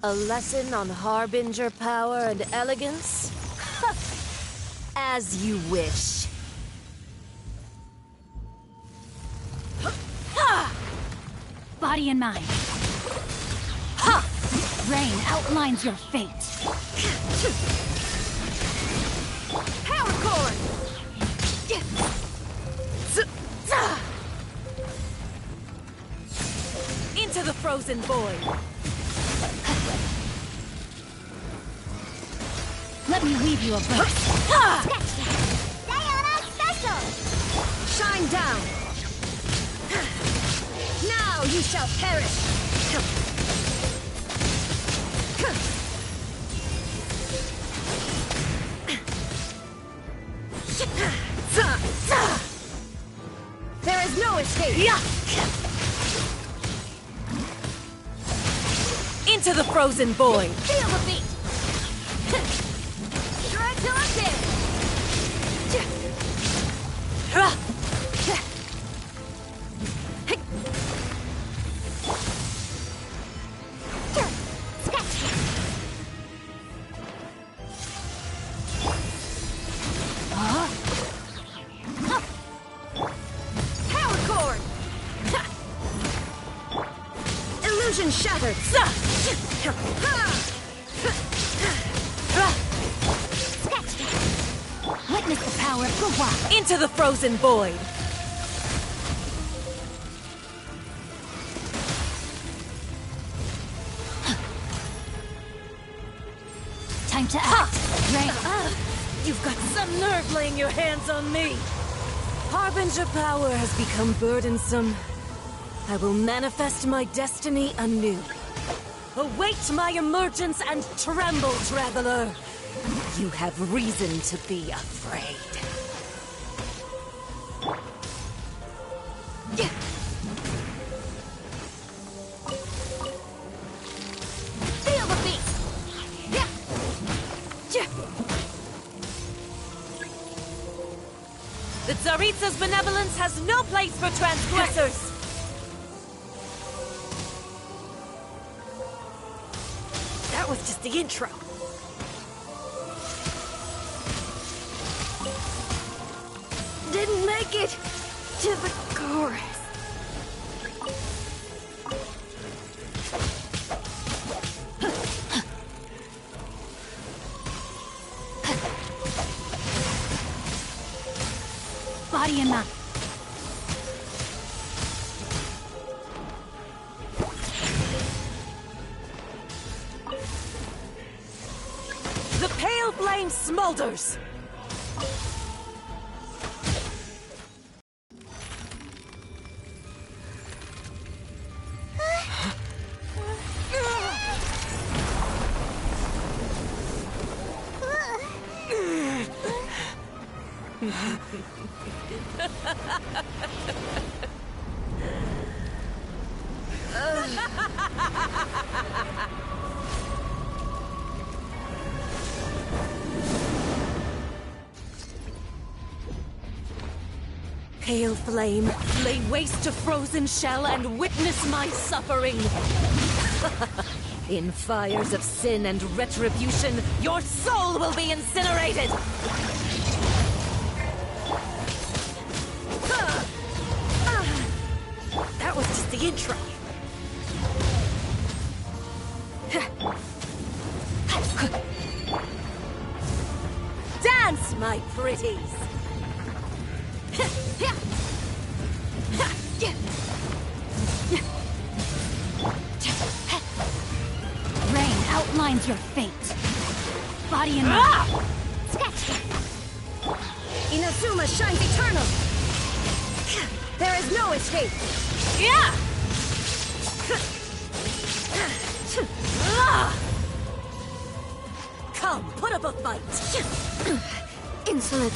A lesson on Harbinger power and elegance? As you wish. Body and mind. Ha! Rain outlines your fate. Power cord! Into the frozen void. Let me weave you a verse. Sayonara special! Shine down! Now you shall perish! There is no escape! Into the frozen void! Feel the beat! Try till I'm dead! Power cord! Illusion shattered! Witness the power of Gua! Into the frozen void! Time to act! Rain! You've got some nerve laying your hands on me! Harbinger power has become burdensome. I will manifest my destiny anew. Await my emergence and tremble, traveler! You have reason to be afraid. Feel the beat! The Tsaritsa's benevolence has no place for transgressors! That was just the intro. Didn't make it to the chorus. Body and mind. The pale flame smolders! pale flame, lay waste to frozen shell, and witness my suffering. In fires of sin and retribution, your soul will be incinerated! That was just the intro. Dance, my pretties! Rain outlines your fate. Body and mind. Sketch! Inazuma shines eternal! There is no escape! Yeah! Come, put up a fight! Insolent!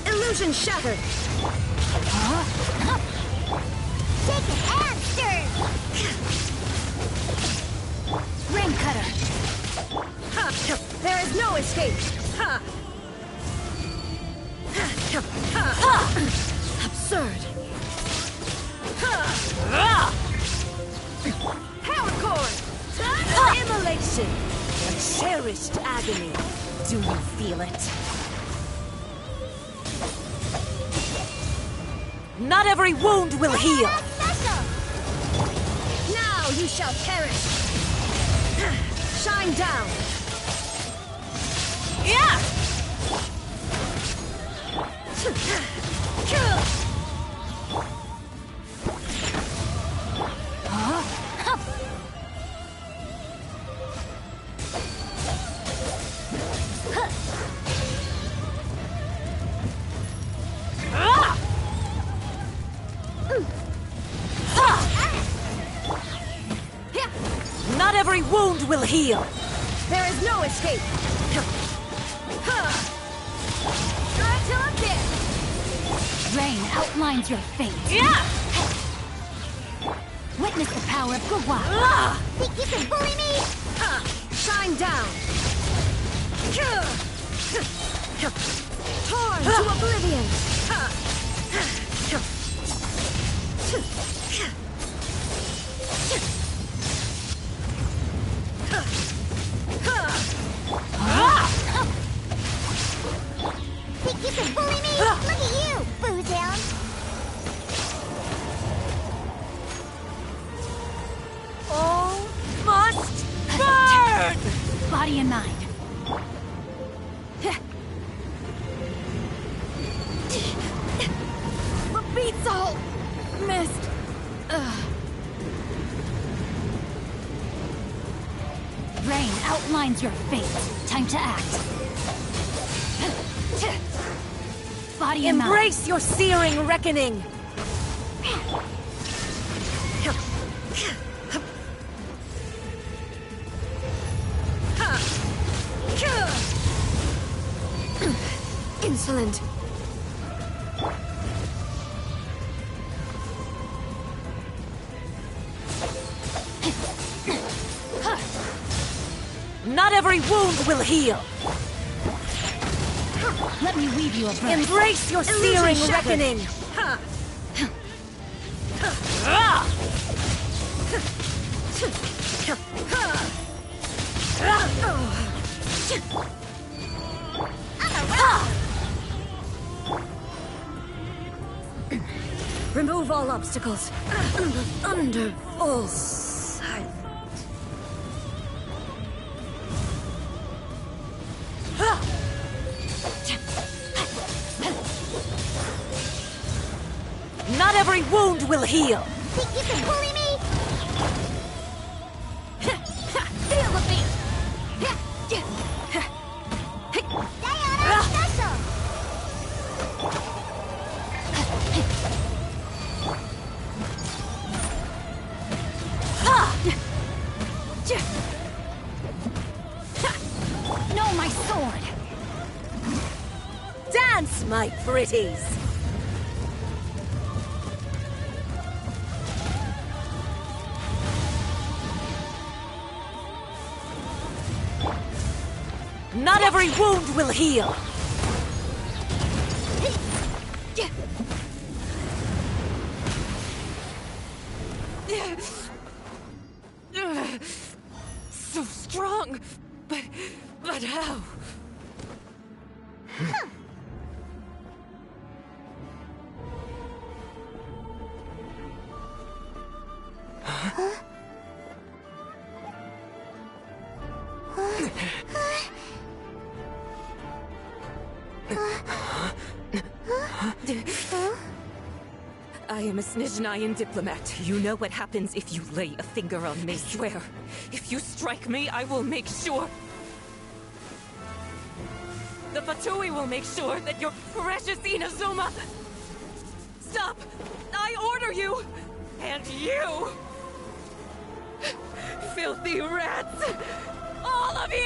Illusion shattered! Shaken and stirred! Rain cutter! There is no escape! Absurd! Power cord! Immolation! A cherished agony. Do you feel it? Not every wound will heal! Now you shall perish! Shine down! Yeah! Not every wound will heal! There is no escape! Try till I'm dead! Rain outlines your fate. Yeah! Witness the power of Gua. Think you can bully me? Shine down! Torn to oblivion! Think you can bully me? Look at you, Boozound! All must burn! Body and mind. The beat's all missed. Rain outlines your fate. Time to act. Body and mind. Embrace your searing reckoning. Insolent! Not every wound will heal. Let me weave you a verse. Embrace your searing reckoning. Remove all obstacles. And the thunder falls silent. Not every wound will heal. Think you can bully me? Feel the beat. Diana special! No, my sword. Dance, my pretties. Not every wound will heal! So strong! But how? I am a Snezhnayan diplomat. You know what happens if you lay a finger on me, swear. If you strike me, I will make sure... The Fatui will make sure that your precious Inazuma... Stop! I order you! And you! Filthy rats! All of you!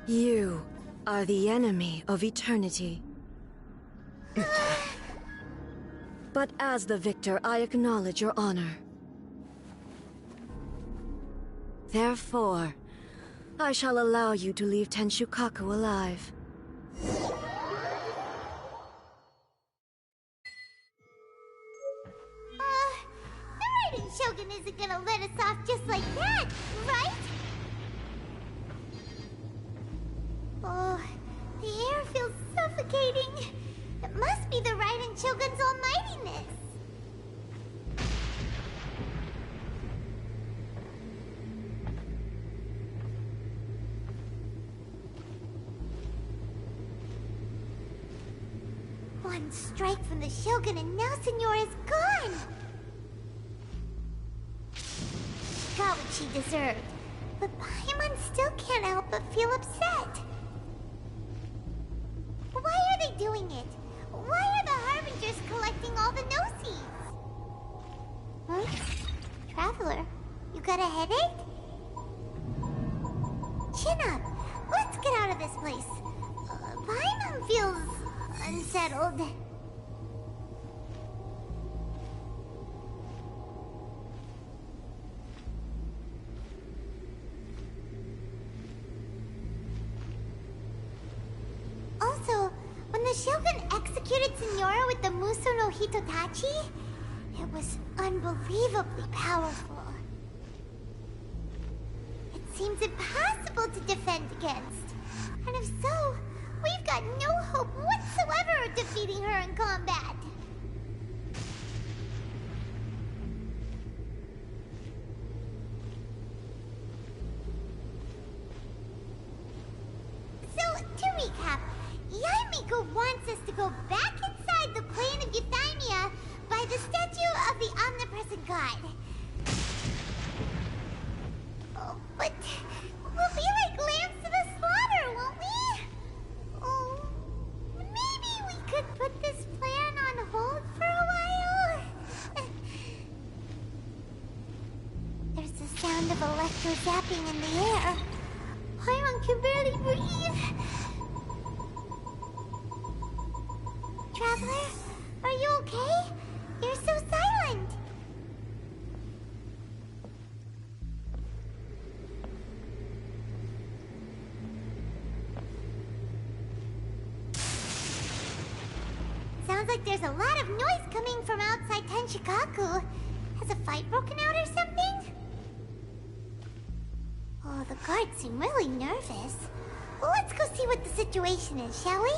You are the enemy of eternity. But as the victor, I acknowledge your honor. Therefore, I shall allow you to leave Tenshukaku alive. The Raiden Shogun isn't gonna let us off just like that, right? Oh, the air feels suffocating. It must be the Raiden Shogun's almightiness. One strike from the Shogun and now Senora is gone! She got what she deserved, but Paimon still can't help but feel upset. Why are they doing it? Why are the Harbingers collecting all the no-seeds? Huh? Traveler, you got a headache? Chin up. Let's get out of this place. Paimon feels... unsettled. Also, when the Shogun executed Senora with the Muso no Hitotachi, it was unbelievably powerful. It seems impossible to defend against. And if so, we've got no hope whatsoever of defeating her in combat. So, to recap, Yaimiko wants us to go back inside the plane of Euthymia by the statue of the omnipresent god. Oh, but we'll be like lambs to the slaughter, won't we? Oh, maybe we could put this plan on hold for a while? There's the sound of electro zapping in the air. Paimon can barely breathe. Traveler, are you okay? You're so silent. Sounds like there's a lot of noise coming from outside Tenshukaku. Has a fight broken out or something? Oh, the guards seem really nervous. Well, let's go see what the situation is, shall we?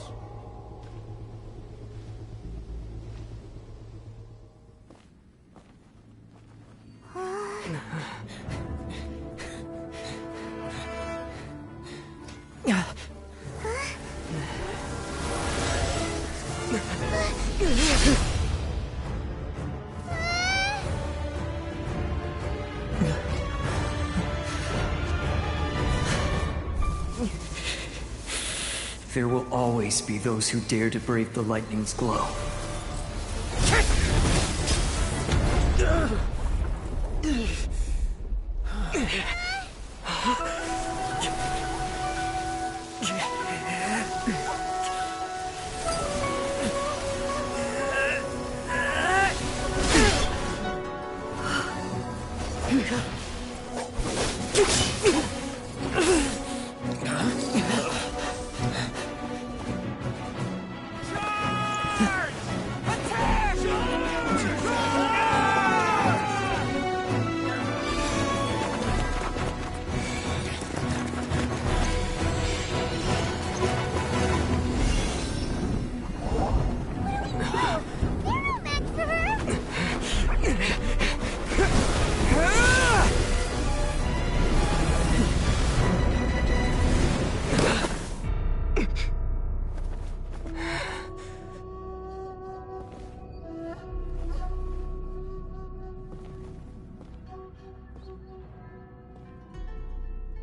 There will always be those who dare to brave the lightning's glow.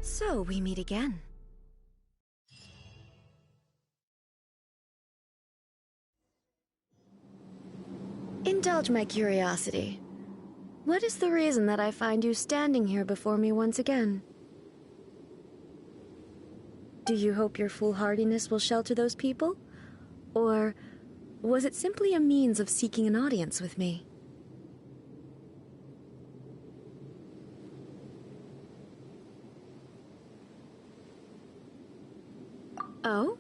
So, we meet again. Indulge my curiosity. What is the reason that I find you standing here before me once again? Do you hope your foolhardiness will shelter those people? Or was it simply a means of seeking an audience with me? Oh?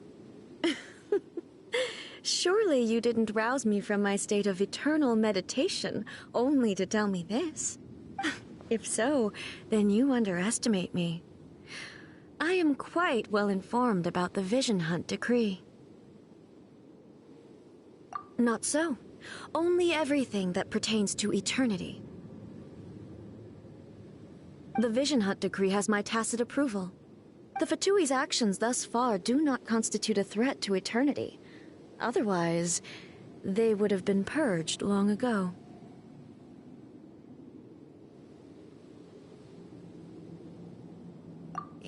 Surely you didn't rouse me from my state of eternal meditation only to tell me this. If so, then you underestimate me. I am quite well informed about the Vision Hunt decree. Not so. Only everything that pertains to eternity. The Vision Hunt decree has my tacit approval. The Fatui's actions thus far do not constitute a threat to eternity. Otherwise, they would have been purged long ago.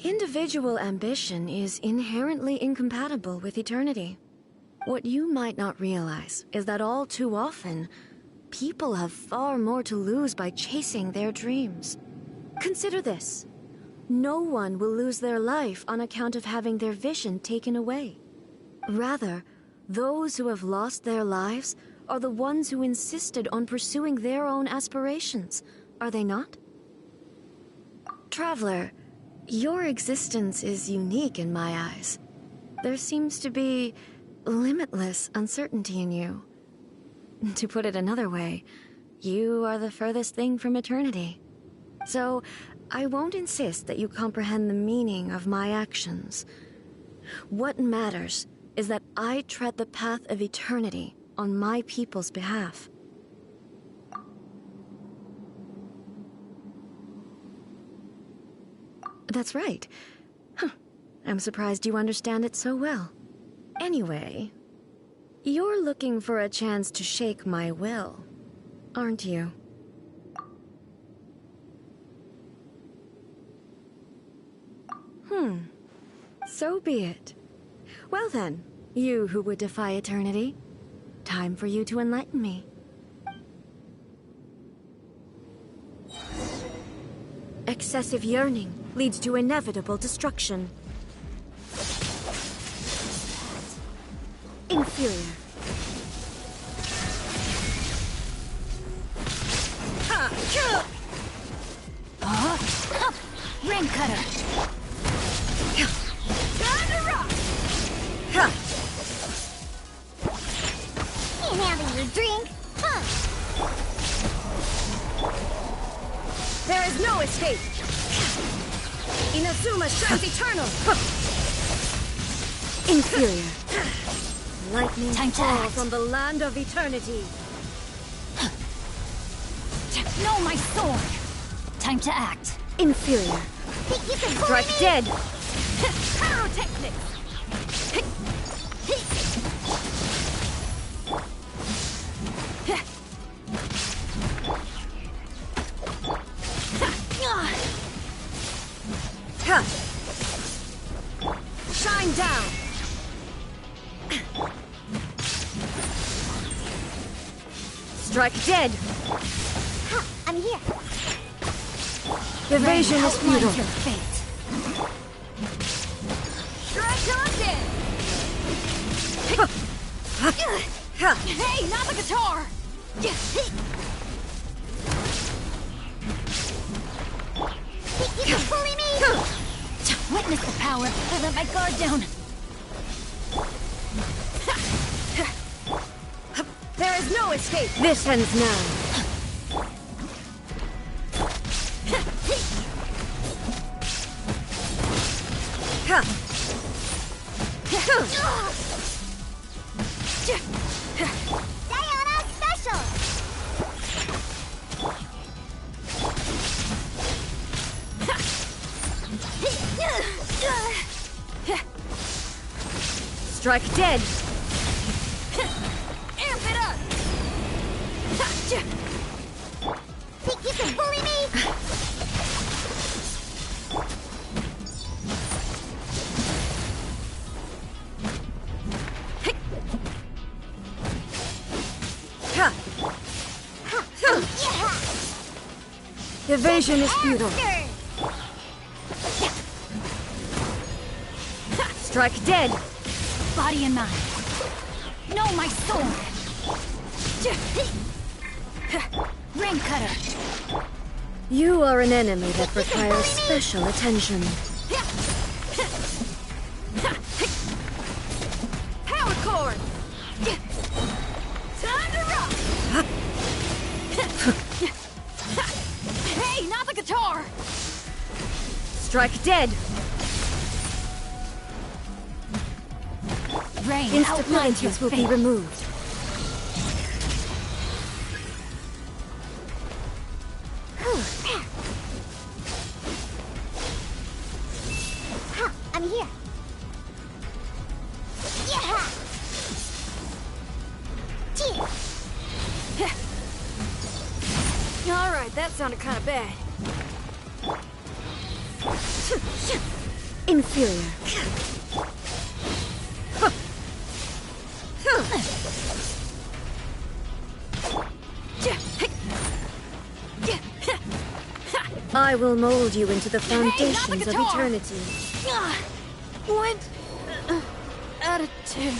Individual ambition is inherently incompatible with eternity. What you might not realize is that all too often, people have far more to lose by chasing their dreams. Consider this. No one will lose their life on account of having their vision taken away. Rather, those who have lost their lives are the ones who insisted on pursuing their own aspirations, are they not? Traveler, your existence is unique in my eyes. There seems to be limitless uncertainty in you. To put it another way, you are the furthest thing from eternity. So, I won't insist that you comprehend the meaning of my actions. What matters is that I tread the path of eternity on my people's behalf. That's right. I'm surprised you understand it so well. Anyway, you're looking for a chance to shake my will, aren't you? So be it. Well then, you who would defy eternity, time for you to enlighten me. Excessive yearning leads to inevitable destruction. Inferior. Rain cutter. Time to rock. Can't handle your drink. There is no escape. Inazuma shines eternal. Inferior. Lightning Time to fall act. from the land of eternity. No, my sword. Time to act. Inferior. Think you can bully Strike me? dead. Pyrotechnics. Shine down. Strike dead. I'm here. Evasion is futile. Your fate. Strike on dead. Hey, not the guitar. Think you can bully me? Witness the power. I let my guard down. There is no escape. This ends now. Sayona Special! Strike dead. Amp it up. Think you can bully me? Evasion is futile. Strike dead. Body and mind. No, my sword. Ring cutter. You are an enemy that requires special attention. Power cord. Time to rock. Hey, not the guitar. Strike dead. Rain outlines your Instabilities will fate. be removed. I'm here. Yeah! All right, that sounded kind of bad. Inferior. I will mold you into the foundations of eternity. Went out of tune.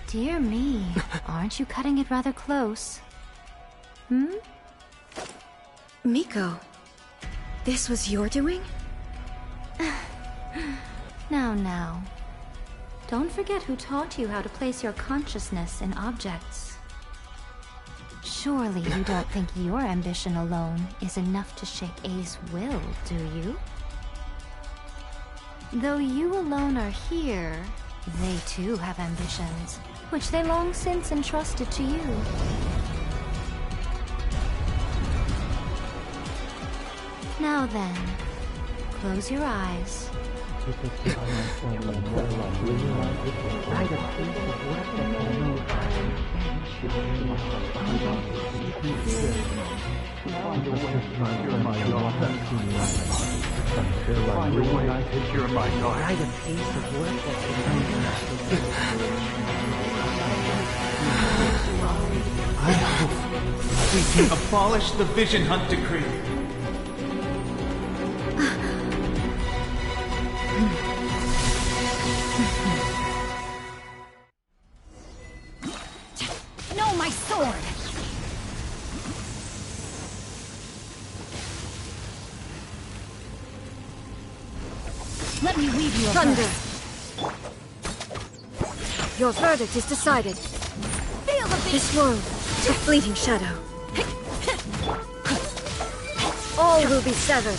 Dear me, aren't you cutting it rather close? Hmm? Miko, this was your doing? Now. Don't forget who taught you how to place your consciousness in objects. Surely you don't think your ambition alone is enough to shake A's will, do you? Though you alone are here, they too have ambitions, which they long since entrusted to you. Now then, close your eyes. I hope we can abolish the Vision Hunt Decree. No, my sword! Let me weave you a Thunder! verse. Your verdict is decided. Feel the beat! This world, a fleeting shadow. All will be severed.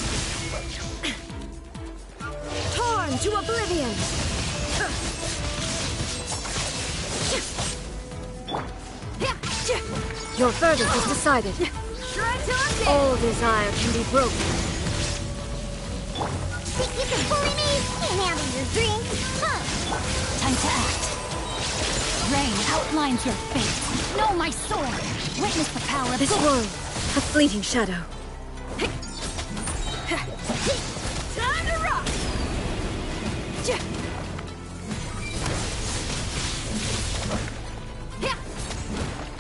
Torn to oblivion! Your verdict is decided. All desire can be broken. Think you can bully me? Can't handle your drink. Huh. Time to act. Rain outlines your fate. Know my sword. Witness the power of This world, a fleeting shadow. Time to rock!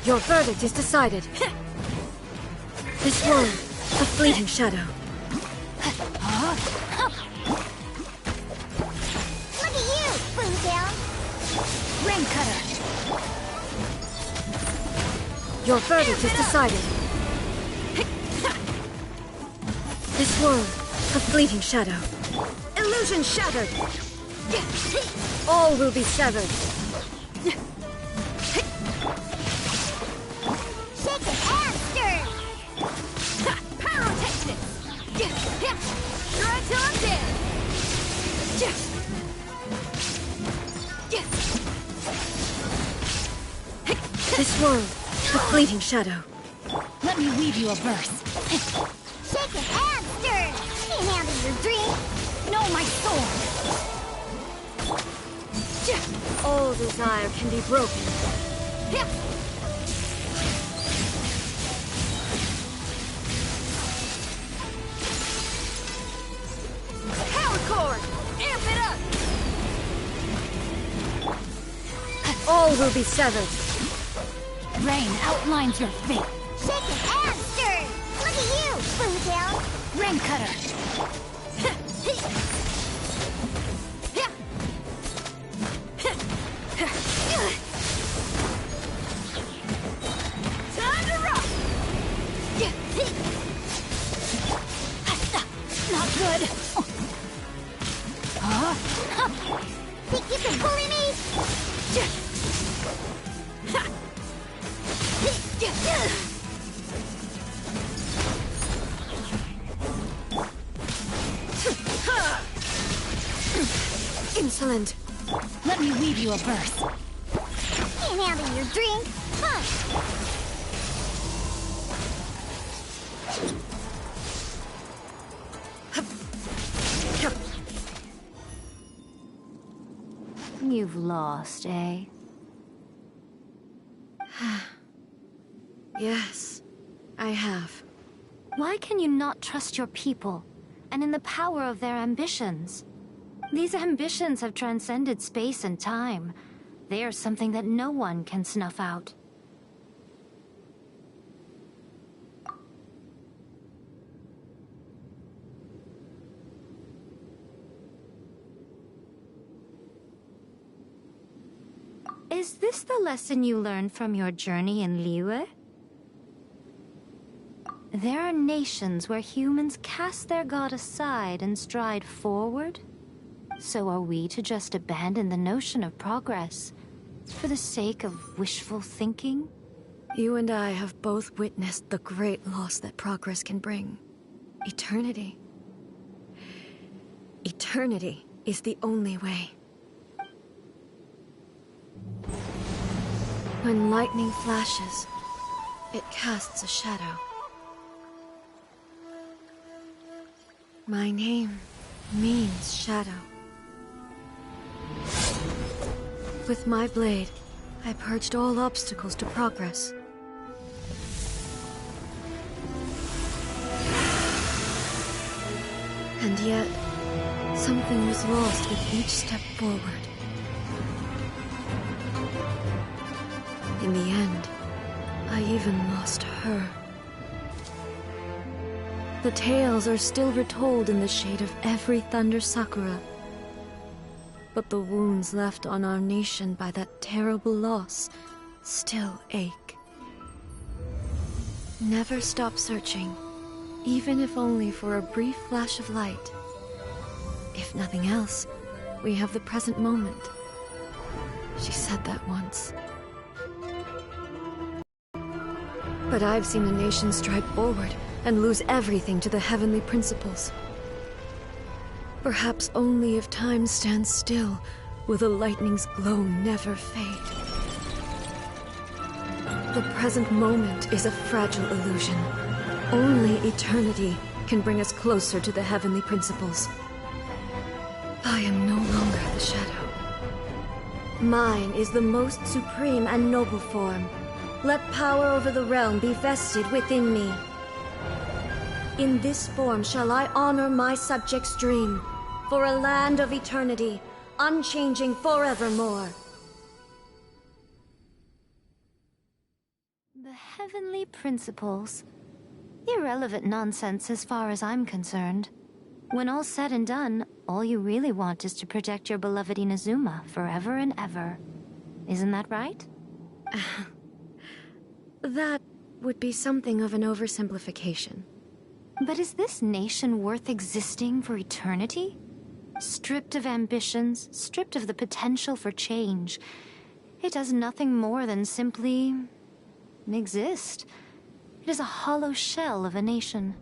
Your verdict is decided. This world, A fleeting shadow. Look at you, Boomtown! Rain Cutter! Your verdict is decided. This world, a fleeting shadow. Illusion shattered! All will be severed. Shake it and stir! Pyrotechnics! Try till I'm dead! This world, a fleeting shadow. Let me weave you a verse. Shake it and stir! Can't handle your drink! Know my sword! All desire can be broken. Power cord! Amp it up! All will be severed. Rain outlines your fate. Shake it and stir! Look at you, Boomtown! Rain Cutter! Time to rock! Not good! Think you can bully me? Insolent. Let me weave you a verse. Can't handle your drink? Huh? You've lost, eh? Yes, I have. Why can you not trust your people, and in the power of their ambitions? These ambitions have transcended space and time. They are something that no one can snuff out. Is this the lesson you learned from your journey in Liyue? There are nations where humans cast their god aside and stride forward. So are we to just abandon the notion of progress for the sake of wishful thinking? You and I have both witnessed the great loss that progress can bring. Eternity. Eternity is the only way. When lightning flashes, it casts a shadow. My name means shadow. With my blade, I purged all obstacles to progress. And yet, something was lost with each step forward. In the end, I even lost her. The tales are still retold in the shade of every Thunder Sakura. But the wounds left on our nation by that terrible loss still ache. Never stop searching, even if only for a brief flash of light. If nothing else, we have the present moment. She said that once. But I've seen a nation stride forward and lose everything to the heavenly principles. Perhaps only if time stands still will the lightning's glow never fade. The present moment is a fragile illusion. Only eternity can bring us closer to the heavenly principles. I am no longer the shadow. Mine is the most supreme and noble form. Let power over the realm be vested within me. In this form shall I honor my subjects' dream, for a land of eternity, unchanging forevermore. The heavenly principles. Irrelevant nonsense as far as I'm concerned. When all's said and done, all you really want is to protect your beloved Inazuma forever and ever. Isn't that right? That would be something of an oversimplification. But is this nation worth existing for eternity? Stripped of ambitions, stripped of the potential for change. It does nothing more than simply exist. It is a hollow shell of a nation.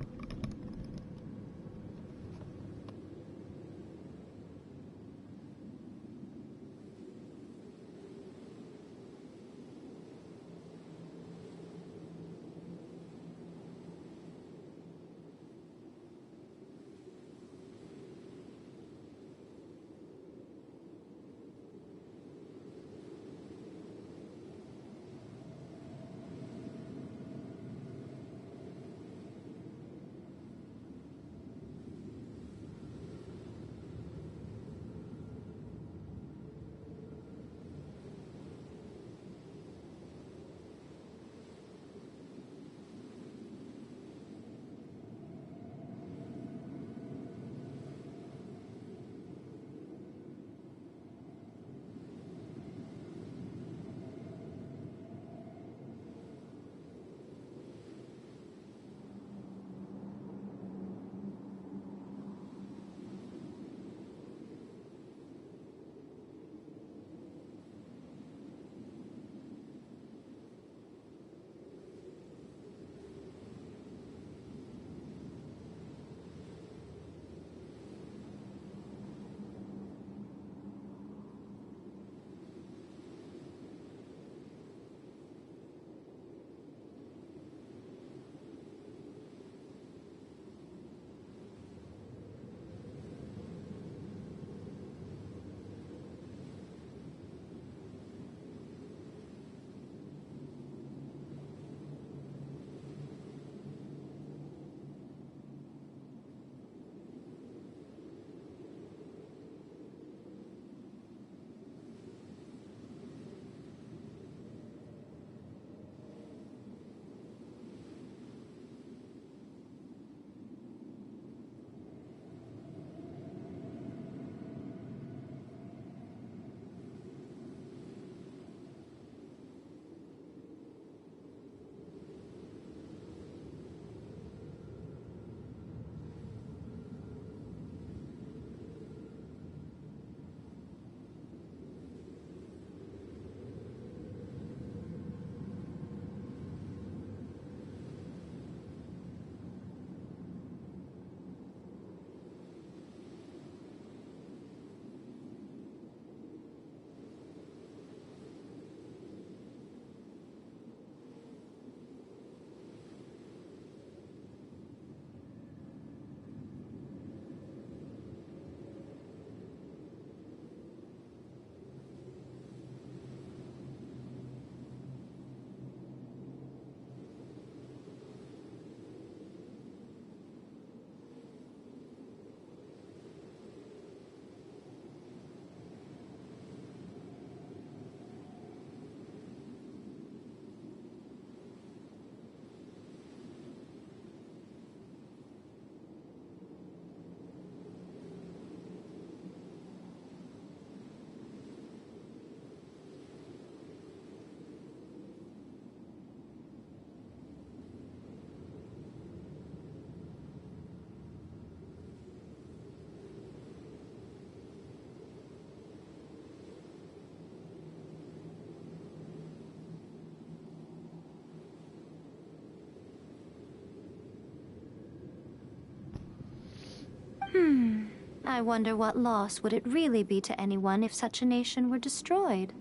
I wonder what loss would it really be to anyone if such a nation were destroyed.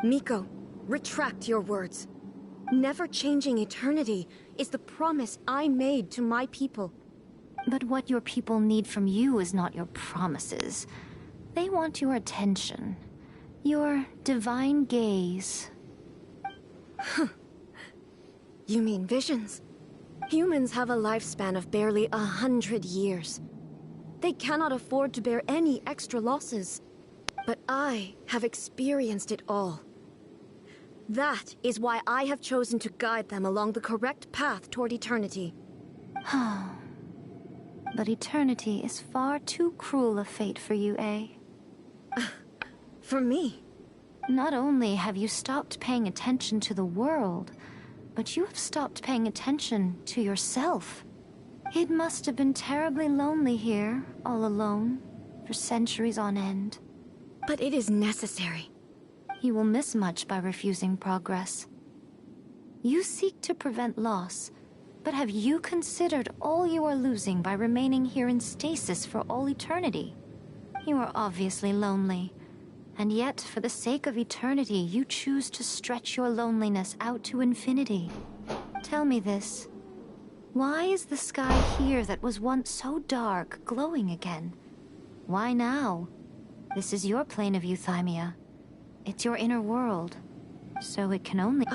Miko, retract your words. Never changing eternity is the promise I made to my people. But what your people need from you is not your promises. They want your attention. Your divine gaze. You mean visions? Humans have a lifespan of barely 100 years. They cannot afford to bear any extra losses. But I have experienced it all. That is why I have chosen to guide them along the correct path toward eternity. But eternity is far too cruel a fate for you, eh? For me? Not only have you stopped paying attention to the world, but you have stopped paying attention to yourself. It must have been terribly lonely here, all alone, for centuries on end. But it is necessary. You will miss much by refusing progress. You seek to prevent loss, but have you considered all you are losing by remaining here in stasis for all eternity? You are obviously lonely, and yet for the sake of eternity you choose to stretch your loneliness out to infinity. Tell me this. Why is the sky here that was once so dark glowing again? Why now? This is your plane of euthymia. It's your inner world, so it can only...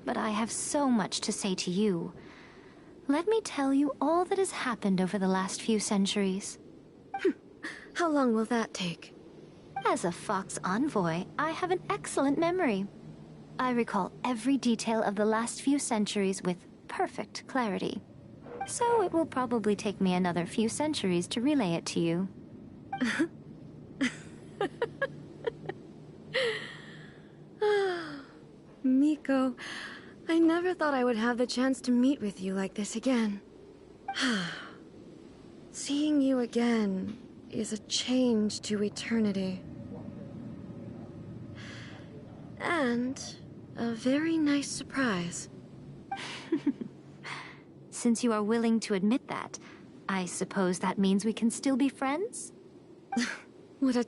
But I have so much to say to you. Let me tell you all that has happened over the last few centuries. How long will that take? As a Fox envoy, I have an excellent memory. I recall every detail of the last few centuries with perfect clarity. So it will probably take me another few centuries to relay it to you. Miko, I never thought I would have the chance to meet with you like this again. Seeing you again is a change to eternity. And a very nice surprise. Since you are willing to admit that, I suppose that means we can still be friends? What a